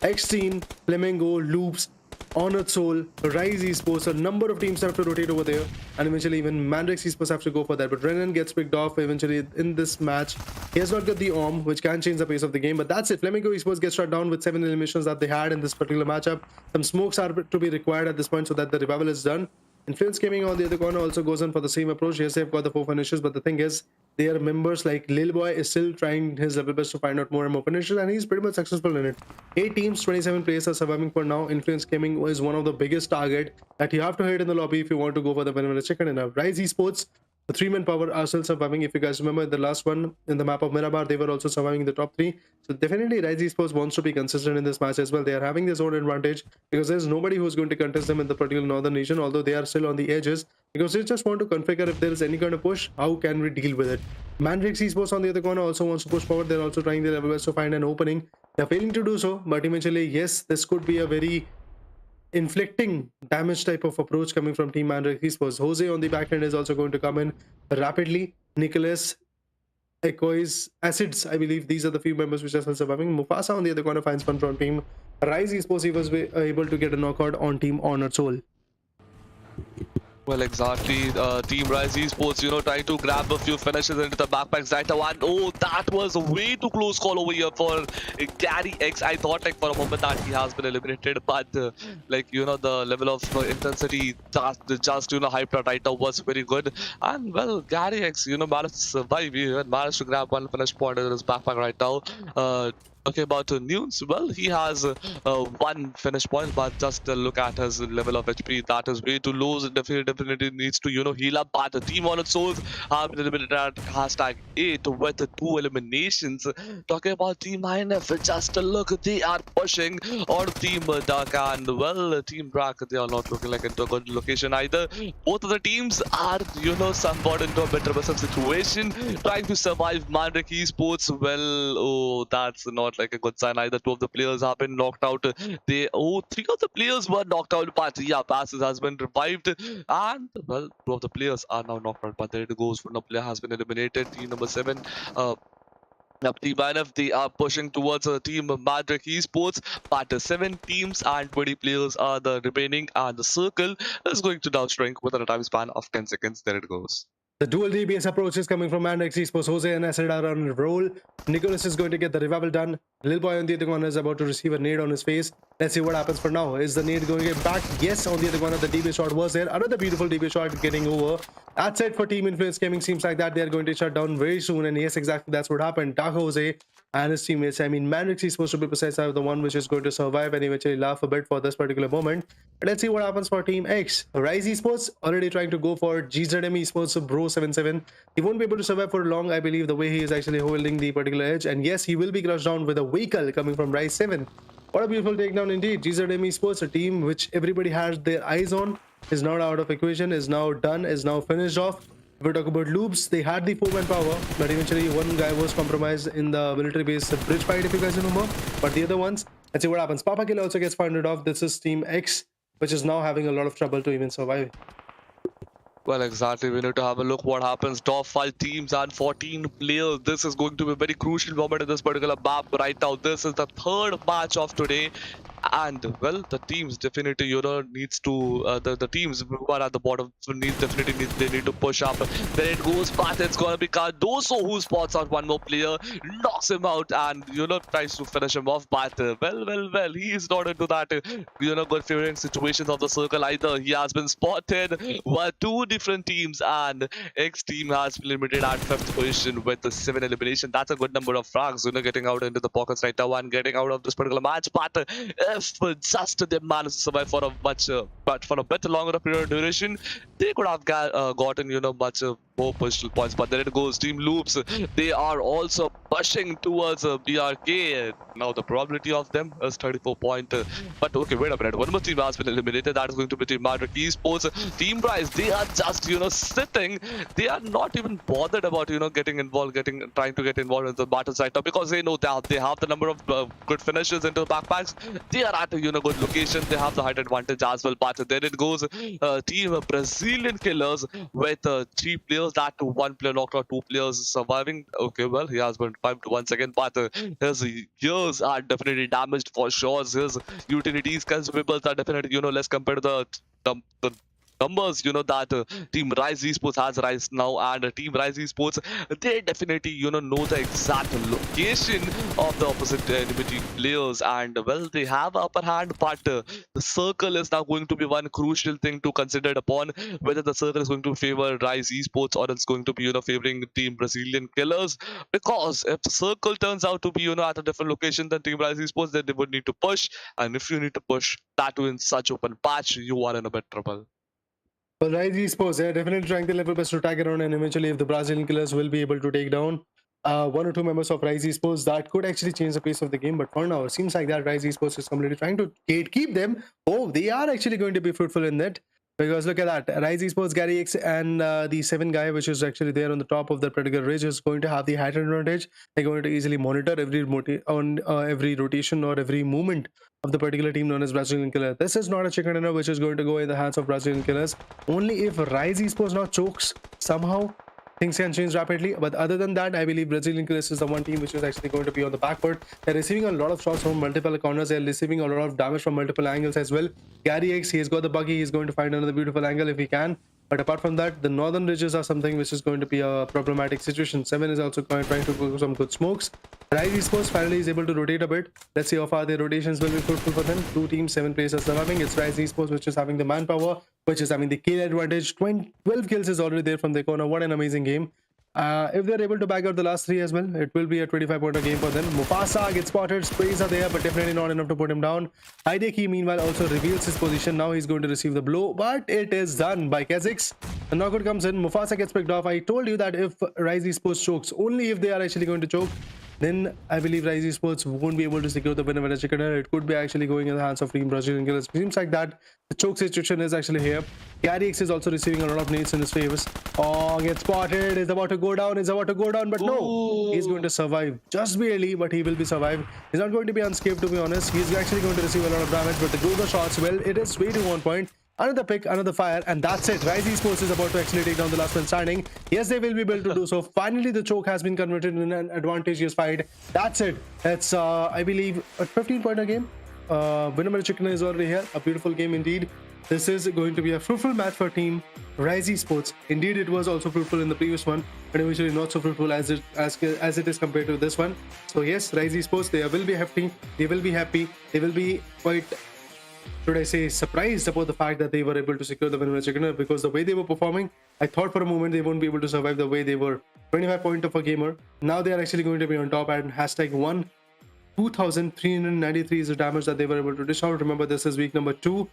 X team, Flamingo, Loops, Honored Soul, Rise Esports, a number of teams have to rotate over there, and eventually even MANDRAKES Esports have to go for that. But Renan gets picked off eventually in this match. He has not got the arm, which can change the pace of the game, but that's it. Flamingo Esports gets shut down with 7 eliminations that they had in this particular matchup. Some smokes are to be required at this point so that the revival is done. Influence Gaming on the other corner also goes on for the same approach. Yes, they've got the 4 finishes, but the thing is, their members like Lil Boy is still trying his level best to find out more and more finishes, and he's pretty much successful in it. 8 teams, 27 players are surviving for now. Influence Gaming is one of the biggest target that you have to hit in the lobby if you want to go for the winner chicken dinner. Rise Esports, the 3-man power are still surviving. If you guys remember the last one in the map of Miramar, they were also surviving in the top 3. So definitely Rise Esports wants to be consistent in this match as well. They are having their own advantage because there's nobody who's going to contest them in the particular northern region, although they are still on the edges. because they just want to configure if there is any kind of push, how can we deal with it. MANDRAKES Esports on the other corner also wants to push forward. They're also trying their level best to find an opening. They're failing to do so, but eventually, yes, this could be a very inflicting damage type of approach coming from Team MANDRAKES Esports. Jose on the back end is also going to come in rapidly. Nicholas, Echoes, Acids, I believe these are the few members which are still surviving. Mufasa on the other corner finds fun from Team Rise Esports. He was able to get a knockout on Team Honored Soul. Well, exactly. Team Rise Esports, trying to grab a few finishes into the backpacks right now. And oh, that was a way too close call over here for Gary X. I thought, like, for a moment that he has been eliminated, but the level of intensity that just hyped out right now was very good. And well, Gary X, managed to survive. He managed to grab one finish point in his backpack right now. Talking about Nunes, well, he has one finish point, but just look at his level of HP. That is way too low. So definitely needs to, heal up. But the team on its souls have been eliminated at #8 with 2 eliminations. Talking about Team INF, just look, they are pushing on Team Dark, and well, Team Dark, they are not looking like into a good location either. Both of the teams are, somewhat into a better situation, trying to survive. MANDRAKES Esports, well, oh, that's not like a good sign either. 2 of the players have been knocked out. 3 of the players were knocked out, but yeah, Passes has been revived, and well, 2 of the players are now knocked out. But there it goes. One player has been eliminated. Team number 7. Team INF, they are pushing towards a team MANDRAKES Esports, but 7 teams and 20 players are the remaining, and the circle is going to now shrink within a time span of 10 seconds. There it goes. The dual DBS approach is coming from MANDRAKES Esports. Jose and Acid are on a roll. Nicholas is going to get the revival done. Lil Boy on the other corner is about to receive a nade on his face. Let's see what happens for now. Is the nade going to get back? Yes, on the other corner, the DBS shot was there. Another beautiful DBS shot getting over. That's it for Team Influence Gaming. Seems like that they're going to shut down very soon. And yes, exactly that's what happened. Dark Jose and his teammates, I mean, MANDRAKES is supposed to be precise, are the one which is going to survive and eventually laugh a bit for this particular moment. But let's see what happens for Team X. Rise Esports already trying to go for GZM Esports Bro 77. He won't be able to survive for long, I believe, the way he is actually holding the particular edge. And yes, he will be crushed down with a vehicle coming from Rise 7. What a beautiful takedown indeed. GZM Esports, a team which everybody has their eyes on, is now out of equation, is now done, is now finished off. If we talk about Loops, they had the 4-man power, but eventually one guy was compromised in the military base bridge fight, if you guys remember. But the other ones, let's see what happens. Papa Kill also gets pounded off. This is Team X, which is now having a lot of trouble to even survive. Well, exactly. We need to have a look what happens. Top 5 teams and 14 players. This is going to be a very crucial moment in this particular map right now. This is the 3rd match of today. And well, the teams definitely needs to the teams who are at the bottom they need to push up. There it goes, but it's gonna be Cardoso who spots out one more player, knocks him out, and tries to finish him off. But well, he is not into that good favoring situations of the circle either. He has been spotted by 2 different teams, and X team has been limited at 5th position with the 7 elimination. That's a good number of frags, getting out into the pockets right now and getting out of this particular match. But if just they managed to survive for a better longer period of duration, they could have gotten much more personal points. But there it goes. Team Loops, they are also pushing towards BRK. Now the probability of them is 34 point. But okay, wait a minute. One more team has been eliminated. That is going to be Team MANDRAKES Esports. Team Rise, they are just sitting. They are not even bothered about getting involved, trying to get involved in the battles right now, because they know that they have the number of good finishes into the backpacks. They are at a good location. They have the height advantage as well. But there it goes. Team Brazilian Killers with 3 players. That 1 player knocked out, 2 players surviving. Okay, well, he has been piped once again, but his gears are definitely damaged for sure. His utilities, consumables are definitely less compared to the numbers that Team Rise Esports has right now, and Team Rise Esports, they definitely know the exact location of the opposite enemy players, and well, they have upper hand. But the circle is now going to be one crucial thing to consider upon, whether the circle is going to favor Rise Esports or it's going to be favoring Team Brazilian Killers. Because if the circle turns out to be at a different location than Team Rise Esports, then they would need to push, and if you need to push that in such open patch, you are in a bit trouble. Well, Rise Esports, they're definitely trying their level best to tag around, and eventually, if the Brazilian Killers will be able to take down 1 or 2 members of Rise Esports, that could actually change the pace of the game. But for now, it seems like that Rise Esports is completely trying to gatekeep them. Oh, they are actually going to be fruitful in that. Because look at that, Rise Esports, Gary X, and the 7 guy, which is actually there on the top of that particular ridge, is going to have the height advantage. They're going to easily monitor every rotation or every movement of the particular team known as Brazilian Killer. This is not a chicken dinner which is going to go in the hands of Brazilian Killers. Only if Rise Esports now chokes somehow, things can change rapidly. But other than that, I believe Brazilian Killers is the one team which is actually going to be on the back foot. They're receiving a lot of shots from multiple corners. They're receiving a lot of damage from multiple angles as well. Gary X, he's got the buggy. He's going to find another beautiful angle if he can. But apart from that, the northern ridges are something which is going to be a problematic situation. 7 is also trying to go some good smokes. Rise Esports finally is able to rotate a bit. Let's see how far their rotations will be fruitful for them. 2 teams, 7 players are surviving. It's Rise Esports which is having the manpower, which is having the kill advantage. 12 kills is already there from their corner. What an amazing game. If they're able to bag out the last 3 as well, it will be a 25-pointer game for them. Mufasa gets spotted, sprays are there, but definitely not enough to put him down. Hideki, meanwhile, also reveals his position. Now he's going to receive the blow, but it is done by Kha'Zix. The knockout comes in. Mufasa gets picked off. I told you that if Rise Esports chokes, only if they are actually going to choke, then I believe Rise Esports won't be able to secure the winner chicken dinner. It could be actually going in the hands of Team Brazilian Killers. Seems like that the choke situation is actually here. Gary X is also receiving a lot of nades in his favors. Oh, gets spotted. Is about to go down. Is about to go down, but no. He's going to survive. Just barely, but he will be survived. He's not going to be unscathed, to be honest. He's actually going to receive a lot of damage, but the go the shots, well, it is way to 1 point. Another pick, another fire, and that's it. Rise Esports is about to actually take down the last man standing. Yes, they will be able to do so. Finally, the choke has been converted in an advantageous fight. That's it. It's, I believe, a 15-pointer game. Winner Chicken is already here. A beautiful game indeed. This is going to be a fruitful match for Team Rise Esports. Indeed, it was also fruitful in the previous one, but eventually not so fruitful as it is compared to this one. So yes, Rise Esports, they will be happy. They will be happy. They will be quite, should I say, surprised about the fact that they were able to secure the winner chicken dinner, because the way they were performing, I thought for a moment they won't be able to survive the way they were. 25-pointer for gamer. Now they are actually going to be on top, and #1 2,393 is the damage that they were able to dish out. Remember, this is week number 2.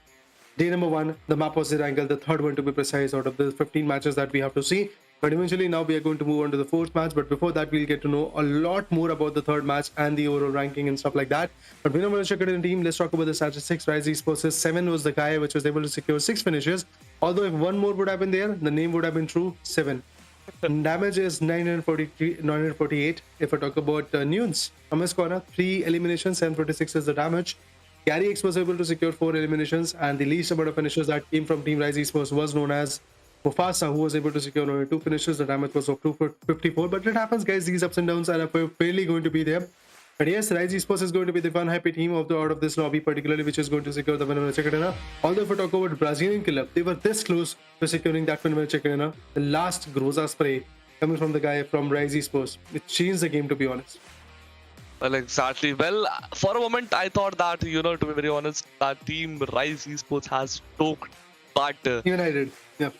Day number 1, the map was ERANGEL, the third one to be precise out of the 15 matches that we have to see. But eventually now we are going to move on to the 4th match. But before that, we'll get to know a lot more about the 3rd match and the overall ranking and stuff like that. But we know we'll check it in the team. Let's talk about the statistics. Rise Esports 7 was the guy which was able to secure 6 finishes. Although if one more would have been there, the name would have been true. 7. Damage is 948. If I talk about Nunes, from his corner, 3 eliminations, 746 is the damage. Gary X was able to secure 4 eliminations, and the least amount of finishes that came from Team Rise Esports was known as Mufasa, who was able to secure only 2 finishes. The damage was of 254, but it happens, guys. These ups and downs are fairly going to be there. But yes, Rise Esports is going to be the one happy team out of this lobby, particularly, which is going to secure the winner chicken dinner. Although if we talk about Brazilian Killer, they were this close to securing that winner chicken dinner. The last Groza spray coming from the guy from Rise Esports, it changed the game, to be honest. Well, exactly. Well, for a moment, I thought that, to be very honest, that Team Rise Esports has choked, but even I did. Yeah.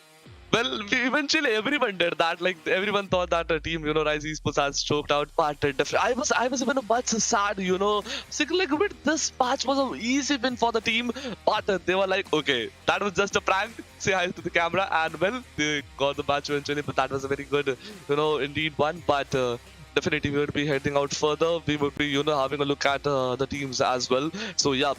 Well, eventually everyone did that. Like everyone thought that a team, Rise Esports has choked out. But I was even much sad, Thinking like, wait, this match was an easy win for the team. But they were like, okay, that was just a prank. Say hi to the camera, and well, they got the match eventually. But that was a very good, indeed one. But definitely we would be heading out further. We would be, having a look at the teams as well. So yeah.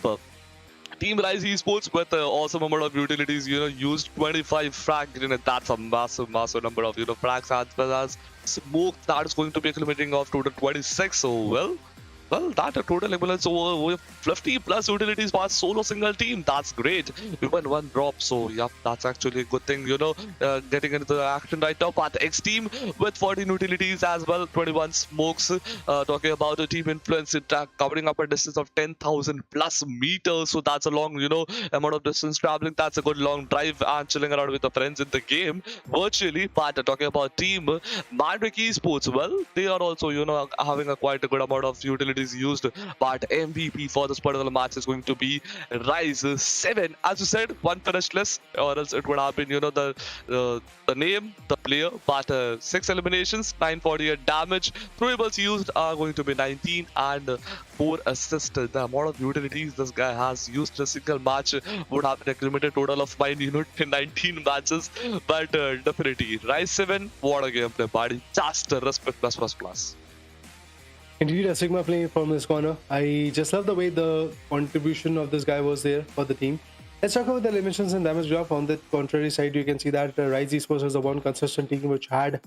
Team Rise Esports with an awesome amount of utilities, used 25 frag grenade. That's a massive number of, frags, as well as smoke that is going to be accumulating of total 26. So, well, that a total equivalence over 50 plus utilities for a solo single team. That's great. We won 1 drop, so yeah, that's actually a good thing, getting into the action right now. But XTEAM with 14 utilities as well, 21 smokes. Talking about a team influence, covering up a distance of 10,000 plus meters. So that's a long, amount of distance traveling. That's a good long drive and chilling around with the friends in the game virtually. But talking about team MANDRAKES Esports, well, they are also, having a quite a good amount of utilities used, but MVP for this particular match is going to be Rise 7. As you said, 1 finish less, or else it would have been, the name, the player. But 6 eliminations, 948 damage. Throwables used are going to be 19 and 4 assists. The amount of utilities this guy has used in a single match would have been accumulated total of mine, 19 matches. But definitely, Rise 7, what a gameplay, buddy. Just a respect plus. Indeed, a Sigma playing from this corner. I just love the way the contribution of this guy was there for the team. Let's talk about the eliminations and damage drop. On the contrary side, you can see that Rise Esports was the one consistent team which had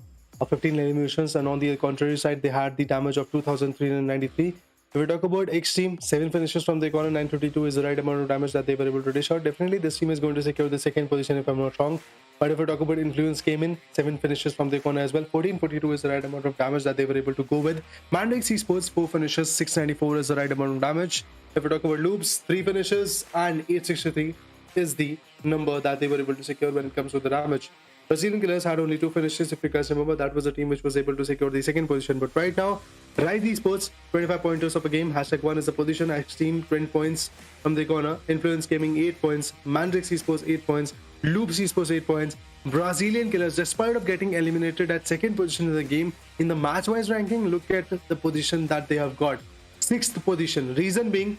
15 eliminations, and on the contrary side, they had the damage of 2,393. If we talk about XTEAM, 7 finishes from the corner, 952 is the right amount of damage that they were able to dish out. Definitely, this team is going to secure the second position if I'm not wrong. But if we talk about Influence CHEMIN, 7 finishes from the corner as well. 1442 is the right amount of damage that they were able to go with. MANDRAKES Esports, 4 finishes, 694 is the right amount of damage. If we talk about Loops, 3 finishes and 863 is the number that they were able to secure when it comes to the damage. Brazilian Killers had only 2 finishes. If you guys remember, that was the team which was able to secure the second position. But right now, Rise Esports, 25 pointers of a game. #1 is the position. XTEAM, 20 points from the corner. Influence Gaming, 8 points. MANDRAKES Esports, 8 points. Loops Esports, 8 points. Brazilian Killers, despite of getting eliminated at second position in the game, in the match-wise ranking, look at the position that they have got. 6th position. Reason being,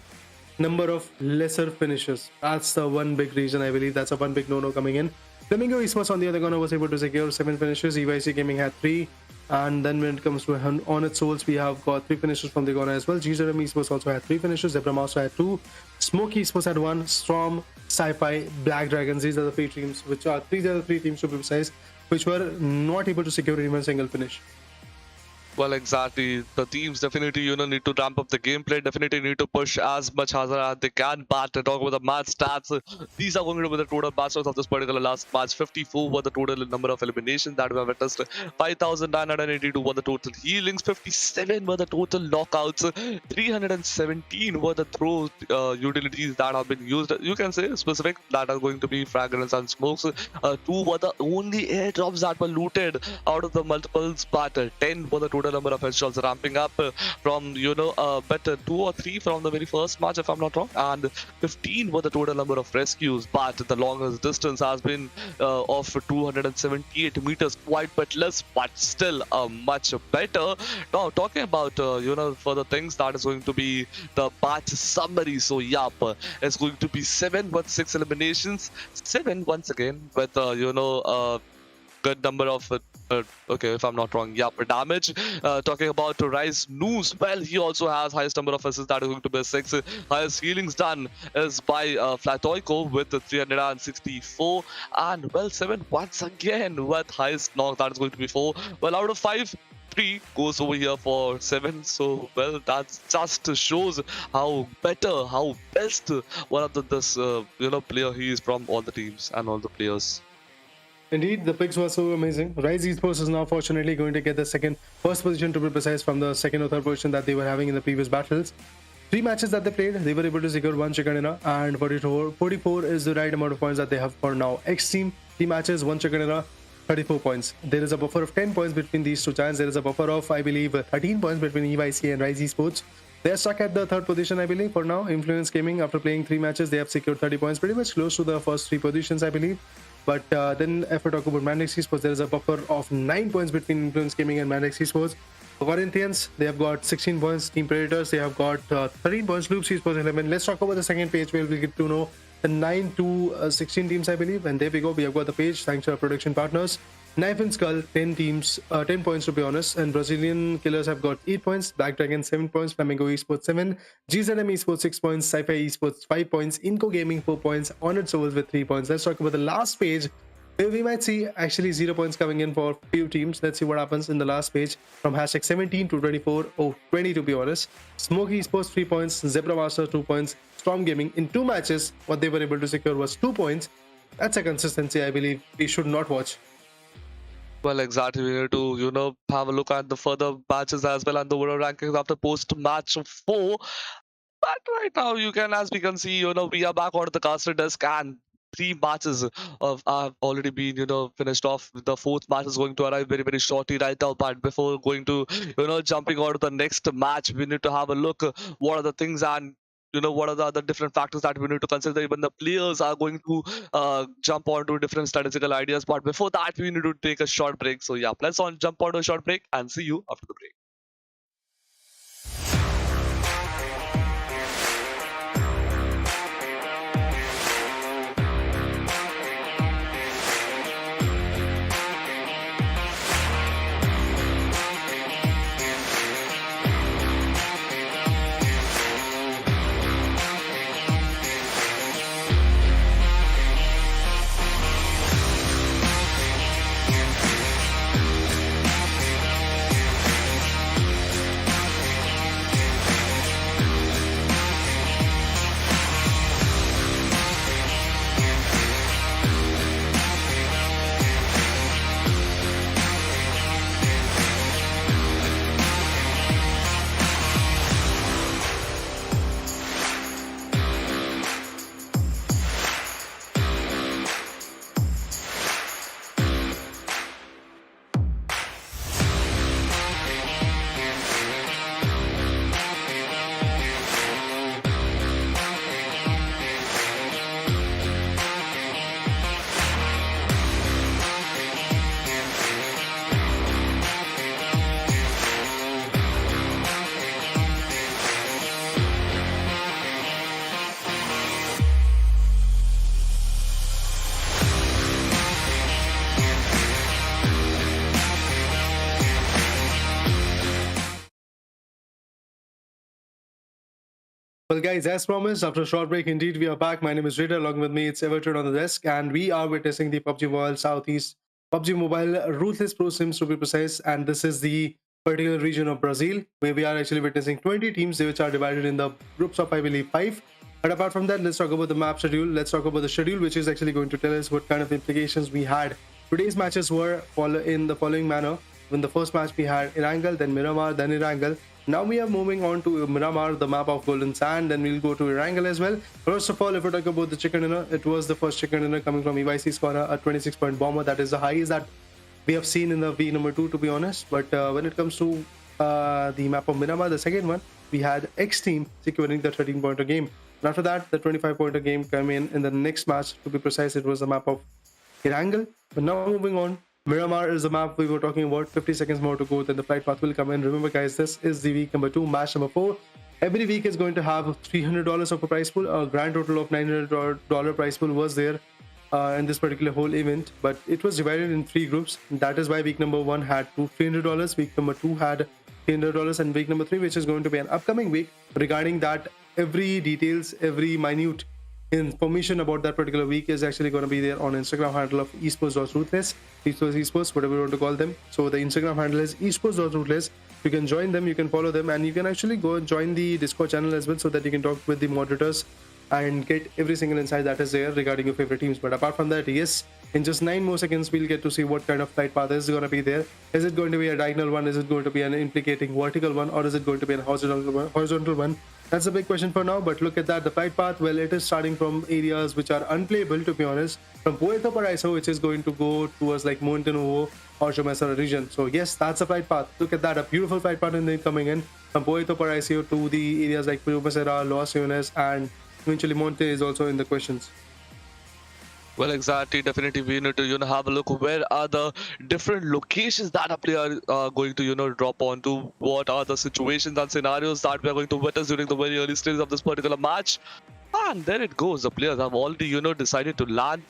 number of lesser finishes. That's the one big reason, I believe. That's a one big no-no coming in. Flamingo Esports on the other corner was able to secure 7 finishes. EYC Gaming had 3. And then when it comes to On Its Souls, we have got 3 finishes from the corner as well. GZM Esports also had 3 finishes. Zebra Master had 2. Smoke Esports had 1. Storm, Sci-Fi, Black Dragons. These are the 3 teams, which are 3 teams to be precise, which were not able to secure even a single finish. Well, exactly. The teams definitely, need to ramp up the gameplay. Definitely need to push as much as they can. But to talk about the match stats, these are going to be the total match stats of this particular last match. 54 were the total number of eliminations that we have witnessed. 5,982 were the total healings. 57 were the total knockouts. 317 were the throw utilities that have been used. You can say specific that are going to be fragrance and smokes. 2 were the only airdrops that were looted out of the multiples. But 10 were the total number of headshots, ramping up from better 2 or 3 from the very first match, if I'm not wrong, and 15 were the total number of rescues. But the longest distance has been of 278 meters, quite bit less, but still much better. Now talking about further things, that is going to be the batch summary. So yup, it's going to be 7 with 6 eliminations, 7 once again with good number of okay, if I'm not wrong, yeah, for damage. Talking about Rise Noose, well, he also has highest number of assists, that is going to be 6. Highest healings done is by Flatoico with 364, and well, 7 once again with highest knock, that is going to be 4. Well, out of 5, 3 goes over here for 7. So well, that just shows how better, how best one of this player he is from all the teams and all the players. Indeed, the picks were so amazing. Rise Esports is now fortunately going to get the first position, to be precise, from the second or third position that they were having in the previous battles. 3 matches that they played, they were able to secure 1 chicken dinner, and 44 is the right amount of points that they have for now. XTEAM, 3 matches, 1 chicken dinner, 34 points. There is a buffer of 10 points between these two giants. There is a buffer of, I believe, 13 points between EYC and Rise Esports. They are stuck at the 3rd position, I believe, for now. Influence Gaming, after playing 3 matches, they have secured 30 points, pretty much close to the first 3 positions, I believe. But then if we talk about MANDRAKES Esports, there is a buffer of 9 points between Influence Gaming and MANDRAKES Esports. Corinthians, they have got 16 points. Team Predators, they have got 13 points. Loops Esports, 11. Let's talk about the second page where we'll get to know the 9 to 16 teams, I believe. And there we go. We have got the page, thanks to our production partners. Knife and Skull, 10 teams, 10 points to be honest. And Brazilian Killers have got 8 points. Black Dragon, 7 points. Flamingo Esports, 7. GZM Esports, 6 points. Sci-Fi Esports, 5 points. INCO Gaming, 4 points. On Its Souls with 3 points. Let's talk about the last page, where we might see actually 0 points coming in for few teams. Let's see what happens in the last page from #17 to 24. Oh, 20 to be honest. Smoky Esports, 3 points. Zebra Master, 2 points. Storm Gaming, in 2 matches, what they were able to secure was 2 points. That's a consistency I believe we should not watch. Well, exactly. We need to, have a look at the further matches as well and the overall rankings after post-match 4. But right now, as we can see, we are back onto the caster desk, and 3 matches have already been, finished off. The 4th match is going to arrive very, very shortly right now. But before going to, jumping on to the next match, we need to have a look what are the things and what are the other different factors that we need to consider. Even the players are going to jump onto different statistical ideas. But before that, we need to take a short break. So yeah, let's jump onto a short break and see you after the break. Well, guys, as promised, after a short break, indeed, we are back. My name is Rita. Along with me, it's Everton on the desk, and we are witnessing the PUBG Mobile Southeast, PUBG Mobile Ruthless Pro Sims to be precise. And this is the particular region of Brazil, where we are actually witnessing 20 teams, which are divided in the groups of, I believe, 5. But apart from that, let's talk about the map schedule. Let's talk about the schedule, which is actually going to tell us what kind of implications we had. Today's matches were in the following manner. In the first match, we had ERANGEL, then Miramar, then ERANGEL. Now we are moving on to Miramar, the map of Golden Sand, then we'll go to ERANGEL as well. First of all, if we talk about the chicken dinner, it was the first chicken dinner coming from EYC Scorner, a 26-point bomber. That is the highest that we have seen in the V number 2, to be honest. But when it comes to the map of Miramar, the second one, we had XTEAM securing the 13-pointer game. And after that, the 25-pointer game came in the next match. To be precise, it was the map of ERANGEL. But now moving on, Miramar is the map we were talking about. 50 seconds more to go, then the flight path will come in. Remember, guys, this is the week number 2, match number 4. Every week is going to have $300 of a prize pool. A grand total of $900 prize pool was there in this particular whole event, but it was divided in 3 groups. That is why week number 1 had $300, week number 2 had $300, and week number 3, which is going to be an upcoming week. Regarding that, every details, every minute information about that particular week is actually going to be there on Instagram handle of esports.ruthless, esports, whatever you want to call them. So the Instagram handle is esports.ruthless. You can join them, you can follow them, and you can actually go and join the Discord channel as well, so that you can talk with the moderators and get every single insight that is there regarding your favorite teams. But apart from that, yes, in just 9 more seconds, we'll get to see what kind of flight path is going to be there. Is it going to be a diagonal one? Is it going to be an implicating vertical one? Or is it going to be a horizontal one? That's a big question for now, but look at that. The flight path, well, it is starting from areas which are unplayable, to be honest. From Puerto Paraiso, which is going to go towards like Monte Novo or Chomesara region. So yes, that's a flight path. Look at that, a beautiful flight path coming in from Puerto Paraiso to the areas like Chomesara, Los Angeles, and eventually Monte is also in the questions. Well, exactly. Definitely, we need to have a look where are the different locations that a player going to drop onto. What are the situations and scenarios that we are going to witness during the very early stages of this particular match? And there it goes. The players have already decided to land.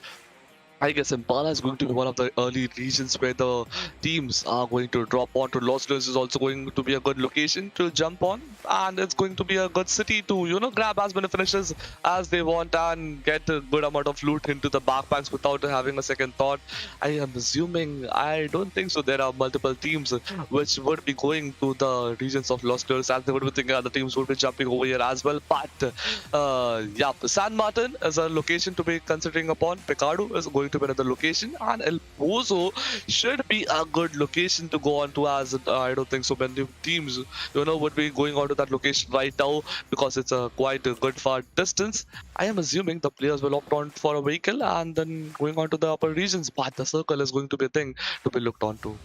I guess Impala is going to be one of the early regions where the teams are going to drop on to. Los Angeles is also going to be a good location to jump on, and it's going to be a good city to grab as many finishes as they want and get a good amount of loot into the backpacks without having a second thought. I am assuming, I don't think so, there are multiple teams which would be going to the regions of Los Angeles, as they would be thinking other teams would be jumping over here as well. But yeah, San Martin is a location to be considering upon. Picardo is going to be another location, and El Pozo should be a good location to go on to, as I don't think so many teams would be going on to that location right now, because it's a quite a good far distance. I am assuming the players will opt on for a vehicle and then going on to the upper regions, but the circle is going to be a thing to be looked on to.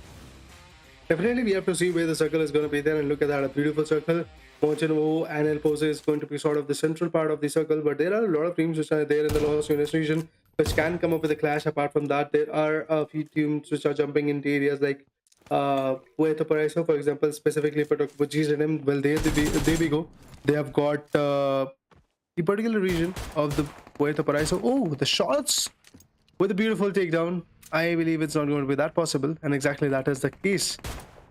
Definitely, we have to see where the circle is going to be there, and look at that, a beautiful circle. Mochenovo and El Pozo is going to be sort of the central part of the circle, but there are a lot of teams which are there in the Los Angeles region which can come up with a clash. Apart from that, there are a few teams which are jumping into areas like Puerto Paraiso, for example, specifically if I talk about GZM. Well, there we go. They have got the particular region of the Puerto Paraiso. Oh, the shots with a beautiful takedown. I believe it's not going to be that possible, and exactly that is the case.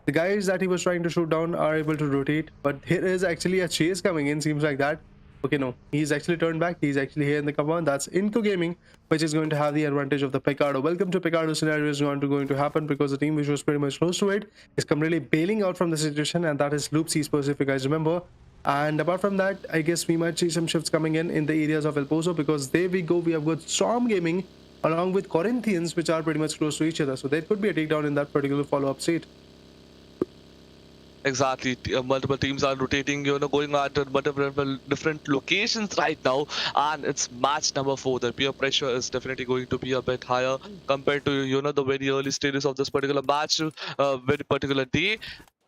The guys that he was trying to shoot down are able to rotate, but here is actually a chase coming in, seems like that. Okay, no, he's actually turned back. He's actually here in the compound. That's INCO Gaming, which is going to have the advantage of the Picardo. Welcome to Picardo scenario is going to happen, because the team which was pretty much close to it is completely bailing out from the situation, and that is Loops Esports, if you guys remember. And apart from that, I guess we might see some shifts coming in the areas of El Pozo, because there we go. We have got Storm Gaming along with Corinthians, which are pretty much close to each other. So there could be a takedown in that particular follow-up state. Exactly, multiple teams are rotating, going at multiple different locations right now, and it's match number 4. The peer pressure is definitely going to be a bit higher compared to the very early stages of this particular match, very particular day.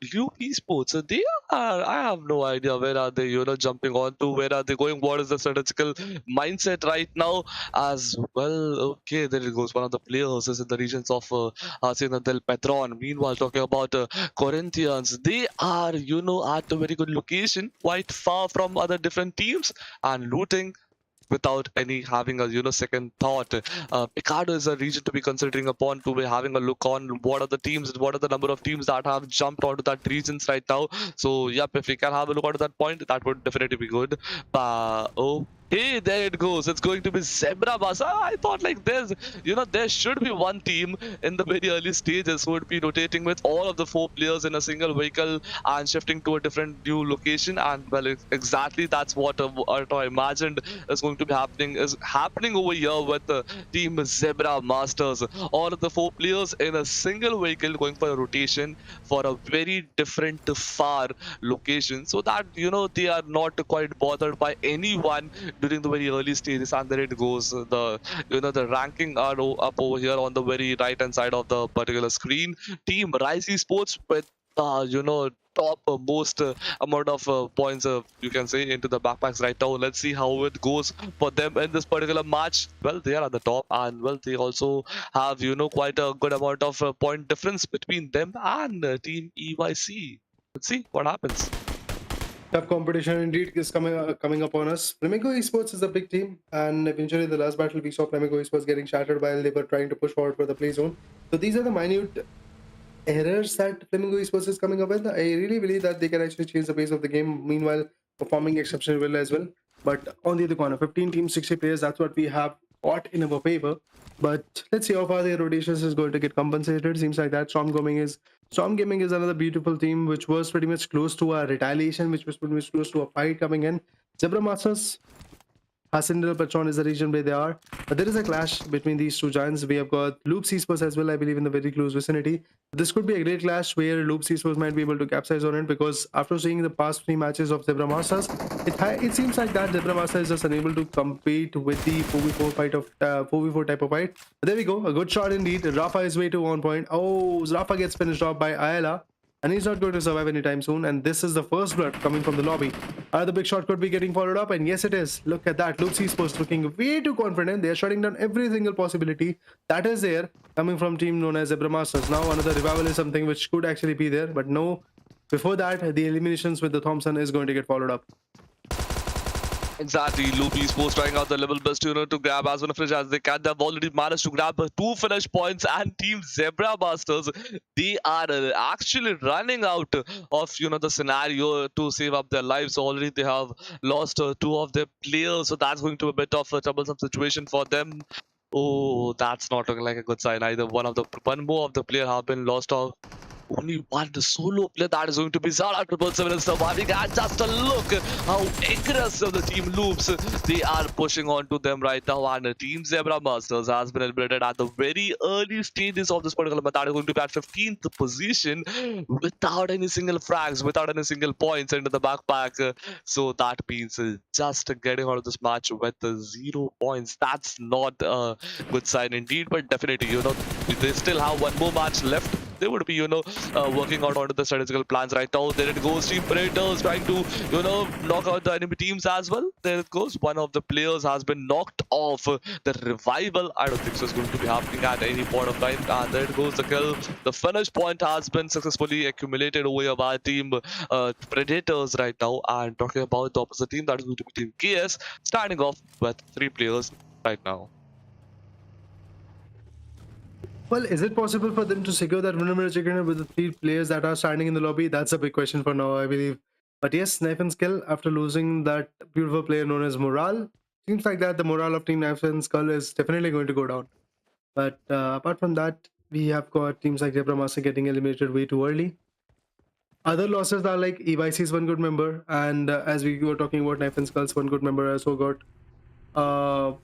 Esports, they are, I have no idea where are they jumping on to, where are they going, what is the strategical mindset right now as well. Okay, there it goes, one of the players is in the regions of Hacienda del Petron. Meanwhile, talking about Corinthians, they are at a very good location, quite far from other different teams, and looting without any having a second thought. Picardo is a region to be considering upon, to be having a look on what are the teams, what are the number of teams that have jumped onto that regions right now. So yep, if we can have a look onto that point, that would definitely be good. Oh, hey, there it goes. It's going to be Zebra Bus. I thought like there should be one team in the very early stages who would be rotating with all of the 4 players in a single vehicle and shifting to a different new location. And well, exactly that's what I imagined is going to be happening over here with the team Zebra Masters. All of the 4 players in a single vehicle going for a rotation for a very different far location, so that they are not quite bothered by anyone during the very early stages. And there it goes. The ranking are up over here on the very right hand side of the particular screen. Team Rise Esports with top most amount of points, you can say, into the backpacks right now. Let's see how it goes for them in this particular match. Well, they are at the top, and well, they also have quite a good amount of point difference between them and team EYC. Let's see what happens. Tough competition indeed is coming upon us. Flamengo Esports is a big team, and eventually the last battle we saw Flamengo Esports getting shattered while they were trying to push forward for the play zone. So these are the minute errors that Flamengo Esports is coming up with. I really believe that they can actually change the pace of the game, meanwhile performing exceptionally well as well. But on the other corner, 15 teams, 60 players, that's what we have got in our favor. But let's see how far their rotations is going to get compensated. Seems like that Storm Gaming is another beautiful team which was pretty much close to a retaliation, which was pretty much close to a fight coming in. Zebra Masters, Hasindal Patron is the region where they are. But there is a clash between these two giants. We have got Loops Esports as well, I believe, in the very close vicinity. This could be a great clash where Loops Esports might be able to capsize on it, because after seeing the past 3 matches of Zebra Masters, it seems like that Zebra Master is just unable to compete with the 4v4 fight of 4v4 type of fight. But there we go, a good shot indeed. Rafa is way too on point. Oh, Rafa gets finished off by Ayala, and he's not going to survive anytime soon. And this is the first blood coming from the lobby. The big shot could be getting followed up, and yes, it is. Look at that. Loops Esports looking way too confident. They are shutting down every single possibility that is there coming from team known as Zebra Masters. Now another revival is something which could actually be there, but no. Before that, the eliminations with the Thompson is going to get followed up. Exactly, Loop Esports trying out the level best to grab as many finish as they can. They've already managed to grab 2 finish points, and Team Zebra Masters, they are actually running out of the scenario to save up their lives. Already they have lost 2 of their players, so that's going to be a bit of a troublesome situation for them. Oh, that's not looking like a good sign either. One more of the player have been lost off. Only one solo player, that is going to be Zara 777 is surviving. And just a look how aggressive the team Loops, they are pushing on to them right now. And Team Zebra Masters has been eliminated at the very early stages of this particular match. That is going to be at 15th position without any single frags, without any single points into the backpack. So that means just getting out of this match with 0 points. That's not a good sign indeed, but definitely, they still have one more match left. They would be, working out onto the strategical plans right now. There it goes, Team Predators trying to, knock out the enemy teams as well. There it goes. One of the players has been knocked off. The revival, I don't think so is going to be happening at any point of time. And there it goes, the kill. The finish point has been successfully accumulated over here by Team Predators right now. And talking about the opposite team, that is going to be Team KS, starting off with 3 players right now. Well, is it possible for them to secure that winner chicken with the 3 players that are standing in the lobby? That's a big question for now, I believe. But yes, Knife and Skill, after losing that beautiful player known as Morale, seems like that the morale of Team Knife and Skull is definitely going to go down. But apart from that, we have got teams like Zebra Master getting eliminated way too early. Other losses are like EYC's one good member, and as we were talking about Knife and Skull's one good member also got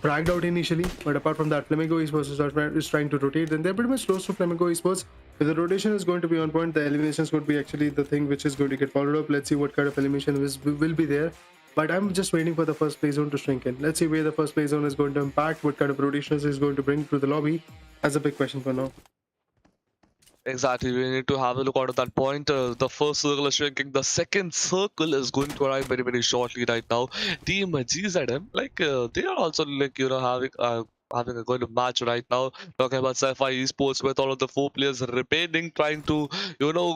bragged out initially. But apart from that, Flamengo Esports is trying to rotate, and they're pretty much close to Flamengo Esports. If the rotation is going to be on point, the eliminations would be actually the thing which is going to get followed up. Let's see what kind of elimination will be there. But I'm just waiting for the first play zone to shrink in. Let's see where the first play zone is going to impact, what kind of rotations is going to bring to the lobby. That's a big question for now. Exactly, we need to have a look out at that point. The first circle is shrinking. The second circle is going to arrive very, very shortly right now. Team GZM, they are also having having a good match right now. Talking about Sci-Fi Esports with all of the 4 players remaining, trying to,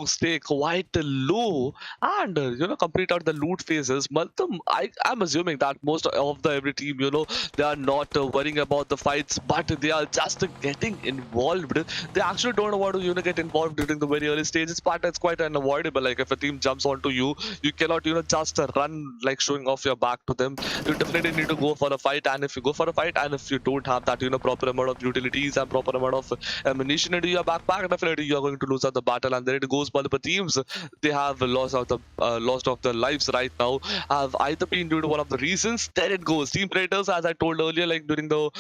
stay quite low and, complete out the loot phases. Malcolm, I'm assuming that most of the every team, they are not worrying about the fights, but they are just getting involved. They actually don't want to, get involved during the very early stages, but it's quite unavoidable. Like if a team jumps onto you, you cannot, just run like showing off your back to them. You definitely need to go for a fight, and if you go for a fight and if you don't have that, proper amount of utilities and proper amount of ammunition into your backpack, definitely you are going to lose out the battle. And there it goes. Multiple teams, they have lost of their lives right now, have either been due to one of the reasons. There it goes. Team Predators, as I told earlier, like during the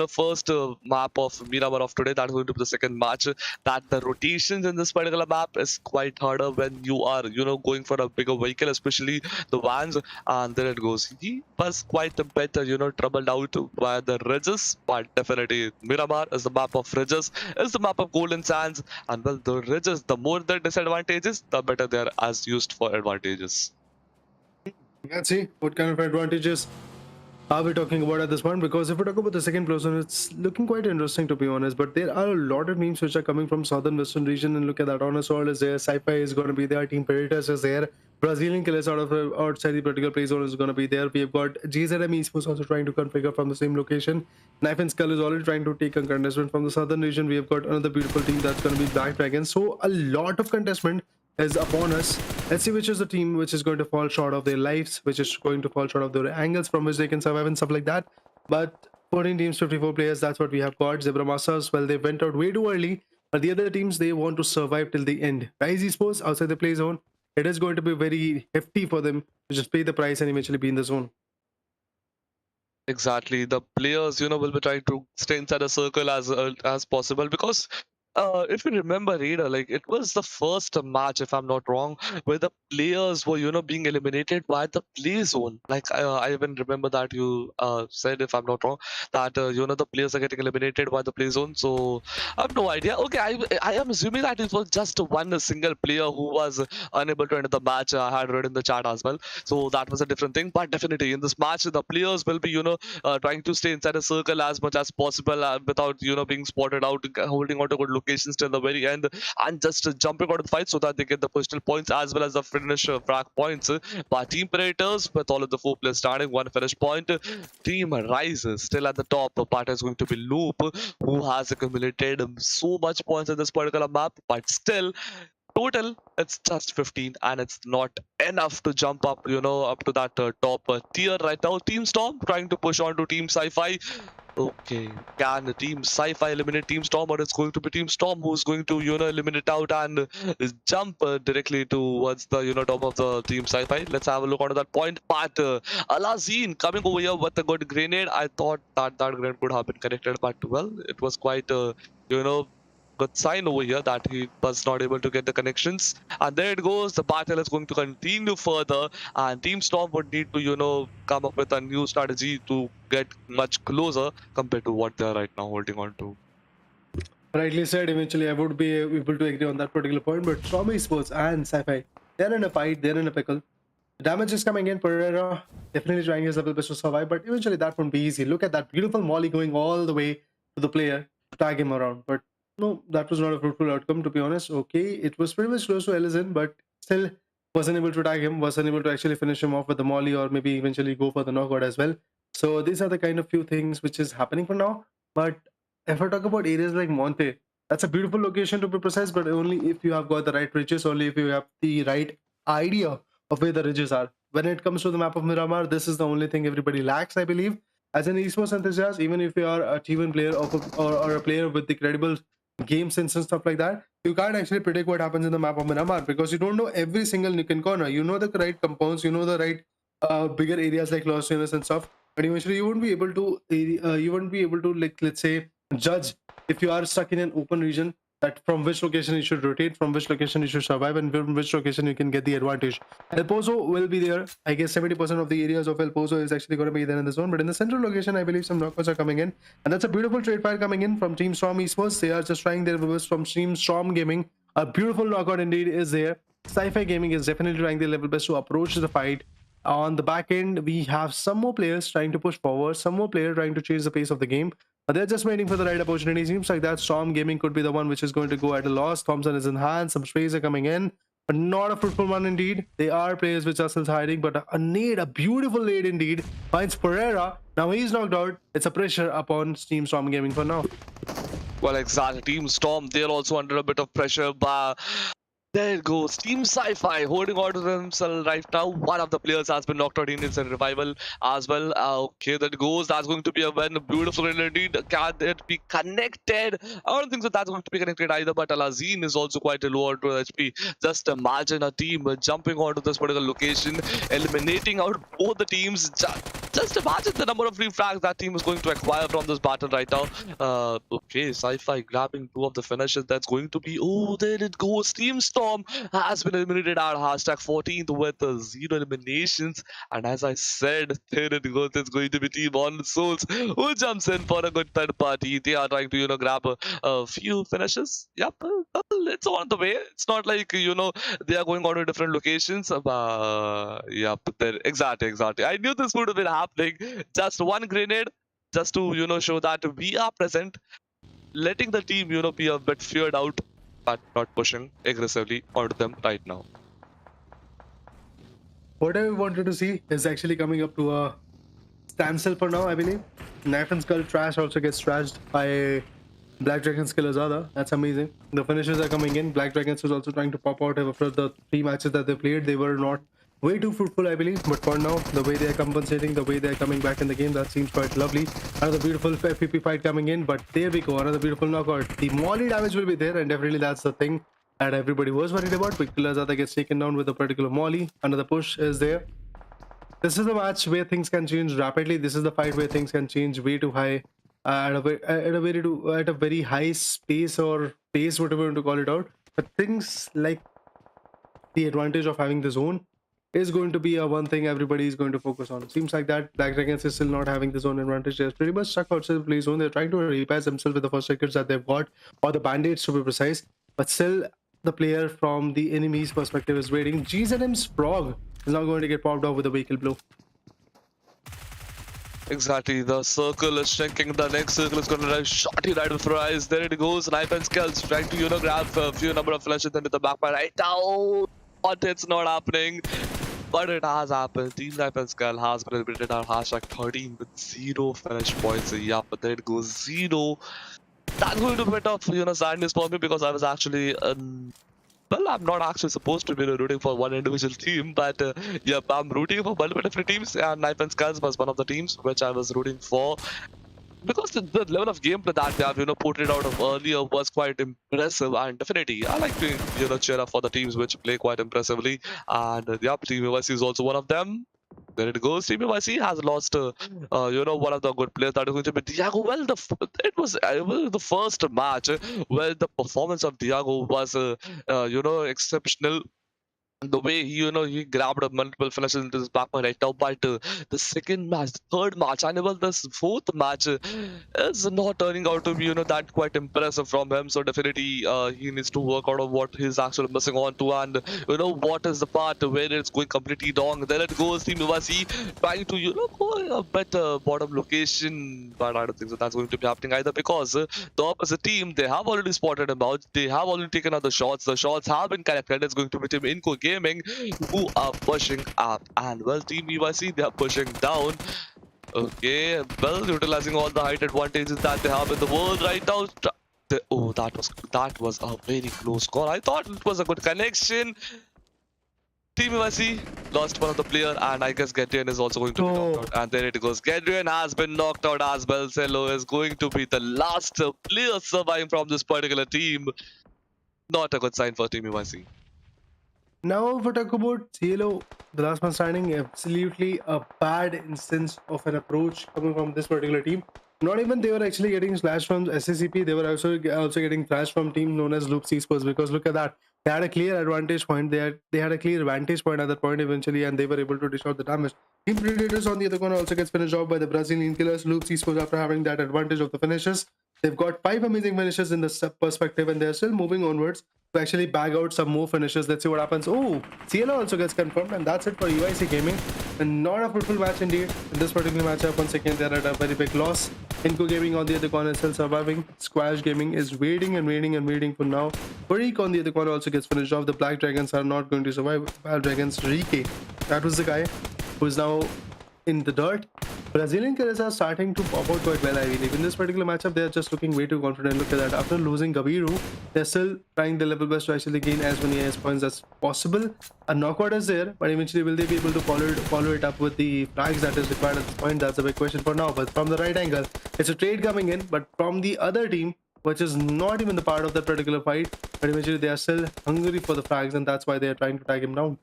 first map of Miramar of today, that's going to be the second match, that the rotations in this particular map is quite harder when you are going for a bigger vehicle, especially the vans. And there it goes. He was quite a bit troubled out by the ridges, but definitely Miramar is the map of ridges, is the map of golden sands. And well, the ridges, the more the disadvantages, the better they are as used for advantages. Let's see what kind of advantages are we talking about at this point, because if we talk about the second person, it's looking quite interesting, to be honest. But there are a lot of teams which are coming from southern western region, and look at that. Honest World is there, Sci-Fi is going to be there, Team Predators is there, Brazilian Killers outside the particular play zone is going to be there. We have got GZM Esports also trying to configure from the same location. Knife and Skull is already trying to take a contestment from the southern region. We have got another beautiful team that's going to be Black Dragons. So a lot of contestment is upon us. Let's see which is the team which is going to fall short of their lives, which is going to fall short of their angles from which they can survive and stuff like that. But 14 teams, 54 players, that's what we have got. Zebra Masters, well, they went out way too early, but the other teams, they want to survive till the end. Rise Esports outside the play zone, it is going to be very hefty for them to just pay the price and eventually be in the zone. Exactly. The players, will be trying to stay inside a circle as possible, because if you remember, Raider, like it was the first match, if I'm not wrong, where the players were, being eliminated by the play zone. Like I even remember that you said, if I'm not wrong, that the players are getting eliminated by the play zone. So I have no idea. Okay, I am assuming that it was just one single player who was unable to enter the match. I had read in the chat as well. So that was a different thing. But definitely in this match, the players will be, trying to stay inside a circle as much as possible without, being spotted out, holding on to good locations till the very end, and just jumping out of the fight so that they get the personal points as well as the finish frag points. But Team Predators, with all of the 4 players starting, 1 finish point. Team Rises still at the top. Part is going to be Loop, who has accumulated so much points in this particular map, but still total it's just 15, and it's not enough to jump up up to that top tier right now. Team Storm trying to push on to Team Sci-Fi. Okay, can Team Sci-Fi eliminate Team Storm, or it's going to be Team Storm who's going to eliminate out and jump directly towards the top of the Team Sci-Fi? Let's have a look onto that point. But Alazine coming over here with a good grenade. I thought that grenade could have been connected, but well, it was quite good sign over here that he was not able to get the connections. And there it goes. The battle is going to continue further, and Team Storm would need to come up with a new strategy to get much closer compared to what they are right now holding on to. Rightly said. Eventually, I would be able to agree on that particular point. But Trauma Esports and Sci-Fi, they're in a fight. They're in a pickle. The damage is coming in. Pereira definitely trying his level best to survive, but eventually that won't be easy. Look at that beautiful molly going all the way to the player to tag him around. But no, that was not a fruitful outcome, to be honest. Okay, it was pretty much close to Ellison, but still wasn't able to tag him, wasn't able to actually finish him off with the molly, or maybe eventually go for the knockout as well. So these are the kind of few things which is happening for now. But if I talk about areas like Monte, that's a beautiful location to be precise, but only if you have got the right ridges, only if you have the right idea of where the ridges are. When it comes to the map of Miramar, this is the only thing everybody lacks, I believe. As an esports enthusiast, even if you are a T1 player or a player with the credible game sense and stuff like that, you can't actually predict what happens in the map of Miramar, because you don't know every single nook and corner. You know the right compounds, you know the right bigger areas like Los Angeles and stuff, but eventually you won't be able to like, let's say, judge if you are stuck in an open region, that from which location you should rotate, from which location you should survive, and from which location you can get the advantage. El Pozo will be there. I guess 70% of the areas of El Pozo is actually going to be there in the zone, but in the central location, I believe some knockouts are coming in, and that's a beautiful trade fire coming in from Team Storm Esports. They are just trying their best from Team Storm Gaming. A beautiful knockout indeed is there. Sci-Fi Gaming is definitely trying their level best to approach the fight. On the back end, we have some more players trying to push forward, some more players trying to change the pace of the game. They're just waiting for the right opportunity. Seems like that Storm Gaming could be the one which is going to go at a loss. Thompson is in hand. Some sprays are coming in, but not a fruitful one indeed. They are players which are still hiding, but a nade, a beautiful nade indeed, finds Pereira. Now he's knocked out. It's a pressure upon Team Storm Gaming for now. Well, exactly. Team Storm, they're also under a bit of pressure, but there it goes. Team Sci-Fi holding on to themselves right now. One of the players has been knocked out in its revival as well. Okay, that goes. That's going to be a win. Beautiful indeed. Can it be connected? I don't think that that's going to be connected either, but Alazine is also quite low on to HP. Just imagine a team jumping onto this particular location, eliminating out both the teams. Just imagine the number of free frags that team is going to acquire from this battle right now. Okay, Sci-Fi grabbing two of the finishes. That's going to be... Oh, there it goes. Team Storm has been eliminated at hashtag 14th with 0 eliminations. And as I said, there it goes. It's going to be Team On Souls who jumps in for a good third party. They are trying to, grab a few finishes. Yep, it's on the way. It's not like, they are going on to different locations. Yep, there. Exactly. I knew this would have been happening. Just one grenade, just to, show that we are present. Letting the team, be a bit feared out, but not pushing aggressively onto them right now. What I wanted to see is actually coming up to a standstill for now, I believe. Knife and Skull Trash also gets trashed by Black Dragon's Killazada. That's amazing. The finishes are coming in. Black Dragons was also trying to pop out after the 3 matches that they played. They were not way too fruitful, I believe. But for now, the way they are compensating, the way they are coming back in the game, that seems quite lovely. Another beautiful FPP fight coming in. But there we go. Another beautiful knockout. The molly damage will be there, and definitely that's the thing that everybody was worried about. But Killazada gets taken down with a particular molly. Another push is there. This is a match where things can change rapidly. This is the fight where things can change way too high, at a very high space or pace, whatever you want to call it out. But things like the advantage of having the zone is going to be a one thing everybody is going to focus on. Seems like that Black Dragons is still not having the zone advantage. They're pretty much stuck outside the play zone. They're trying to repair themselves with the first records that they've got, or the band-aids to be precise. But still, the player from the enemy's perspective is waiting. GZM's Frog is now going to get popped off with a vehicle blow. Exactly, the circle is shrinking. The next circle is going to drive shorty right before our eyes. There it goes. Knife and Skulls trying to, grab a few number of flashes into the backpack right now. But it's not happening. But it has happened. Team Knife and Skull has been eliminated at hashtag 13 with 0 finish points. Yeah, but there it goes. 0. That's going to be a bit of, sadness for me because I was actually well, I'm not actually supposed to be rooting for one individual team, but yep, I'm rooting for multiple different teams, and Knife and Skulls was one of the teams which I was rooting for. Because the level of gameplay that they have, put it out of earlier was quite impressive, and definitely I like to, cheer up for the teams which play quite impressively, and yep, Team USC is also one of them. There it goes. Team USC has lost, one of the good players that is going to be Diago. Well, it was the first match where the performance of Diago was, exceptional. The way he grabbed multiple finishes into his backpack right now, but the second match, the third match, and even this fourth match is not turning out to be that quite impressive from him. So definitely he needs to work out on what he's actually missing on to, and what is the part where it's going completely wrong. There it goes, Team UVC trying to go a better bottom location, but I don't think so that's going to be happening either, because the opposite team, they have already spotted him out. They have already taken out the shots. The shots have been connected. It's going to be Team INCO Gaming who are pushing up, and well, Team UVC, they are pushing down. Okay, well, utilizing all the height advantages that they have in the world right now. Oh, that was a very close call. I thought it was a good connection. Team USC lost one of the player, and I guess Gedrian is also going to be knocked out. And there it goes. Gedrian has been knocked out as well. Cello is going to be the last player surviving from this particular team. Not a good sign for Team USC. Now, if we talk about Cielo, the last man standing, absolutely a bad instance of an approach coming from this particular team. Not even they were actually getting slashed from SCCP, they were also getting slashed from team known as Loop Esports, because look at that. They had a clear advantage point. They had a clear vantage point at that point eventually, and they were able to dish out the damage. Team Predators on the other corner also gets finished off by the Brazilian killers. Loop Esports, after having that advantage of the finishes, they've got 5 amazing finishes in the perspective, and they're still moving onwards. to actually bag out some more finishes. Let's see what happens. Oh, CLO also gets confirmed, and that's it for UIC Gaming. And not a fruitful match indeed. In this particular matchup, once again, they're at a very big loss. INCO Gaming on the other corner is still surviving. Squash Gaming is waiting and waiting and waiting for now. Farik on the other corner also gets finished off. The Black Dragons are not going to survive. Black Dragons, Rike. That was the guy who is now in the dirt. Brazilian killers are starting to pop out quite well, I believe. In this particular matchup, they're just looking way too confident. Look at that. After losing Gabiru, they're still trying their level best to actually gain as many AS points as possible. A knockout is there, but eventually will they be able to follow it up with the frags that is required at this point? That's a big question for now. But from the right angle, it's a trade coming in, but from the other team, which is not even the part of that particular fight, but eventually they are still hungry for the frags, and that's why they are trying to tag him down.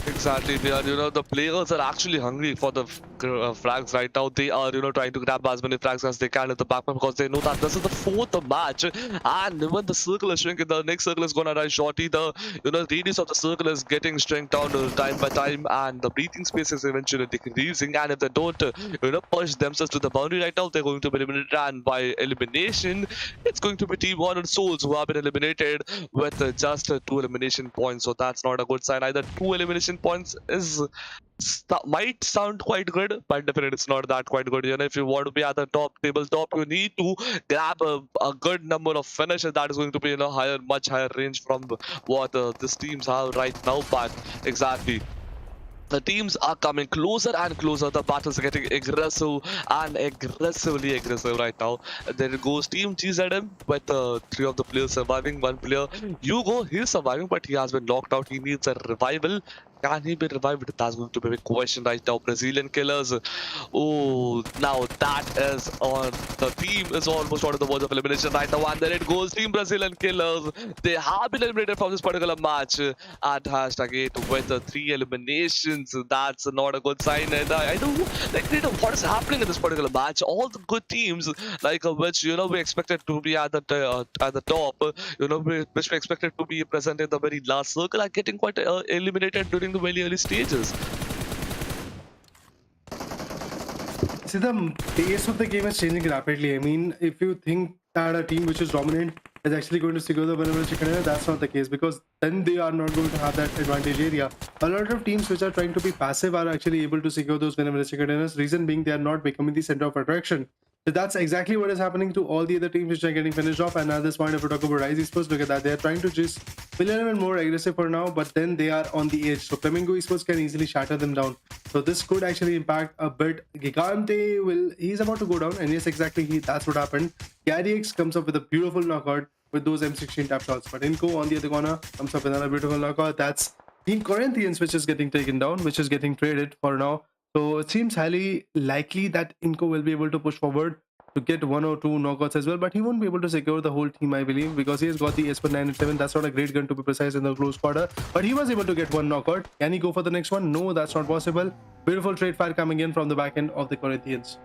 Exactly, they are, the players are actually hungry for the frags right now. They are, trying to grab as many frags as they can at the back because they know that this is the fourth match, and even the circle is shrinking. The next circle is gonna rise shortly. The, radius of the circle is getting shrunk down time by time, and the breathing space is eventually decreasing. And if they don't, push themselves to the boundary right now, they're going to be eliminated. And by elimination, it's going to be Team Honor Souls who have been eliminated with just 2 elimination points. So that's not a good sign either. 2 elimination points is might sound quite good, but definitely it's not that quite good. If you want to be at the top, you need to grab a good number of finishes that is going to be in a much higher range from what these teams have right now. But exactly, the teams are coming closer and closer. The battles are getting aggressive and aggressively aggressive right now. There goes Team GZM with 3 of the players surviving. One player, Hugo, he's surviving, but he has been knocked out. He needs a revival. Can he be revived? That's going to be a big question right now. Brazilian killers. Oh, now that is on. The team is almost out of the verge of elimination right now. And there it goes. Team Brazilian killers. They have been eliminated from this particular match. At #8 with 3 eliminations. That's not a good sign. And I don't what is happening in this particular match. All the good teams, like which we expected to be at the top, which we expected to be present in the very last circle, are getting quite eliminated during the very early stages. See, the pace of the game is changing rapidly. I mean, if you think that a team which is dominant is actually going to secure the winner chicken dinner, that's not the case, because then they are not going to have that advantage area. A lot of teams which are trying to be passive are actually able to secure those winner chicken dinners. Reason being, they are not becoming the center of attraction. So that's exactly what is happening to all the other teams which are getting finished off. And at this point, if we talk about Rise Esports, look at that. They're trying to just be a little bit more aggressive for now, but then they are on the edge. So Flamingo Esports can easily shatter them down. So this could actually impact a bit. Gigante he's about to go down, and yes, exactly, that's what happened. Gary X comes up with a beautiful knockout with those M16 tap shots. But INCO on the other corner comes up with another beautiful knockout. That's Team Corinthians, which is getting taken down, which is getting traded for now. So it seems highly likely that INCO will be able to push forward to get 1 or 2 knockouts as well, but he won't be able to secure the whole team, I believe, because he has got the SP987. That's not a great gun, to be precise, in the close quarter, but he was able to get 1 knockout. Can he go for the next one? No, that's not possible. Beautiful trade fire coming in from the back end of the Corinthians.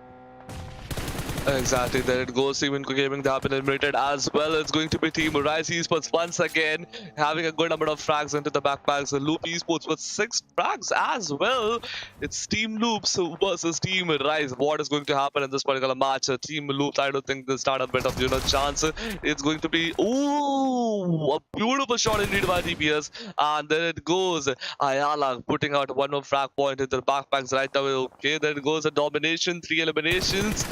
Exactly, there it goes. Team INCO Gaming, they have been eliminated as well. It's going to be Team Rise Esports once again, having a good number of frags into the backpacks. Loop Esports with 6 frags as well. It's Team Loops versus Team Rise. What is going to happen in this particular match? Team Loops, I don't think they start a bit of chance. It's going to be a beautiful shot indeed by DPS, and there it goes. Ayala putting out 1 more frag point into the backpacks right away. Okay, there it goes. A domination, 3 eliminations.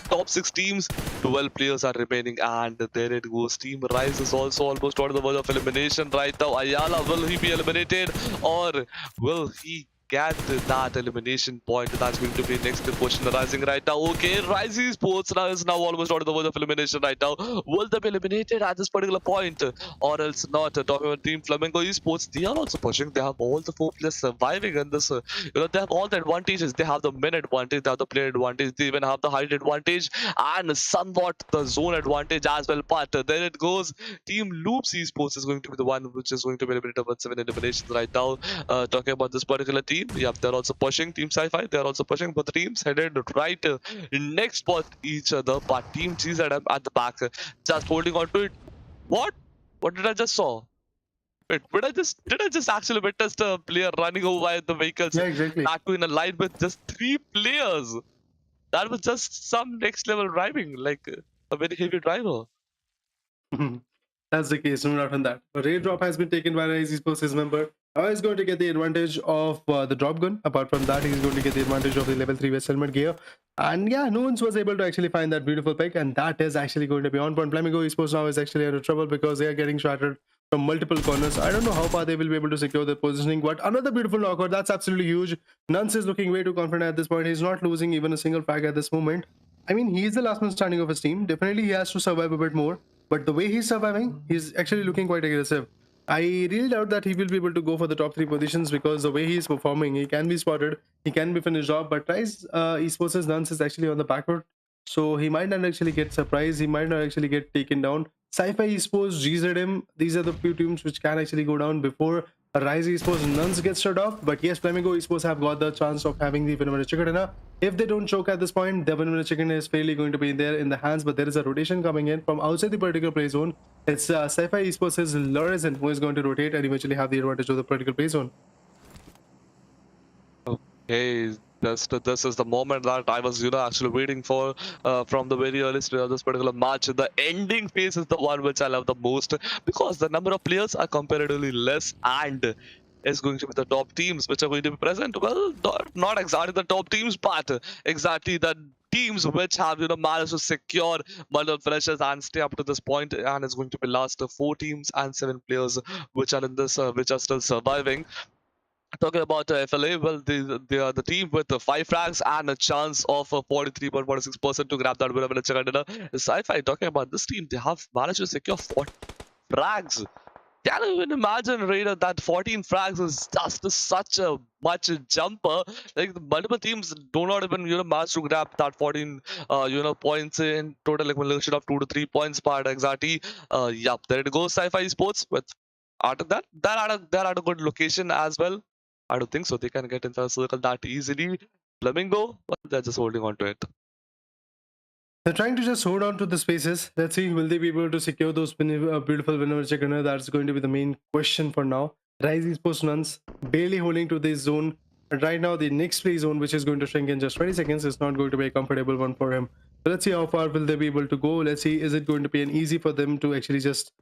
Top 6 teams, 12 players are remaining, and there it goes. Team Rise is also almost out of the verge of elimination right now. Ayala, will he be eliminated, or will he get that elimination point? That's going to be next question arising right now. Okay, Rise Esports now is almost out of the verge of elimination right now. Will they be eliminated at this particular point, or else not? Talking about Team Flamingo Esports, they are also pushing. They have all the 4 players surviving in this. They have all the advantages. They have the min advantage, they have the player advantage, they even have the height advantage, and somewhat the zone advantage as well. But there it goes. Team Loops Esports is going to be the one which is going to be eliminated with 7 eliminations right now. Talking about this particular team, yep, they're also pushing. Team Sci-Fi, they're also pushing, but the teams headed right next spot each other. But Team GZM at the back, just holding on to it. What did I just saw? Wait, did I just actually witness a player running over the vehicles? Yeah, exactly. Back to in a line with just 3 players. That was just some next level driving, like a very heavy driver. That's the case, no doubt on that. A raid drop has been taken by an Esports member. Now he's going to get the advantage of the drop gun. Apart from that, he's going to get the advantage of the level 3 West helmet gear. And yeah, no one was able to actually find that beautiful pick, and that is actually going to be on point. Flamingo Esports now is actually out of trouble because they are getting shattered from multiple corners. I don't know how far they will be able to secure their positioning, but another beautiful knockout. That's absolutely huge. Nuns is looking way too confident at this point. He's not losing even a single frag at this moment. I mean, he's the last man standing of his team. Definitely, he has to survive a bit more. But the way he's surviving, he's actually looking quite aggressive. I really doubt that he will be able to go for the top 3 positions because the way he's performing, he can be spotted, he can be finished off. But Rise Esports' Nuns is actually on the back foot, so he might not actually get surprised. He might not actually get taken down. Sci-Fi Esports, GZM, these are the few teams which can actually go down before Rise Esports Nuns get shut off. But yes, Flamingo Esports have got the chance of having the winner chicken dinner. If they don't choke at this point, the winner chicken is fairly going to be there in the hands. But there is a rotation coming in from outside the particular play zone. It's Sci-Fi Esports' Lorenzen who is going to rotate and eventually have the advantage of the particular play zone. Okay, this is the moment that I was, actually waiting for from the very early stage of this particular match. The ending phase is the one which I love the most because the number of players are comparatively less and is going to be the top teams which are going to be present. Well, not exactly the top teams, but exactly the teams which have managed to secure multiple finishes and stay up to this point, and it's going to be last 4 teams and 7 players which are in this which are still surviving. Talking about FLA, well, they are the team with 5 frags and a chance of 43.46% to grab that winner with a chicken dinner. Sci-Fi, talking about this team, they have managed to secure 40 frags. Can you even imagine, Raider, that 14 frags is just such a much jumper? Like multiple teams do not even manage to grab that 14 points in total accumulation of 2 to 3 points per exactly. Yup, there it goes. Sci-Fi Sports with after that they're at a good location as well. I don't think so. They can get into the circle that easily. Flamingo, well, they're just holding on to it. They're trying to just hold on to the spaces. Let's see, will they be able to secure those beautiful winner chicken? That's going to be the main question for now. Rise Esports Nuns barely holding to this zone. But right now, the next play zone, which is going to shrink in just 20 seconds, is not going to be a comfortable one for him. So let's see how far will they be able to go. Let's see, is it going to be an easy for them to actually just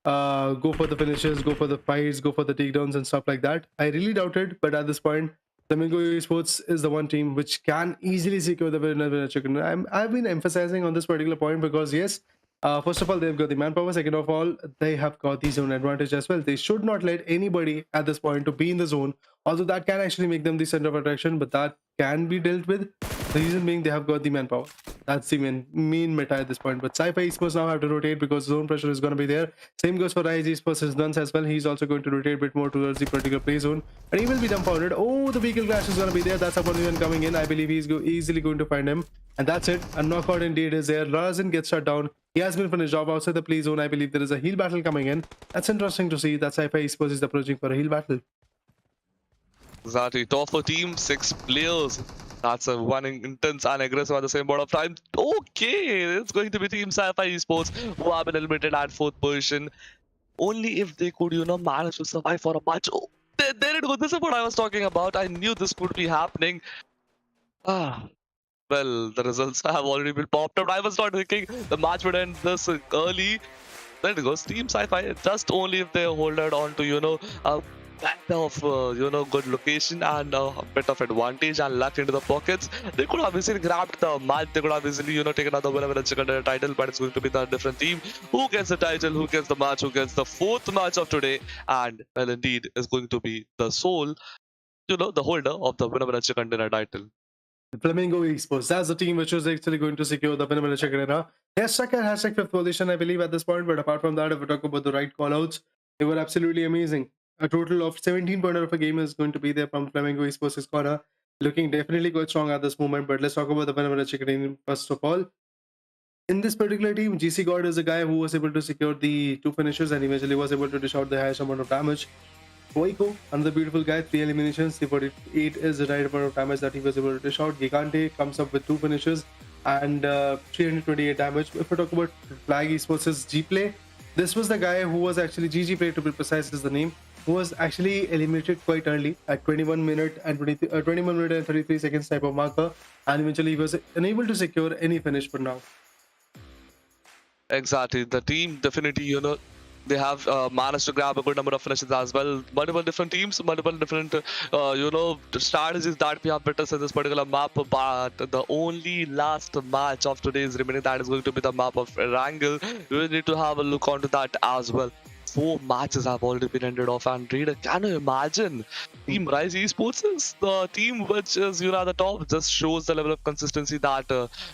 go for the finishes, go for the fights, go for the takedowns and stuff like that? I really doubt it, but at this point, Flamingo Esports is the one team which can easily secure the winner chicken. I've been emphasizing on this particular point because yes, first of all, they've got the manpower. Second of all, they have got the zone advantage as well. They should not let anybody at this point to be in the zone, although that can actually make them the center of attraction, but that can be dealt with. The reason being they have got the manpower. That's the main meta at this point. But Sci-Fi Esports now have to rotate because zone pressure is going to be there. Same goes for Rise Esports' Nuns as well. He's also going to rotate a bit more towards the particular play zone. And he will be dumbfounded. Oh, the vehicle crash is going to be there. That's upon even coming in. I believe he's easily going to find him. And that's it. A knockout indeed is there. Lorenzen gets shut down. He has been finished off outside the play zone. I believe there is a heal battle coming in. That's interesting to see that Sci-Fi Esports is approaching for a heal battle. Exactly. Top 4 team, 6 players. That's a one intense and aggressive at the same amount of time. Okay, it's going to be Team Sci-Fi Esports who have been eliminated at 4th position. Only if they could, manage to survive for a match. Oh, there it goes. This is what I was talking about. I knew this could be happening. Well, the results have already been popped up. I was not thinking the match would end this early. There it goes. Team Sci-Fi, just only if they hold it on to, a bit of, good location and a bit of advantage and luck into the pockets, they could have easily grabbed the match. They could have easily, taken another winner with a chicken dinner title, but it's going to be the different team who gets the title, who gets the match, who gets the 4th match of today, and well, indeed, is going to be the sole, the holder of the winner with a chicken dinner title. Flamingo Esports. That's the team which was actually going to secure the winner chicken dinner. Yes, stuck at hashtag 5th position, I believe, at this point. But apart from that, if we talk about the right callouts, they were absolutely amazing. A total of 17 pointer of a game is going to be there from Flamingo Esports' corner. Looking definitely quite strong at this moment. But let's talk about the winner chicken dinner first of all. In this particular team, GC God is a guy who was able to secure the 2 finishes and eventually was able to dish out the highest amount of damage. Voiko, another beautiful guy, 3 eliminations. The 48 is the right amount of damage that he was able to dish out. Gigante comes up with 2 finishes and 328 damage. If we talk about Flag Esports' G-Play, this was the guy who was actually GG Play, to be precise is the name, who was actually eliminated quite early at 21 minute and 33 seconds type of marker, and eventually he was unable to secure any finish for now. Exactly. The team definitely, they have managed to grab a good number of finishes as well. Multiple different teams, multiple different strategies that we have witnessed in this particular map. But the only last match of today is remaining. That is going to be the map of ERANGEL. We need to have a look onto that as well. 4 matches have already been ended off, and Raider, can you imagine? Team Rise Esports is the team which is at the top. Just shows the level of consistency that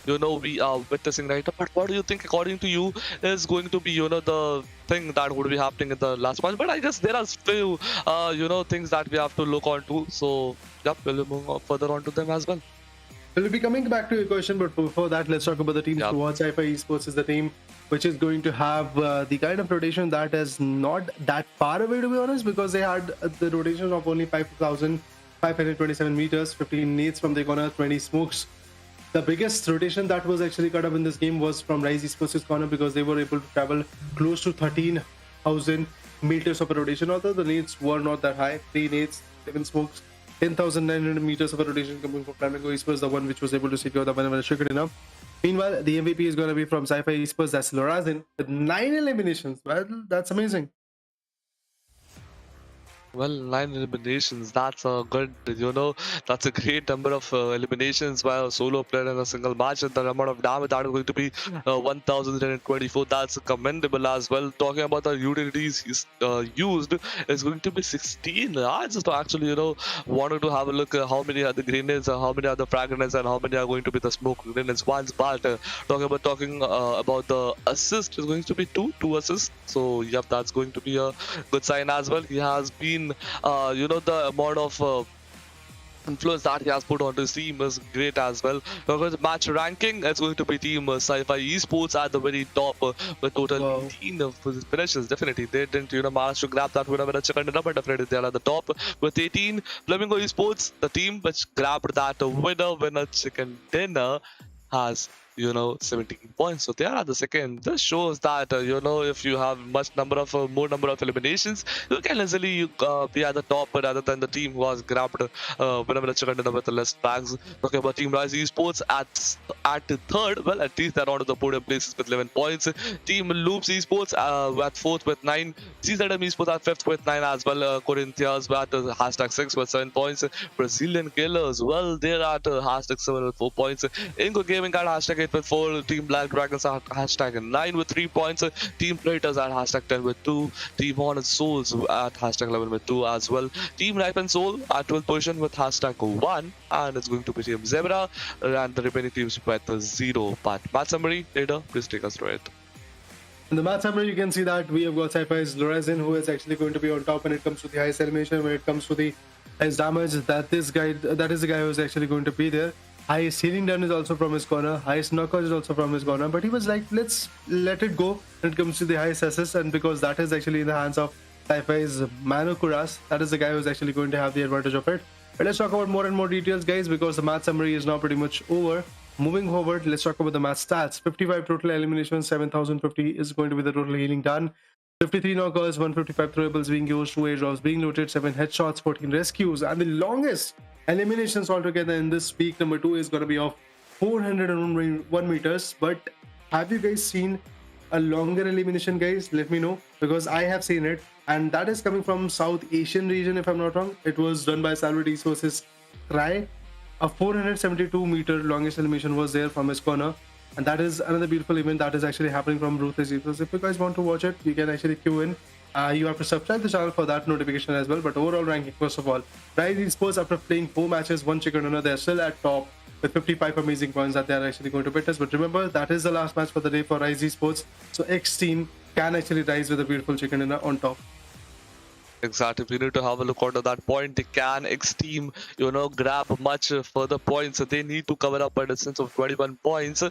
we are witnessing right now. But what do you think, according to you, is going to be the thing that would be happening in the last match? But I guess there are few things that we have to look on to. So yep, we'll move further on to them as well. We'll be coming back to your question, but before that, let's talk about the teams to watch. Sci-Fi Esports is the team which is going to have the kind of rotation that is not that far away, to be honest, because they had the rotation of only 5,527 meters, 15 nades from the corner, 20 smokes. The biggest rotation that was actually cut up in this game was from Rise Esports' corner, because they were able to travel close to 13,000 meters of a rotation, although the nades were not that high. 3 nades, 7 smokes, 10,900 meters of a rotation coming from Flamingo Esports, the one which was able to secure the win quickly enough. Meanwhile, the MVP is going to be from Sci-Fi Esports, that's Lorazin, with 9 eliminations. Well, that's amazing. Well, 9 eliminations, that's a good, that's a great number of eliminations by a solo player in a single match. And the amount of damage that is going to be 1,024, that's commendable as well. Talking about the utilities used, is going to be 16. I just actually, wanted to have a look at how many are the grenades, how many are the frag grenades, and how many are going to be the smoke grenades once. But talking about the assist, is going to be 2 assists. So, yep, that's going to be a good sign as well. He has been the amount of influence that he has put onto his team is great as well. Because match ranking, it's going to be team Sci-Fi Esports at the very top with total 18 finishes. Definitely, they didn't manage to grab that winner with a chicken dinner, but definitely they are at the top with 18. Flamingo Esports, the team which grabbed that winner chicken dinner, has 17 points, so they are at the second. This shows that if you have more number of eliminations, you can easily be at the top rather than the team who has grabbed winner chicken dinner with the less bags. Talking about Team Rise Esports at the third, well, at least they're on to the podium places with 11 points. Team Loops Esports at fourth with 9. CZM Esports at fifth with 9 as well. Corinthians at hashtag 6 with 7 points. Brazilian Killers, well, they're at hashtag 7 with 4 points. INCO Gaming at hashtag 8 with 4. Team Black Dragons at hashtag 9 with 3 points. Team Predators at hashtag 10 with 2. Team Hornet Souls at hashtag 11 with 2 as well. Team Ripe and Soul at 12th position with hashtag 1. And it's going to be Team Zebra and the remaining teams with 0. But match summary, Ada, please take us through it. In the match summary, you can see that we have got Sci-Fi's Lorazin, who is actually going to be on top when it comes to the highest elimination, when it comes to the highest damage. That is the guy who is actually going to be there. Highest healing done is also from his corner. Highest knockout is also from his corner. But he was like, let's let it go when it comes to the highest assist. And because that is actually in the hands of Sci-Fi's Manu Kuras, that is the guy who is actually going to have the advantage of it. But let's talk about more and more details, guys, because the match summary is now pretty much over. Moving forward, let's talk about the match stats. 55 total eliminations, 7,050 is going to be the total healing done. 53 knockouts, 155 throwables being used, 2 airdrops being looted, 7 headshots, 14 rescues, and the longest eliminations altogether in this week number 2 is going to be of 401 meters. But have you guys seen a longer elimination, guys? Let me know, because I have seen it, and that is coming from South Asian region, if I'm not wrong. It was done by Salvador Esports Try. A 472 meter longest elimination was there from his corner, and that is another beautiful event that is actually happening from Ruthless. If you guys want to watch it, you can actually queue in. You have to subscribe to the channel for that notification as well. But overall ranking, first of all, Rise Esports, after playing 4 matches, 1 chicken dinner, they're still at top with 55 amazing points that they are actually going to beat us. But remember, that is the last match for the day for Rise Esports, so XTEAM can actually rise with a beautiful chicken dinner on top. Exactly, we need to have a look onto that point. They can XTEAM, grab much further points. They need to cover up a distance of 21 points.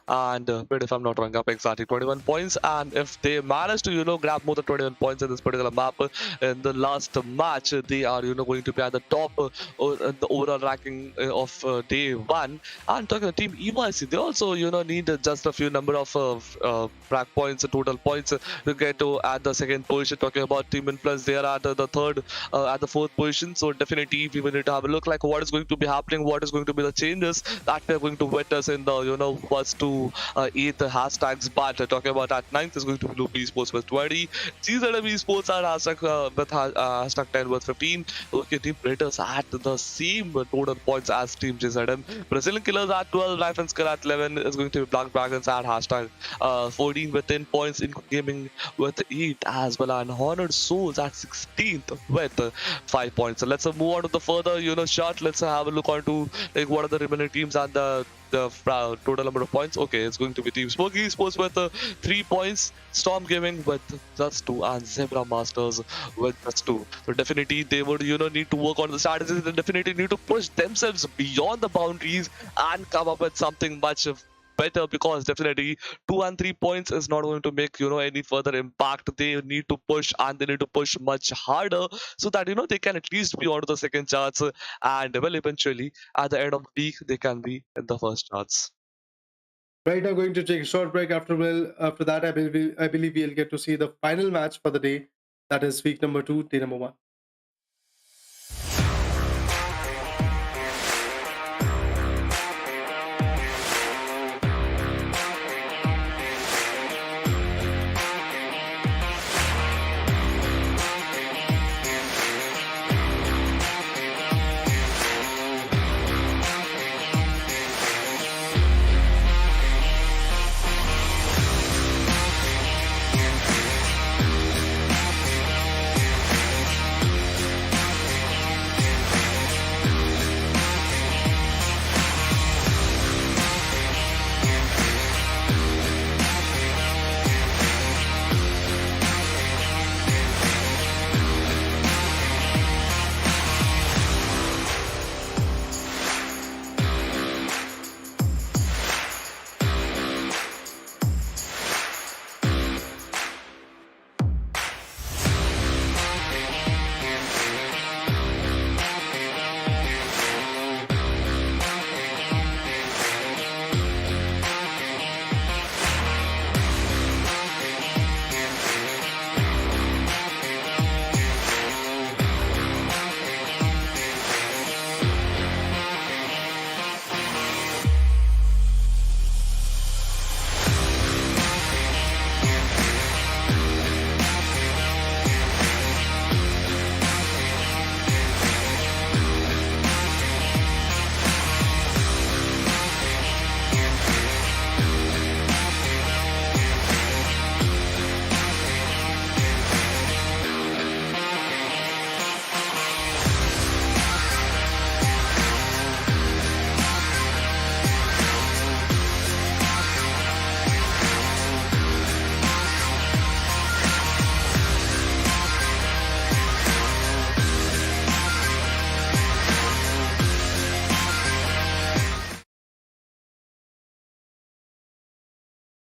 And wait, if I'm not wrong, up exactly 21 points. And if they manage to, grab more than 21 points in this particular map in the last match, they are, going to be at the top in the overall ranking of day 1. And talking about Team EYC, they also, need just a few number of frag points, total points to get to at the second position. Talking about Team Influence, they are at the third, at the 4th position. So definitely we will need to have a look like what is going to be happening, what is going to be the changes that we are going to witness in the, first 2 to 8 hashtags, but talking about at 9th is going to be Loop Esports with 20, CZM Esports at hashtag 10 with 15. Okay, Team Predators at the same total points as Team JZM. Brazilian Killers at 12, Life and Skull at 11 is going to be Black Dragons at hashtag 14 with 10 points, INCO Gaming with 8 as well, and Honored Souls at 16th with 5 points. So let's move on to the further shot. Let's have a look on to like what are the remaining teams and the total number of points. Okay, it's going to be Team Smoky Esports with 3 points, Storm Gaming with just 2, and Zebra Masters with just 2. So definitely they would need to work on the strategies. They definitely need to push themselves beyond the boundaries and come up with something much better, because definitely 2 and 3 points is not going to make any further impact. They need to push, and they need to push much harder, so that they can at least be on to the second charts, and well, eventually at the end of the week they can be in the first charts. Right now, going to take a short break. After that, I believe we'll get to see the final match for the day. That is week number 2, day number 1.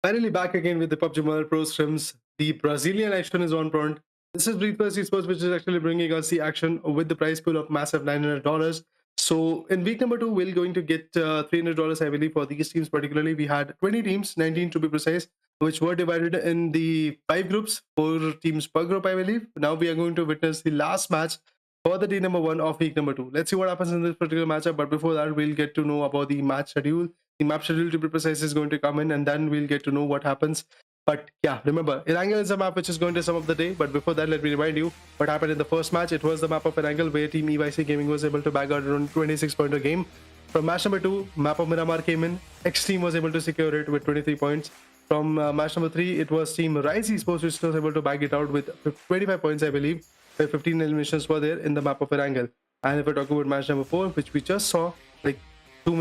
Finally back again with the PUBG Mobile Pro Scrims. The Brazilian action is on point. This is Ruthless Esports, which is actually bringing us the action with the prize pool of massive $900. So in week number 2, we're going to get $300, I believe, for these teams particularly. We had 20 teams, 19 to be precise, which were divided in the 5 groups, 4 teams per group, I believe. Now we are going to witness the last match for the day number 1 of week number 2. Let's see what happens in this particular matchup. But before that, we'll get to know about the match schedule. The map schedule, to be precise, is going to come in, and then we'll get to know what happens. But yeah, remember, ERANGEL is a map which is going to sum up the day. But before that, let me remind you what happened in the first match. It was the map of ERANGEL, where Team EYC Gaming was able to bag out around 26 point a game. From match number 2, map of Miramar came in. XTEAM was able to secure it with 23 points. From match number 3, it was Team Rise Esports which was able to bag it out with 25 points, I believe, where 15 eliminations were there in the map of ERANGEL. And if we're talking about match number 4, which we just saw, like 4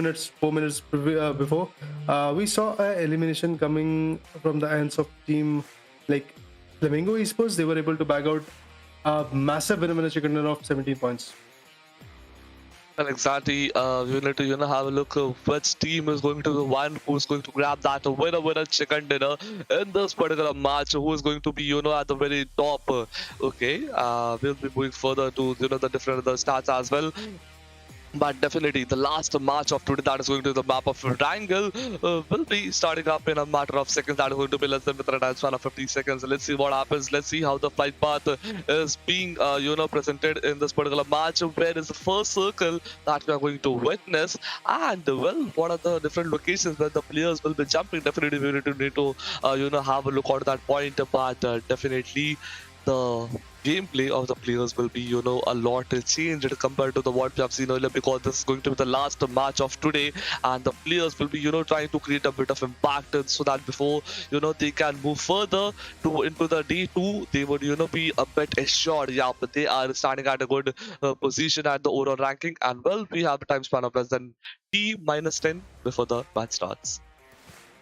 minutes before, we saw an elimination coming from the ends of team like Flamingo Esports. They were able to bag out a massive winner chicken dinner of 17 points. And exactly, you need to have a look which team is going to be the one who's going to grab that winner chicken dinner in this particular match, who is going to be at the very top. Okay, we'll be moving further to the different other stats as well. But definitely, the last match of today that is going to the map of Wrangle will be starting up in a matter of seconds. That is going to be less than within a time span of 50 seconds. Let's see what happens. Let's see how the flight path is being, presented in this particular match. Where is the first circle that we are going to witness? And well, what are the different locations where the players will be jumping? Definitely, we need to have a look at that point. But definitely, the gameplay of the players will be, a lot changed compared to the what we have seen earlier, because this is going to be the last match of today, and the players will be, trying to create a bit of impact, so that before, they can move further to into the D2, they would, be a bit assured, yeah, but they are standing at a good position at the overall ranking, and well, we have a time span of less than T minus 10 before the match starts.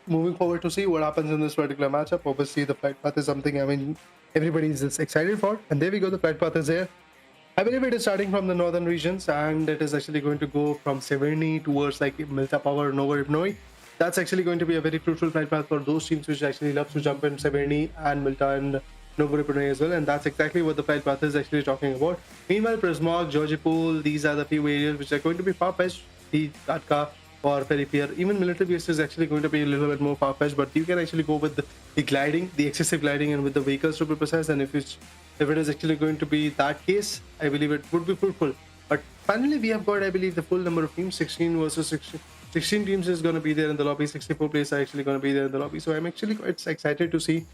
Moving forward to see what happens in this particular matchup. Obviously, the flight path is something, I mean, everybody's just excited for. And there we go, the flight path is there. I believe it is starting from the northern regions, and it is actually going to go from Severny towards like Milta Power, Nova Ripnoi. That's actually going to be a very fruitful flight path for those teams which actually love to jump in Severny and Milta and Nova Ripnoi as well. And that's exactly what the flight path is actually talking about. Meanwhile, Prismog, Georgipol, these are the few areas which are going to be far-fetched. The Katka or Peripier, even military base is actually going to be a little bit more far-fetched, but you can actually go with the gliding, the excessive gliding, and with the vehicles to be precise. And if it is actually going to be that case, I believe it would be fruitful. But finally, we have got, I believe, the full number of teams, 16 versus 16. 16 teams is going to be there in the lobby, 64 players are actually going to be there in the lobby. So I'm actually quite excited to see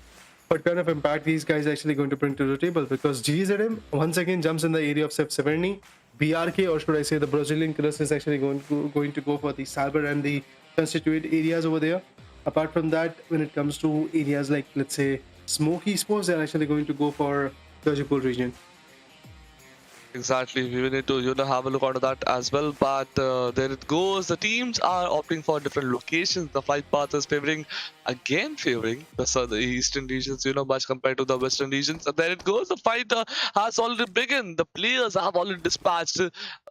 what kind of impact these guys are actually going to bring to the table, because GZM once again jumps in the area of 70. BRK, or should I say the Brazilian Chris, is actually going to go for the Salber and the constituent areas over there. Apart from that, when it comes to areas like, let's say, Smoky Esports, they're actually going to go for the Jajipur region. Exactly, we will need to have a look onto that as well. But there it goes. The teams are opting for different locations. The flight path is favoring the eastern regions, much compared to the western regions. And there it goes. The fight has already begun. The players have already dispatched.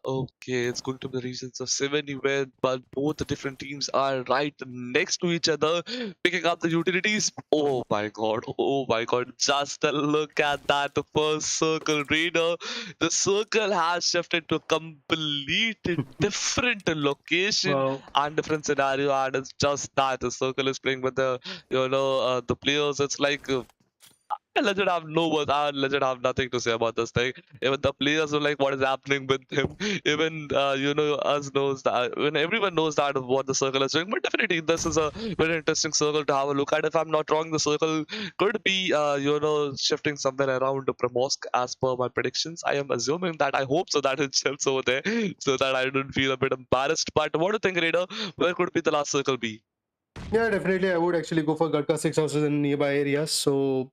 Okay, it's going to be the regions of 70 where, but both the different teams are right next to each other, picking up the utilities. Oh my god! Oh my god! Just a look at that. The first circle raider. The circle has shifted to a complete different location Wow. and different scenario, and it's just that the circle is playing with the the players. It's like Legend have no words. Legend have nothing to say about this thing. Even the players are like, what is happening with him? Even us knows that. When everyone knows that of what the circle is doing. But definitely, this is a very interesting circle to have a look at. If I'm not wrong, the circle could be shifting somewhere around Pramosk as per my predictions. I am assuming that. I hope so that it shifts over there, so that I don't feel a bit embarrassed. But what do you think, Raider? Where could be the last circle be? Yeah, definitely. I would actually go for Gatka 6 houses in nearby areas. So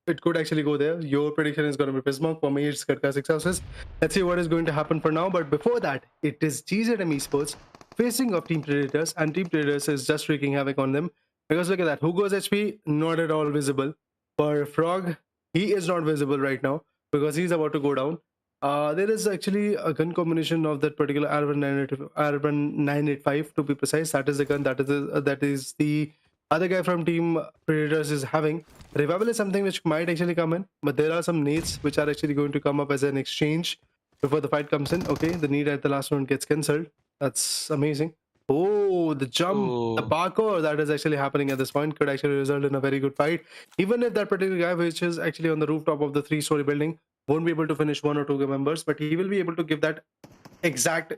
it could actually go there. Your prediction is going to be Prismark. For me, it's Gatka 6 houses. Let's see what is going to happen for now. But before that, it is GZM Esports facing off Team Predators, and Team Predators is just wreaking havoc on them. Because look at that. Hugo's HP, not at all visible. For Frog, he is not visible right now because he's about to go down. There is actually a gun combination of that particular Arban 985 to be precise. That is the gun that is the other guy from Team Predators is having. Revival is something which might actually come in, but there are some needs which are actually going to come up as an exchange before the fight comes in. Okay, the need at the last round gets cancelled. That's amazing. Oh, the jump, the Oh. parkour that is actually happening at this point could actually result in a very good fight. Even if that particular guy, which is actually on the rooftop of the three-story building, won't be able to finish one or two members, but he will be able to give that exact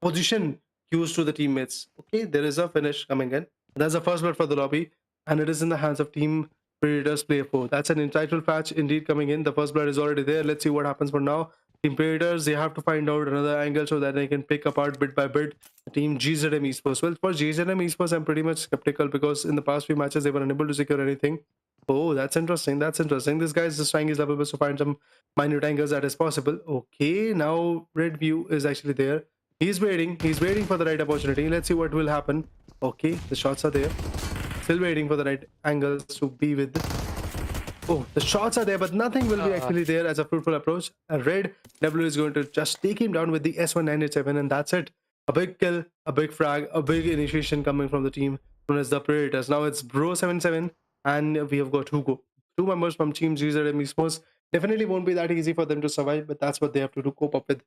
position cues to the teammates. Okay, there is a finish coming in. That's the first blood for the lobby, and it is in the hands of Team Predators Player 4. That's an entitled patch indeed coming in. The first blood is already there. Let's see what happens for now. Team Predators, they have to find out another angle so that they can pick apart bit by bit Team GZM Esports. Well, for GZM Esports, I'm pretty much skeptical because in the past few matches, they were unable to secure anything. Oh, that's interesting. That's interesting. This guy is just trying his level best to find some minute angles that is possible. Okay, now Red View is actually there. He's waiting. He's waiting for the right opportunity. Let's see what will happen. Okay, the shots are there. Still waiting for the right angles to be with. Oh, the shots are there, but nothing will be actually there as a fruitful approach. A Red W is going to just take him down with the S1987, and that's it. A big kill, a big frag, a big initiation coming from the team known as the Predators. Now it's Bro77, and we have got Hugo. Two members from Team GZM Esports. Definitely won't be that easy for them to survive, but that's what they have to do, cope up with.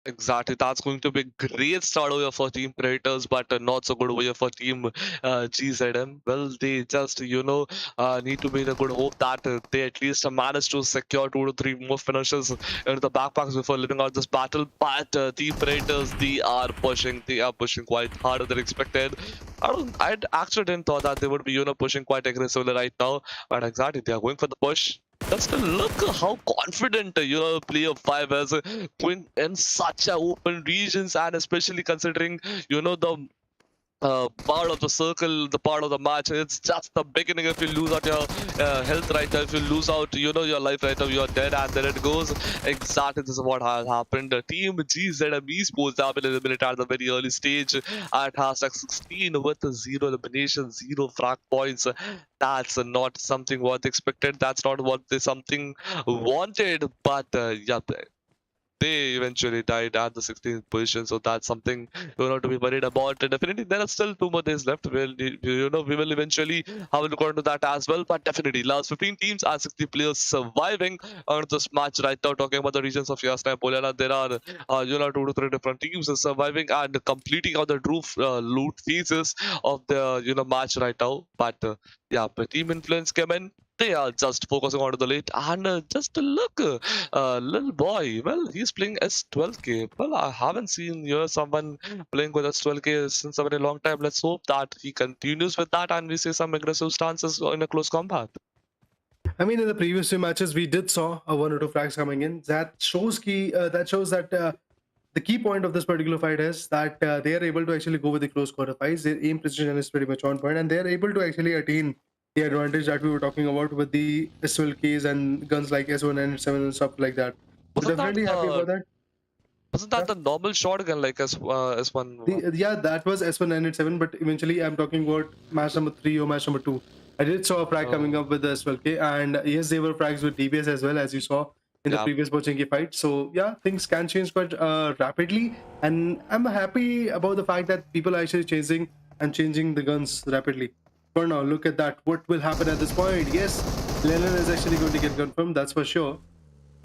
Exactly, that's going to be a great start over for Team Predators, but not so good over for Team GZM. Well, they just, need to be the good hope that they at least manage to secure 2 to 3 more finishes into the backpacks before living out this battle. But Team Predators, they are pushing quite harder than expected. I actually didn't thought that they would be, pushing quite aggressively right now, but exactly, they are going for the push. Just look how confident player 5 is going in such a open regions, and especially considering the part of the circle, the part of the match. It's just the beginning. If you lose out your health right now, if you lose out, your life right now, you're dead, and then it goes. Exactly, this is what has happened. Team GZM Esports have been eliminated at the very early stage at hashtag 16 with a 0 elimination, 0 frag points. That's not something what expected. That's not what they something wanted. But yeah, they eventually died at the 16th position, so that's something to be worried about. Definitely, there are still 2 more days left. We will eventually have a look into that as well. But definitely, last 15 teams and 60 players surviving on this match right now. Talking about the regions of Yasna and Poliana, there are 2 to 3 different teams surviving and completing all the roof loot phases of the match right now. But yeah, but team influence came in. They are just focusing on the late, and just look, little boy. Well, he's playing S12K. Well, I haven't seen someone playing with S12K since a very long time. Let's hope that he continues with that, and we see some aggressive stances in a close combat. I mean, in the previous 2 matches, we did saw a 1 or 2 frags coming in. That shows that the key point of this particular fight is that they are able to actually go with the close quarter fights. Their aim precision is pretty much on point, and they are able to actually attain the advantage that we were talking about with the S12Ks and guns like S197 and stuff like that. So Wasn't that definitely happy about that. wasn't that Yeah. the normal shotgun like S1? Yeah, that was S1987, but eventually I'm talking about match number 3 or match number 2. I did saw a frag coming up with the S12K, and yes, they were frags with DBS as well, as you saw in the Yeah. previous Pochinki fight. So yeah, things can change quite rapidly, and I'm happy about the fact that people are actually changing the guns rapidly. For now, look at that. What will happen at this point? Yes, Lennon is actually going to get confirmed, that's for sure.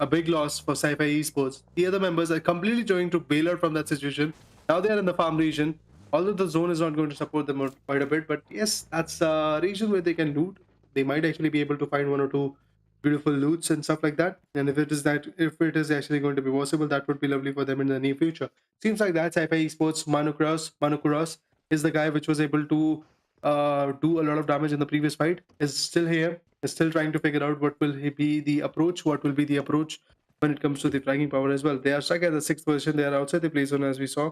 A big loss for Sci-Fi Esports. The other members are completely trying to bail out from that situation. Now they are in the farm region. Although the zone is not going to support them quite a bit, but yes, that's a region where they can loot. They might actually be able to find 1 or 2 beautiful loots and stuff like that. And if it is actually going to be possible, that would be lovely for them in the near future. Seems like that Sci-Fi Esports Manukuras is the guy which was able to do a lot of damage in the previous fight. Is still here. Is still trying to figure out what will be the approach. What will be the approach when it comes to the flagging power as well. They are stuck at the 6th position. They are outside the play zone as we saw.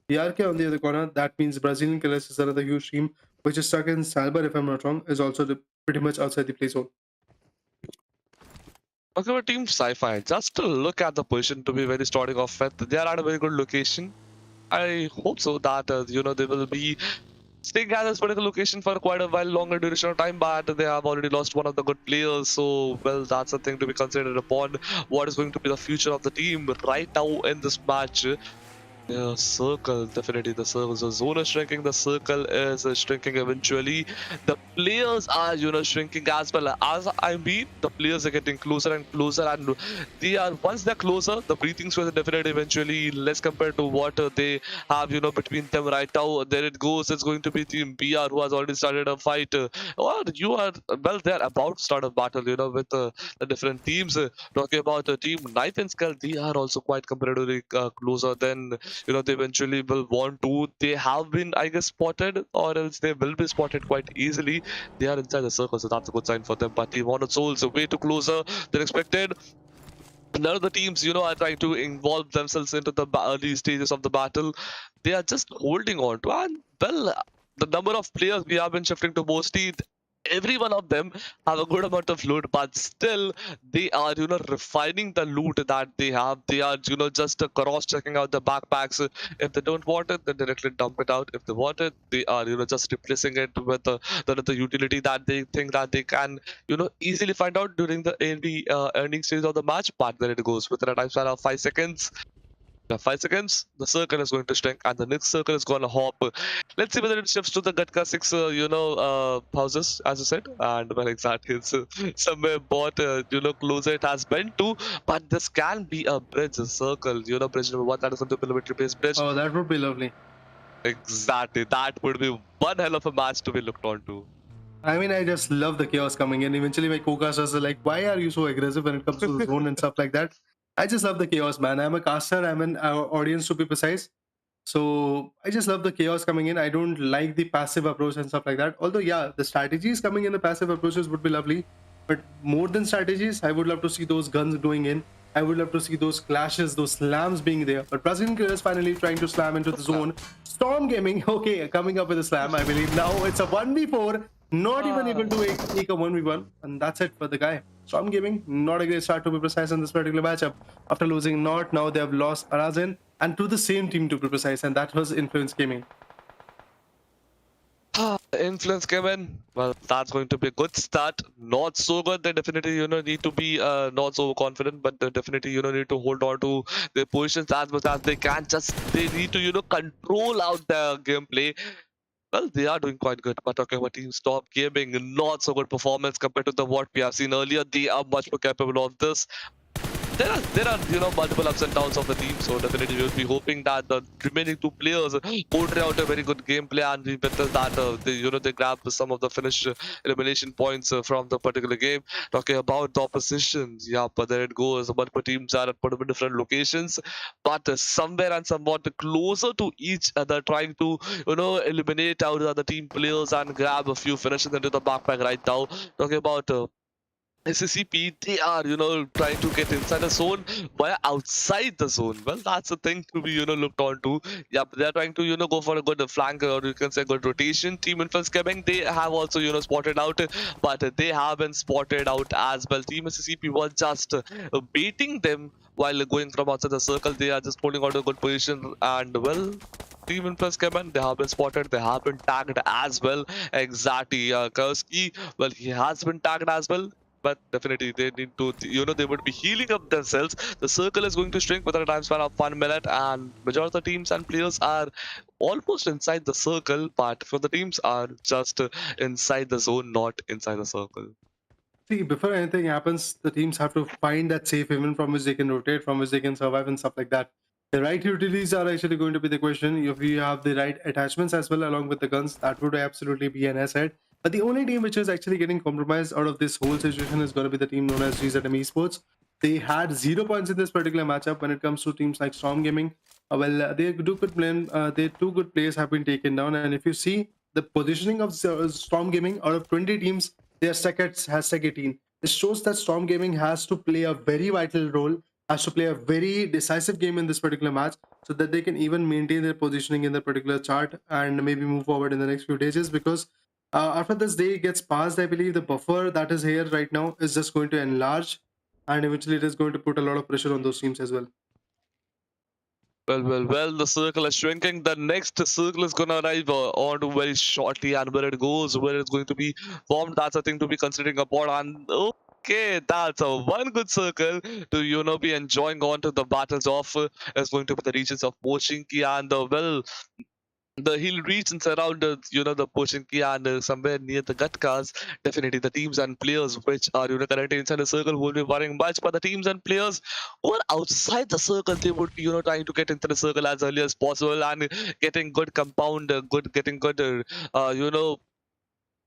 The RK on the other corner, that means Brazilian Killers is another huge team, which is stuck in Salbar, if I'm not wrong, is also pretty much outside the play zone. Okay, but Team Sci-Fi, just to look at the position to be very starting off with, they are at a very good location. I hope so that they will be staying at this particular location for quite a while, longer duration of time, but they have already lost one of the good players. So, well, that's a thing to be considered upon. What is going to be the future of the team right now in this match? Yeah, circle, definitely the circle. The zone is shrinking, the circle is shrinking eventually. The players are, shrinking as well. As I mean, the players are getting closer and closer, and once they're closer, the breathing space is definitely eventually less compared to what they have, between them right now. There it goes. It's going to be Team BR who has already started a fight. They're about to start a battle, with the different teams. Talking about the team Knife and Skull, they are also quite comparatively closer than they eventually will want to. They have been, I guess, spotted, or else they will be spotted quite easily. They are inside the circle, so that's a good sign for them. But Team Honor Souls are way too closer than expected. None of the teams, are trying to involve themselves into the early stages of the battle. They are just holding on to, and well, the number of players we have been shifting to mostly every one of them have a good amount of loot, but still they are refining the loot that they have. They are just cross checking out the backpacks. If they don't want it, then directly dump it out. If they want it, they are just replacing it with the utility that they think that they can easily find out during the early earning stage of the match. But there it goes within a time span of 5 seconds. 5 seconds, the circle is going to shrink and the next circle is going to hop. Let's see whether it shifts to the Gatka 6, houses, as I said. And well, exactly, it's somewhere bought, closer it has been to. But this can be a bridge, a circle, bridge number 1, that is going to be a military based bridge. Oh, that would be lovely. Exactly, that would be one hell of a match to be looked on to. I mean, I just love the chaos coming in. Eventually, my co-casters are like, "Why are you so aggressive when it comes to the zone and stuff like that?" I just love the chaos, man. I'm a caster. I'm an audience, to be precise. So I just love the chaos coming in. I don't like the passive approach and stuff like that. Although, yeah, the strategies coming in the passive approaches would be lovely. But more than strategies, I would love to see those guns going in. I would love to see those clashes, those slams being there. But Brazilian players finally trying to slam into the zone. Storm Gaming, okay, coming up with a slam, I believe. Now it's a 1v4, not even able to take a 1v1. And that's it for the guy. Storm Gaming, not a great start to be precise in this particular matchup. After losing Not, now they have lost Arazin and to the same team to be precise, and that was Influence Gaming. Influence Kevin, well, that's going to be a good start. Not so good. They definitely, need to be not so confident, but they definitely, need to hold on to their positions as much as they can. Just they need to, control out their gameplay. Well, they are doing quite good, but talking about Team Stop Gaming, not so good performance compared to the what we have seen earlier. They are much more capable of this. There are multiple ups and downs of the team, so definitely we'll be hoping that the remaining two players portray out a very good gameplay and we better that they grab some of the finish elimination points from the particular game. Talking about the oppositions, yeah, but there it goes. Multiple teams are at multiple different locations, but somewhere and somewhat closer to each other, trying to eliminate out the other team players and grab a few finishes into the backpack right now. Talking about SCP, they are, trying to get inside the zone via outside the zone. Well, that's a thing to be, looked on to. Yep, they're trying to, go for a good flank or you can say good rotation. Team Influence Quebec, they have also, spotted out, but they have been spotted out as well. Team SCP was just baiting them while going from outside the circle. They are just holding on to a good position and, well, Team Influence Kevin, they have been spotted, they have been tagged as well. Exactly. Kurski, well, he has been tagged as well. But definitely they need to, they would be healing up themselves. The circle is going to shrink within a time span of 1 minute, and majority of the teams and players are almost inside the circle, but for the teams are just inside the zone, not inside the circle. See, before anything happens, the teams have to find that safe haven from which they can rotate, from which they can survive and stuff like that. The right utilities are actually going to be the question. If you have the right attachments as well along with the guns, that would absolutely be an asset. But the only team which is actually getting compromised out of this whole situation is going to be the team known as GZM Esports. They had 0 points in this particular matchup when it comes to teams like Storm Gaming. They do good play. Their two good players have been taken down, and if you see the positioning of Storm Gaming, out of 20 teams, they are stuck at hashtag 18. This shows that Storm Gaming has to play a very vital role, has to play a very decisive game in this particular match, so that they can even maintain their positioning in the particular chart and maybe move forward in the next few stages. Because after this day gets passed, I believe the buffer that is here right now is just going to enlarge, and eventually it is going to put a lot of pressure on those teams as well. Well, the circle is shrinking. The next circle is going to arrive on very shortly, and where it goes, where it's going to be formed, that's a thing to be considering upon. And okay, that's a one good circle to, be enjoying on to the battles of, is going to be the regions of Pochinki and, the hill regions around the Pochinki and somewhere near the Gatkas. Definitely the teams and players which are currently inside the circle will be worrying much, but the teams and players who are outside the circle, they would be trying to get into the circle as early as possible and getting good compound getting good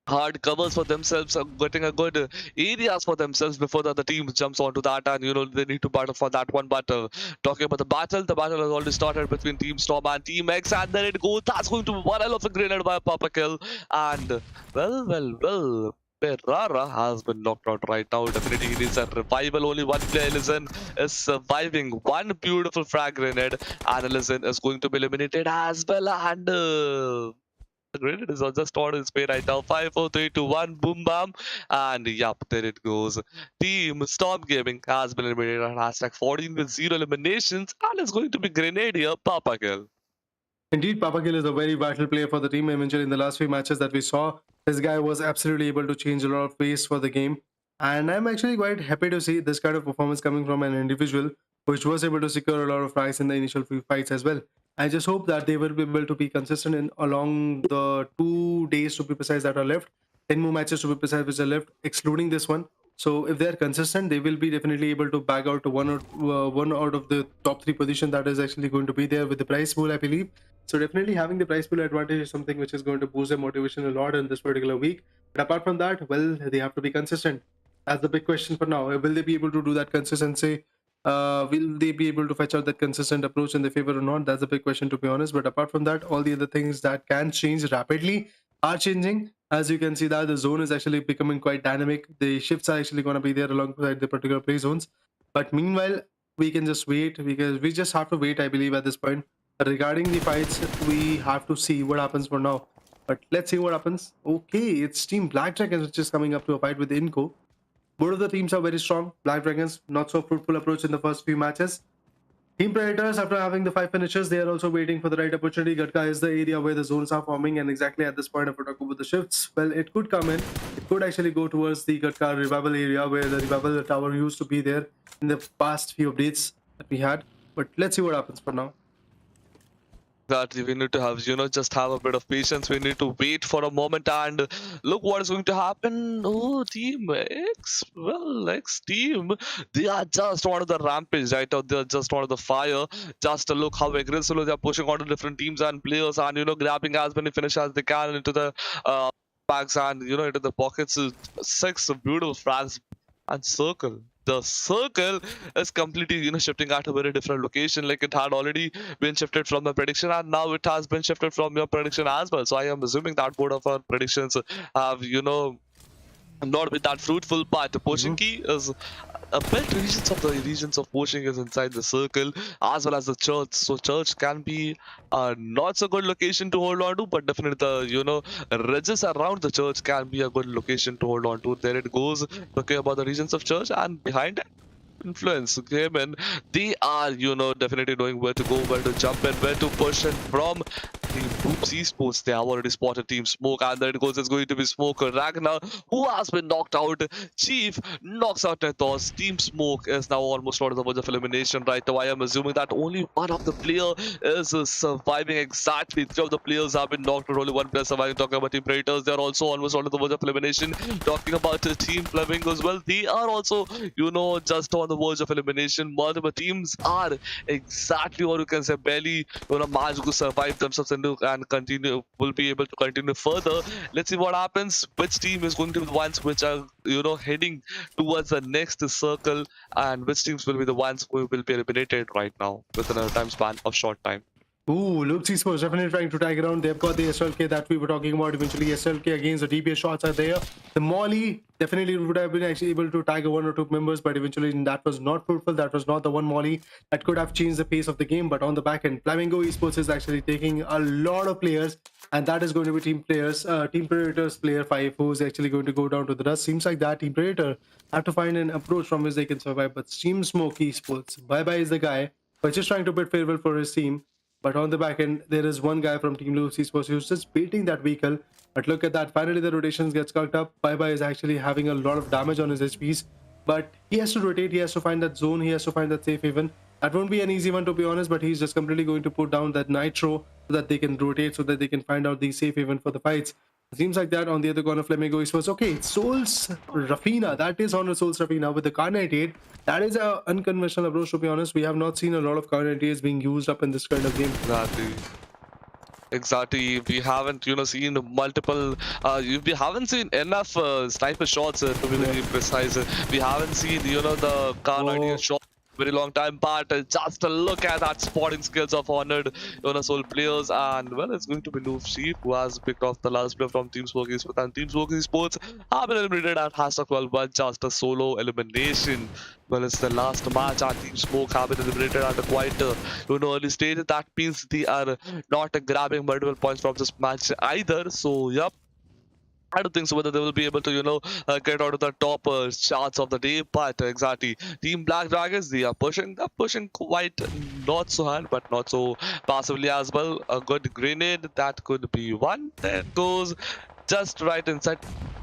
hard covers for themselves, getting a good areas for themselves before the other team jumps onto that, and they need to battle for that one. But talking about the battle has already started between Team Storm and Team X, and there it goes. That's going to be one hell of a grenade by Papa Kill, and well. Ferrara has been knocked out right now. Definitely he needs a revival. Only one player, Ellison, is surviving. One beautiful frag grenade, and Ellison is going to be eliminated as well. And the grenade is just on his way right now. 5, 4, 3, 2, 1, boom, bam. And yep, there it goes. Team Storm Gaming has been eliminated on hashtag 14 with 0 eliminations. And it's going to be Grenadier Papa Kill. Indeed, Papa Gill is a very vital player for the team. I mentioned in the last few matches that we saw, this guy was absolutely able to change a lot of pace for the game. And I'm actually quite happy to see this kind of performance coming from an individual which was able to secure a lot of prize in the initial few fights as well. I just hope that they will be able to be consistent in along the 2 days to be precise that are left, 10 more matches to be precise which are left, excluding this one. So if they're consistent, they will be definitely able to bag out to one out of the top 3 position that is actually going to be there with the prize pool, I believe. So definitely having the prize pool advantage is something which is going to boost their motivation a lot in this particular week. But apart from that, well, they have to be consistent. That's the big question for now. Will they be able to do that consistency? Will they be able to fetch out that consistent approach in their favor or not? That's a big question, to be honest. But apart from that, all the other things that can change rapidly are changing. As you can see that the zone is actually becoming quite dynamic. The shifts are actually going to be there alongside the particular play zones. But meanwhile, we can just wait because we just have to wait, I believe, at this point. Regarding the fights, we have to see what happens for now. But let's see what happens. Okay, it's Team Black Dragons which is coming up to a fight with INCO. Both of the teams are very strong. Black Dragons, not so fruitful approach in the first few matches. Team Predators, after having the 5 finishes, they are also waiting for the right opportunity. Gatka is the area where the zones are forming, and exactly at this point, if we talk about the shifts, well, it could come in. It could actually go towards the Gatka revival area where the revival tower used to be there in the past few updates that we had. But let's see what happens for now. That we need to have, just have a bit of patience. We need to wait for a moment and look what is going to happen. Oh, Team X, well, X team, they are just on the rampage right now. They're just on the fire. Just look how aggressively they're pushing on to different teams and players, and grabbing as many finishes as they can into the bags and into the pockets. 6 beautiful frags and circle. The circle is completely shifting at a very different location. Like, it had already been shifted from the prediction, and now it has been shifted from your prediction as well. So I am assuming that both of our predictions have not been that fruitful, but poaching key is a bit regions of poaching is inside the circle as well as the church. So church can be not so good location to hold on to, but definitely the ridges around the church can be a good location to hold on to. There it goes, talking about the regions of church, and behind it, influence CHEMIN, they are definitely knowing where to go, where to jump in, where to push, and from the Esports they have already spotted Team Smoke, and there it goes. It's going to be Smoke Ragnar who has been knocked out. Chief knocks out Nethos. Team Smoke is now almost out of the verge of elimination right now. I am assuming that only one of the player is surviving. Exactly, 3 of the players have been knocked out, only 1 player surviving. Talking about Team Predators, they are also almost out of the verge of elimination. Talking about Team Flamingo as well, they are also just on the verge of elimination. Multiple teams are exactly, or you can say barely managed to survive themselves and continue, will be able to continue further. Let's see what happens. Which team is going to be the ones which are heading towards the next circle, and which teams will be the ones who will be eliminated right now within a time span of short time. Ooh, Luke Esports definitely trying to tag around. They've got the SLK that we were talking about. Eventually, SLK against the DPS shots are there. The Molly definitely would have been actually able to tag 1 or 2 members, but eventually that was not fruitful. That was not the one Molly that could have changed the pace of the game. But on the back end, Flamingo Esports is actually taking a lot of players, and that is going to be Team Predators player 5, who is actually going to go down to the dust. Seems like that Team Predator have to find an approach from which they can survive. But Team Smoke Esports, bye-bye is the guy, but just trying to bid farewell for his team. But on the back end, there is one guy from Team Lucy Esports who's just baiting that vehicle. But look at that. Finally, the rotations gets cocked up. Bye-bye is actually having a lot of damage on his HPs. But he has to rotate. He has to find that zone. He has to find that safe haven. That won't be an easy one, to be honest. But he's just completely going to put down that nitro so that they can rotate, so that they can find out the safe haven for the fights. Seems like that. On the other corner, Flamingo Esports. Okay, Souls Rafina. That is on Souls Rafina with the Kar 98. That is an unconventional approach, to be honest. We have not seen a lot of Kar 98s being used up in this kind of game. Exactly. We haven't, seen multiple. We haven't seen enough sniper shots to be very precise. We haven't seen, the Kar 98 shot. Very long time, but just look at that spotting skills of honored soul players, and well, it's going to be Noob Sheep who has picked off the last player from Team Smoke Esports, and Team Smoke Esports have been eliminated at #12, but just a solo elimination. Well, it's the last match, and Team Smoke have been eliminated at a quite early stage. That means they are not grabbing multiple points from this match either. So yep, I don't think so whether they will be able to, get out of the top charts of the day. But exactly, Team Black Dragons, they're pushing quite not so hard, but not so passively as well. A good grenade that could be one. There goes just right inside.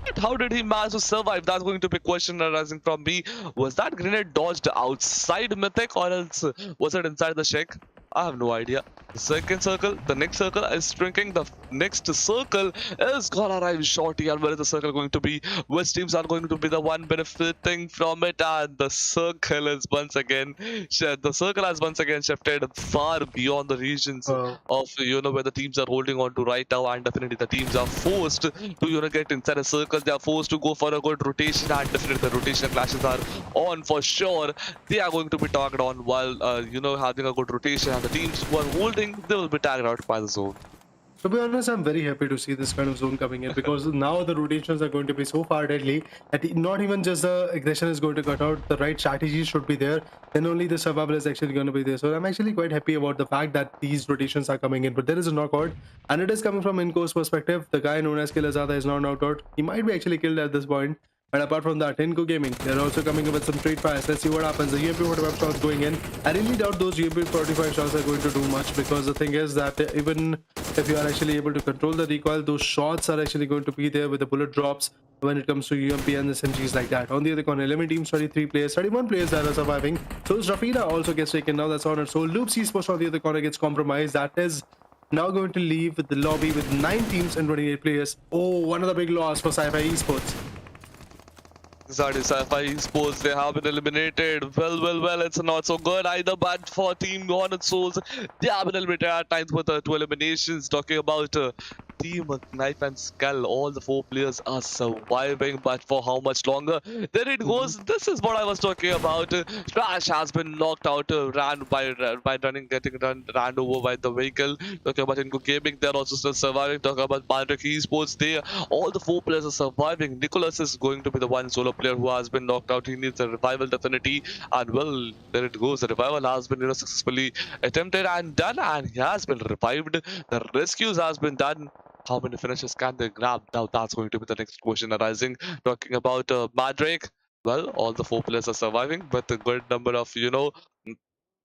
But how did he manage to survive? That's going to be a question arising from me. Was that grenade dodged outside Mythic or else was it inside the Sheikh? I have no idea. The second circle, the next circle is shrinking. The next circle is gonna arrive shortly. And where is the circle going to be? Which teams are going to be the one benefiting from it? And the circle is once again, the circle has once again shifted far beyond the regions of where the teams are holding on to right now. And definitely the teams are forced to get inside a circle. They are forced to go for a good rotation, and definitely the rotation clashes are on for sure. They are going to be tagged on while having a good rotation, and the teams who are holding, they will be tagged out by the zone. To be honest, I'm very happy to see this kind of zone coming in, because now the rotations are going to be so far deadly that not even just the aggression is going to cut out, the right strategy should be there, then only the survival is actually going to be there. So I'm actually quite happy about the fact that these rotations are coming in. But there is a knockout, and it is coming from INCO's perspective. The guy known as Killazada is now knocked out. He might be actually killed at this point. And apart from that, INCO Gaming, they're also coming up with some trade fires. Let's see what happens. The UMP 45 shots going in. I really doubt those UMP 45 shots are going to do much, because the thing is that even if you are actually able to control the recoil, those shots are actually going to be there with the bullet drops when it comes to UMP and SMGs like that. On the other corner, 11 teams, 23 players, 31 players that are surviving. So Rafina also gets taken now. That's on it. So Loops Esports on the other corner gets compromised. That is now going to leave the lobby with 9 teams and 28 players. Oh, one of the big loss for Sci-Fi Esports. Exactly, Sci-Fi Esports, they have been eliminated. Well, it's not so good either, but for Team Honest Souls, they have been eliminated at times with 2 eliminations. Talking about Team Knife and Skull, all the 4 players are surviving, but for how much longer? There it goes. This is what I was talking about. Trash has been knocked out, ran over by the vehicle. Talking about INCO Gaming, they're also still surviving. Talking about MANDRAKES Esports, all the 4 players are surviving. Nicholas is going to be the one solo player who has been knocked out. He needs a revival definitely, and well, there it goes. The revival has been successfully attempted and done, and he has been revived. The rescues has been done. How many finishes can they grab? Now that's going to be the next question arising. Talking about Mandrake, well, all the 4 players are surviving with a good number of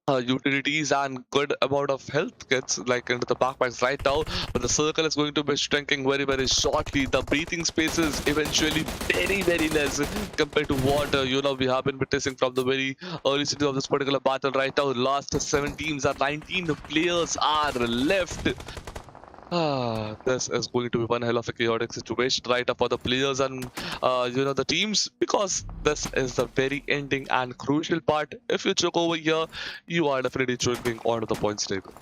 utilities and good amount of health kits like into the backpacks right now, but the circle is going to be shrinking very shortly. The breathing space is eventually very less compared to what we have been witnessing from the very early stage of this particular battle right now. Last 7 teams are 19 players are left. This is going to be one hell of a chaotic situation right now for the players and the teams, because this is the very ending and crucial part. If you choke over here, you are definitely choking onto the points table.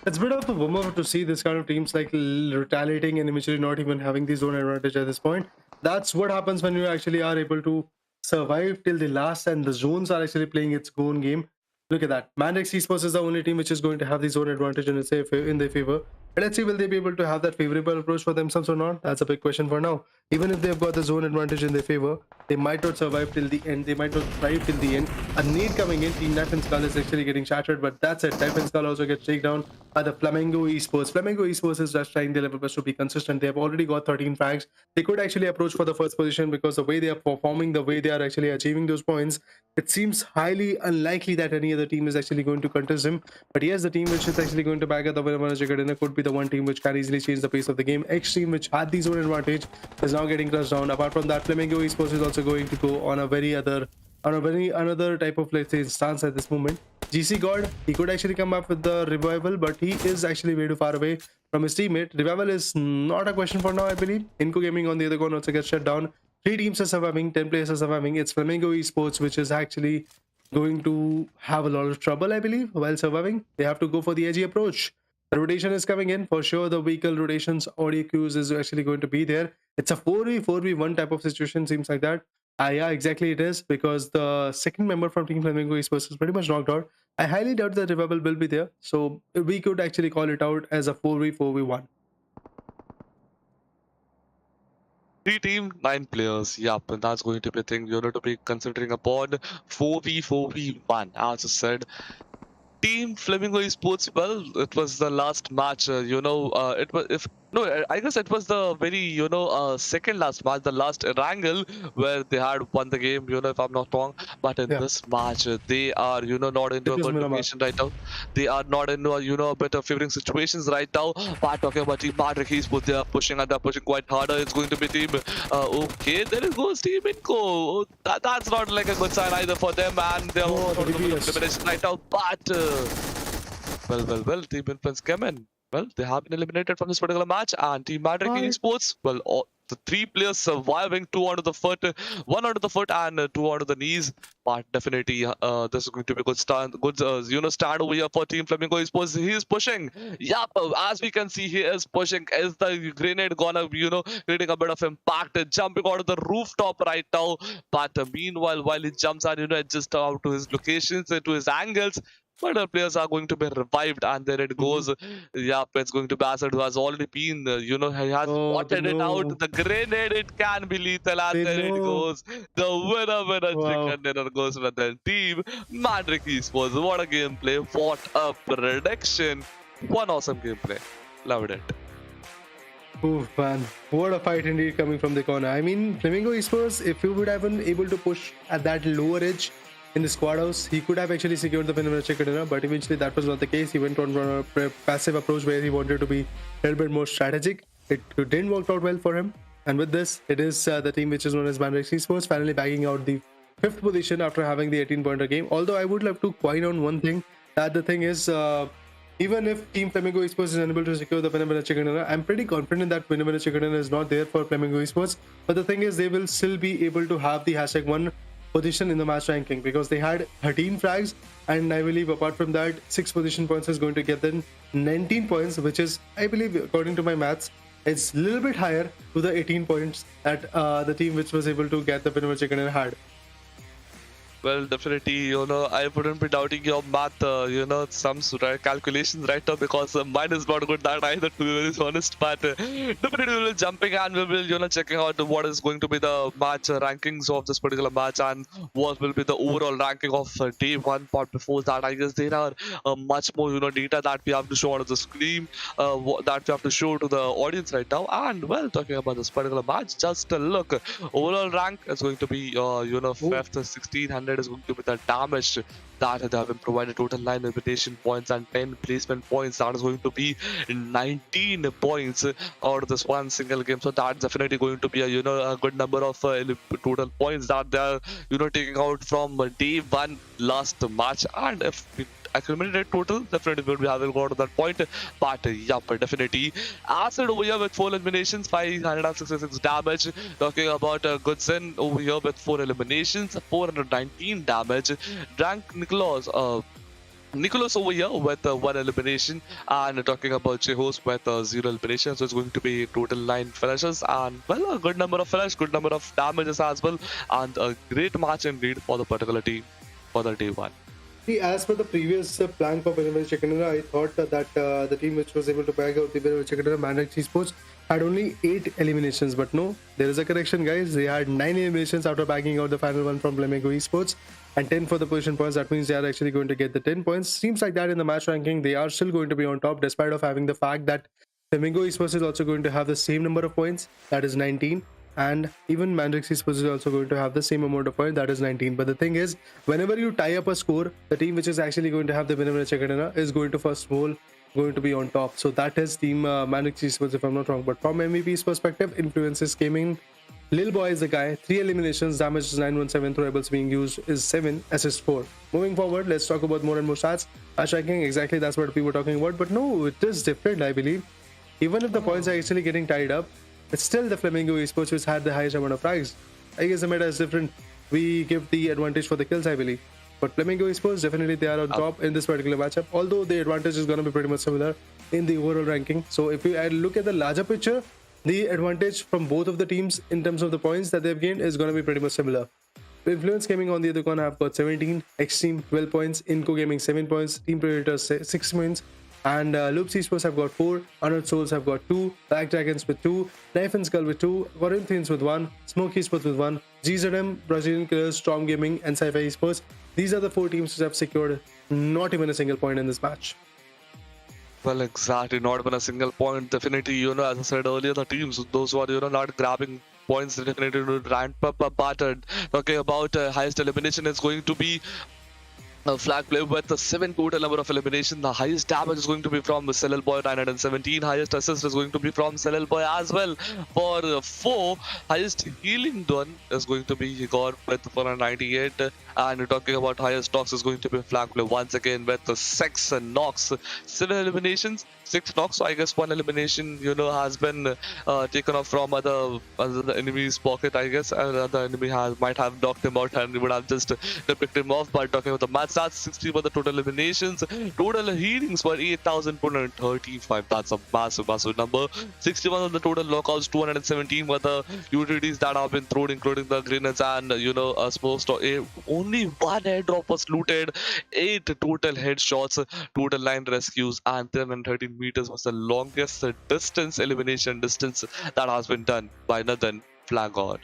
It's a bit of a bummer to see this kind of teams like retaliating and eventually not even having the zone advantage at this point. That's what happens when you actually are able to survive till the last and the zones are actually playing its own game. Look at that. Mandrake's Esports is the only team which is going to have the zone advantage in their favor. But let's see, will they be able to have that favorable approach for themselves or not? That's a big question for now. Even if they've got the zone advantage in their favor, they might not survive till the end. They might not thrive till the end. A nade coming in, Team Knife and Skull is actually getting shattered, but that's it. Knife and Skull also gets taken down by the Flamingo Esports. Flamingo Esports is just trying their level best to be consistent. They have already got 13 frags. They could actually approach for the first position, because the way they are performing, the way they are actually achieving those points, it seems highly unlikely that any other team is actually going to contest him. But yes, the team which is actually going to back at the winner jacket could be the one team which can easily change the pace of the game. XTEAM, which had the zone advantage, is now getting crushed down. Apart from that, Flamingo Esports is also going to go on a very another type of, let's say, stance at this moment. GC God, he could actually come up with the revival, but he is actually way too far away from his teammate. Revival is not a question for now, I believe. INCO Gaming on the other corner also gets shut down. 3 teams are surviving, 10 players are surviving. It's Flamingo Esports which is actually going to have a lot of trouble, I believe, while surviving. They have to go for the edgy approach. The rotation is coming in for sure. The vehicle rotations, audio cues is actually going to be there. It's a 4v1 type of situation, seems like that. Yeah, exactly it is, because the second member from Team Flamingo Esports is pretty much knocked out. I highly doubt that revival will be there, so we could actually call it out as a 4v1. 3 team, 9 players. Yep, and that's going to be a thing you need to be considering upon. 4v1, as I said. Team Flamingo Esports, well, it was the last match. It was, if No, I guess it was the very, second last match, the last ERANGEL, where they had won the game, if I'm not wrong. But in Yeah, this match, they are, not into it a was good Miramar. location right now. They are not in, a bit of favoring situations right now. But talking about Team MANDRAKES, but they are pushing and they're pushing quite harder. It's going to be Team, okay, there it goes Team INCO. Oh, that's not like a good sign either for them, and they are Oh, almost the out of the DPS. elimination right now. But well, Team Influence CHEMIN. Well, they have been eliminated from this particular match, and Team Hi. MANDRAKES Esports, well, the three players surviving, two onto the foot, one onto the foot, and two onto the knees. But definitely, this is going to be a good stand, stand over here for Team Flamingo Esports. He is pushing. Yep, as we can see, he is pushing. Is the grenade gonna, creating a bit of impact, jumping out of the rooftop right now? But meanwhile, while he jumps and adjusts out to his locations, to his angles, but our players are going to be revived, and there it Mhm. goes. Yep, it's going to be Acid, who has already been, he has Oh, they spotted it out. know. The grenade, it can be lethal, and They there it know. goes. The winner Wow. chicken dinner goes with the team. Mandrick Esports, what a gameplay, what a prediction. One awesome gameplay. Loved it. Oof, man. What a fight indeed coming from the corner. I mean, Flamingo Esports, if he would have been able to push at that lower edge in the squad house, he could have actually secured the Phenomena Chicken dinner, but eventually that was not the case. He went on a passive approach where he wanted to be a little bit more strategic. It didn't work out well for him. And with this, it is the team which is known as MANDRAKES Esports finally bagging out the fifth position after having the 18-pointer game. Although I would love to point out one thing, that the thing is, even if Team Flamingo Esports is unable to secure the Winner Chicken dinner, I'm pretty confident that Winner Chicken dinner is not there for Flamingo Esports. But the thing is, they will still be able to have the #1 position in the match ranking because they had 13 frags, and I believe apart from that, 6 position points is going to get them 19 points, which is, I believe, according to my maths, it's a little bit higher to the 18 points that the team which was able to get the Winner Chicken dinner had. Well, definitely, I wouldn't be doubting your math, some calculations right now, because mine is not good that either, to be very honest. But definitely we will jumping, and we will, checking out what is going to be the match rankings of this particular match, and what will be the overall ranking of day one. But before that, I guess there are much more, data that we have to show on the screen, that we have to show to the audience right now. And well, talking about this particular match, just a look. Overall rank is going to be, Oh, fifth, 1600 is going to be the damage that they have been provided. Total 9 reputation points and 10 placement points. That is going to be 19 points out of this one single game. So that's definitely going to be a good number of total points that they are taking out from day one last match. And if we accumulated total, definitely we will be having got to that point. But yup, definitely Acid over here with 4 eliminations, 566 damage. Talking about Goodson over here with 4 eliminations, 419 damage. Drank Nicholas over here with 1 elimination, and talking about Chehos with 0 elimination. So it's going to be total 9 finishes, and well, a good number of finish, good number of damages as well, and a great match indeed for the particular team for the day one. see, as per the previous plan for Winner Chicken dinner, I thought that the team which was able to bag out the Winner Chicken dinner, Mandrake Esports, had only 8 eliminations. But no, there is a correction, guys. They had 9 eliminations after bagging out the final one from Flamingo Esports, and 10 for the position points. That means they are actually going to get the 10 points. Seems like that in the match ranking, they are still going to be on top, despite of having the fact that Flamingo Esports is also going to have the same number of points, that is 19, and even Mandrix Esports is also going to have the same amount of points, that is 19. But the thing is, whenever you tie up a score, the team which is actually going to have the winner chicken dinner is going to first of all going to be on top. So that is team Mandrix Esports, if I'm not wrong. But from MVP's perspective, influences came in. Lil Boy is the guy. 3 eliminations, damage is 917, throwables being used is 7, assist 4. Moving forward, let's talk about more and more stats. Match ranking, exactly that's what we were talking about. But no, it is different, I believe. Even if the points are actually getting tied up, it's still the Flamingo Esports which had the highest amount of frags. I guess the meta is different. We give the advantage for the kills, I believe. But Flamingo Esports, definitely they are on top in this particular matchup. Although the advantage is going to be pretty much similar in the overall ranking. So if you look at the larger picture, the advantage from both of the teams in terms of the points that they've gained is going to be pretty much similar. Influence Gaming on the other corner have got 17, XTEAM 12 points, INCO Gaming 7 points, Team Predators 6 points, and Loops Esports have got 4, Honored Souls have got 2, Black Dragons with 2, Knife and Skull with 2, Corinthians with 1, Smoke Esports with 1, GZM, Brazilian Killers, Storm Gaming, and Sci-Fi Esports. These are the 4 teams which have secured not even a single point in this match. Well, exactly. Not even a single point. Definitely, as I said earlier, the teams, those who are, not grabbing points, they definitely would ramp up a pattern. Talking about highest elimination is going to be flag play with the 7 total number of elimination. The highest damage is going to be from Celal Boy 917. Highest assist is going to be from Celal Boy as well for 4. Highest healing done is going to be he got with 498. And we're talking about highest knocks is going to be flag play once again with the 6 knocks. 7 eliminations, 6 knocks. So I guess one elimination has been taken off from other enemy's pocket. I guess another enemy might have knocked him out and would have just picked him off. But talking about the match stats, 60 were the total eliminations. Total healings were 8,435. That's a massive number. 61 of the total knockouts, 217 were the utilities that have been thrown, including the grenades and a smoke store. Only one airdrop was looted. 8 total headshots, total 9 rescues, and 313 meters was the longest distance elimination distance that has been done by Nathan Flag God.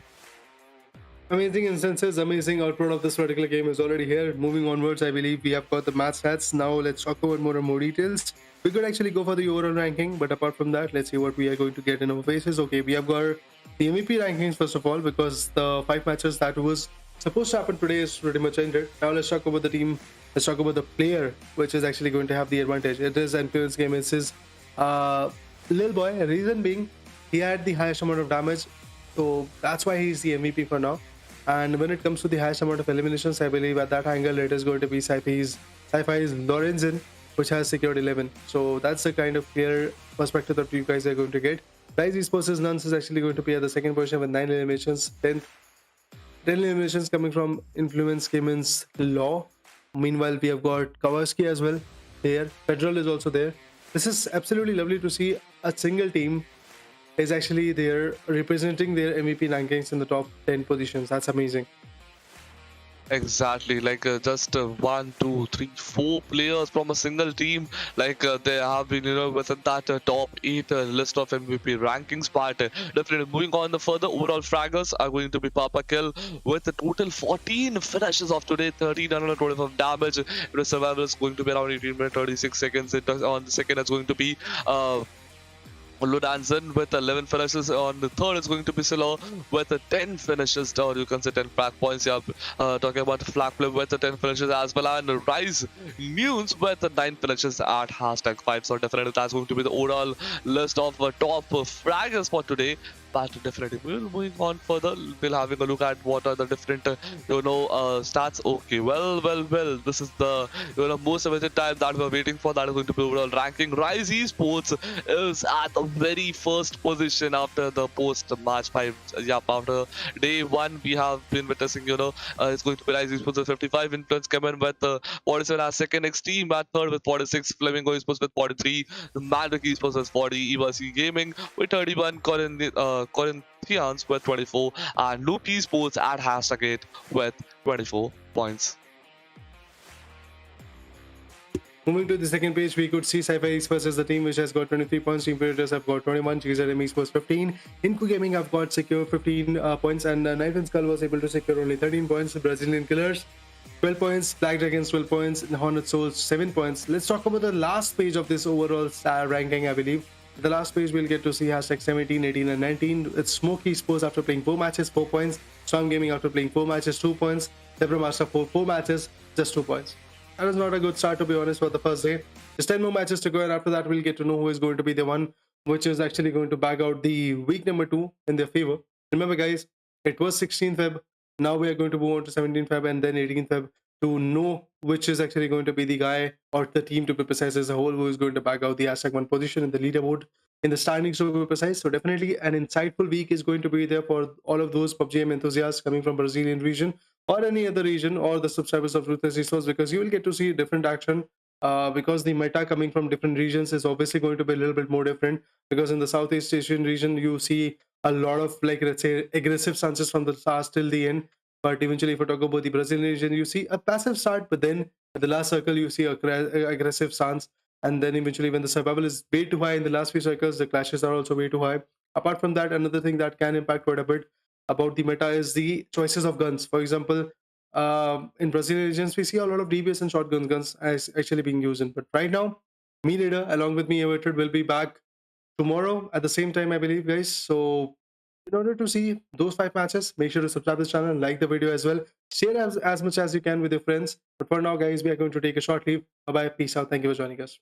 Amazing instances, amazing output of this particular game is already here. Moving onwards, I believe we have got the match stats. Now let's talk about more and more details. We could actually go for the overall ranking, but apart from that, let's see what we are going to get in our faces. Okay, we have got the MVP rankings first of all, because the 5 matches that was supposed to happen today is pretty much ended. Now let's talk about the team. Let's talk about the player, which is actually going to have the advantage. It is Influence Game. It's his Lil Boy. Reason being, he had the highest amount of damage, so that's why he's the MVP for now. And when it comes to the highest amount of eliminations, I believe at that angle it is going to be Sci-Fi's Lorenzen, which has secured 11. So that's the kind of clear perspective that you guys are going to get. Rise Esports' Nuns is actually going to be at the second position with 9 eliminations. 10 eliminations coming from Influence CHEMIN's Law. Meanwhile, we have got Kawasaki as well here. Federal is also there. This is absolutely lovely to see a single team is actually there representing their MVP rankings in the top 10 positions. That's amazing. Exactly, like just 1, 2, 3, 4 players from a single team. Like they have been, within that top 8 list of MVP rankings. But definitely moving on the further, overall fraggers are going to be Papa Kill with a total 14 finishes of today, 1325 damage. Survival is going to be around 18 minutes 36 seconds. On the second, it's going to be Ludanzen with 11 finishes. On the third, it's going to be Silo with 10 finishes, or you can say 10 flag points. Yeah, talking about flag play with 10 finishes as well, and Rise Nunes with 9 finishes at #5. So definitely that's going to be the overall list of top fraggers for today. But definitely we'll moving on further. We'll having a look at what are the different stats. Okay, well, this is the most awaited time that we're waiting for. That is going to be overall ranking. Rise Esports is at the very first position after the post match 5. Yeah, after day 1 we have been witnessing it's going to be Rise Esports with 55, Influence CHEMIN with 47 as second, XTEAM at third with 46, Flamingo Esports with 43, MANDRAKES Esports with 40, EVC Gaming with 31, Corinthians with 24, and Luke Esports at #8 with 24 points. Moving to the second page, we could see Sci-Fi Esports as the team which has got 23 points. Team Predators have got 21. GZM Esports 15. INCO Gaming have got secure 15 points, and Knife and Skull was able to secure only 13 points. Brazilian Killers 12 points, Black Dragons 12 points, and Hornet Souls 7 points. Let's talk about the last page of this overall star ranking, I believe. The last page we'll get to see #17, 18, and 19. It's Smoke Esports after playing 4 matches, 4 points. Storm Gaming after playing 4 matches, 2 points. Debra Master 4 matches, just 2 points. That is not a good start, to be honest, for the first day. There's 10 more matches to go, and after that we'll get to know who is going to be the one which is actually going to bag out the week number 2 in their favor. Remember guys, it was 16th Feb. Now we are going to move on to 17th Feb and then 18th Feb to know which is actually going to be the guy, or the team to be precise as a whole, who is going to bag out the #1 position in the leaderboard in the standings, to be precise. So definitely an insightful week is going to be there for all of those PUBG enthusiasts coming from Brazilian region or any other region, or the subscribers of Ruthless Esports, because you will get to see different action. Because the meta coming from different regions is obviously going to be a little bit more different, because in the Southeast Asian region you see a lot of, like, let's say, aggressive stances from the start till the end. But eventually, if we talk about the Brazilian region, you see a passive start, but then at the last circle you see a aggressive stance, and then eventually when the survival is way too high in the last few circles, the clashes are also way too high. Apart from that, another thing that can impact quite a bit about the meta is the choices of guns. For example, in Brazilian regions, we see a lot of DBS and shotgun guns as actually being used. But right now, Me leader along with me Everted will be back tomorrow at the same time, I believe, guys. So in order to see those 5 matches, make sure to subscribe to this channel and like the video as well. Share as much as you can with your friends. But for now, guys, we are going to take a short leave. Bye bye. Peace out. Thank you for joining us.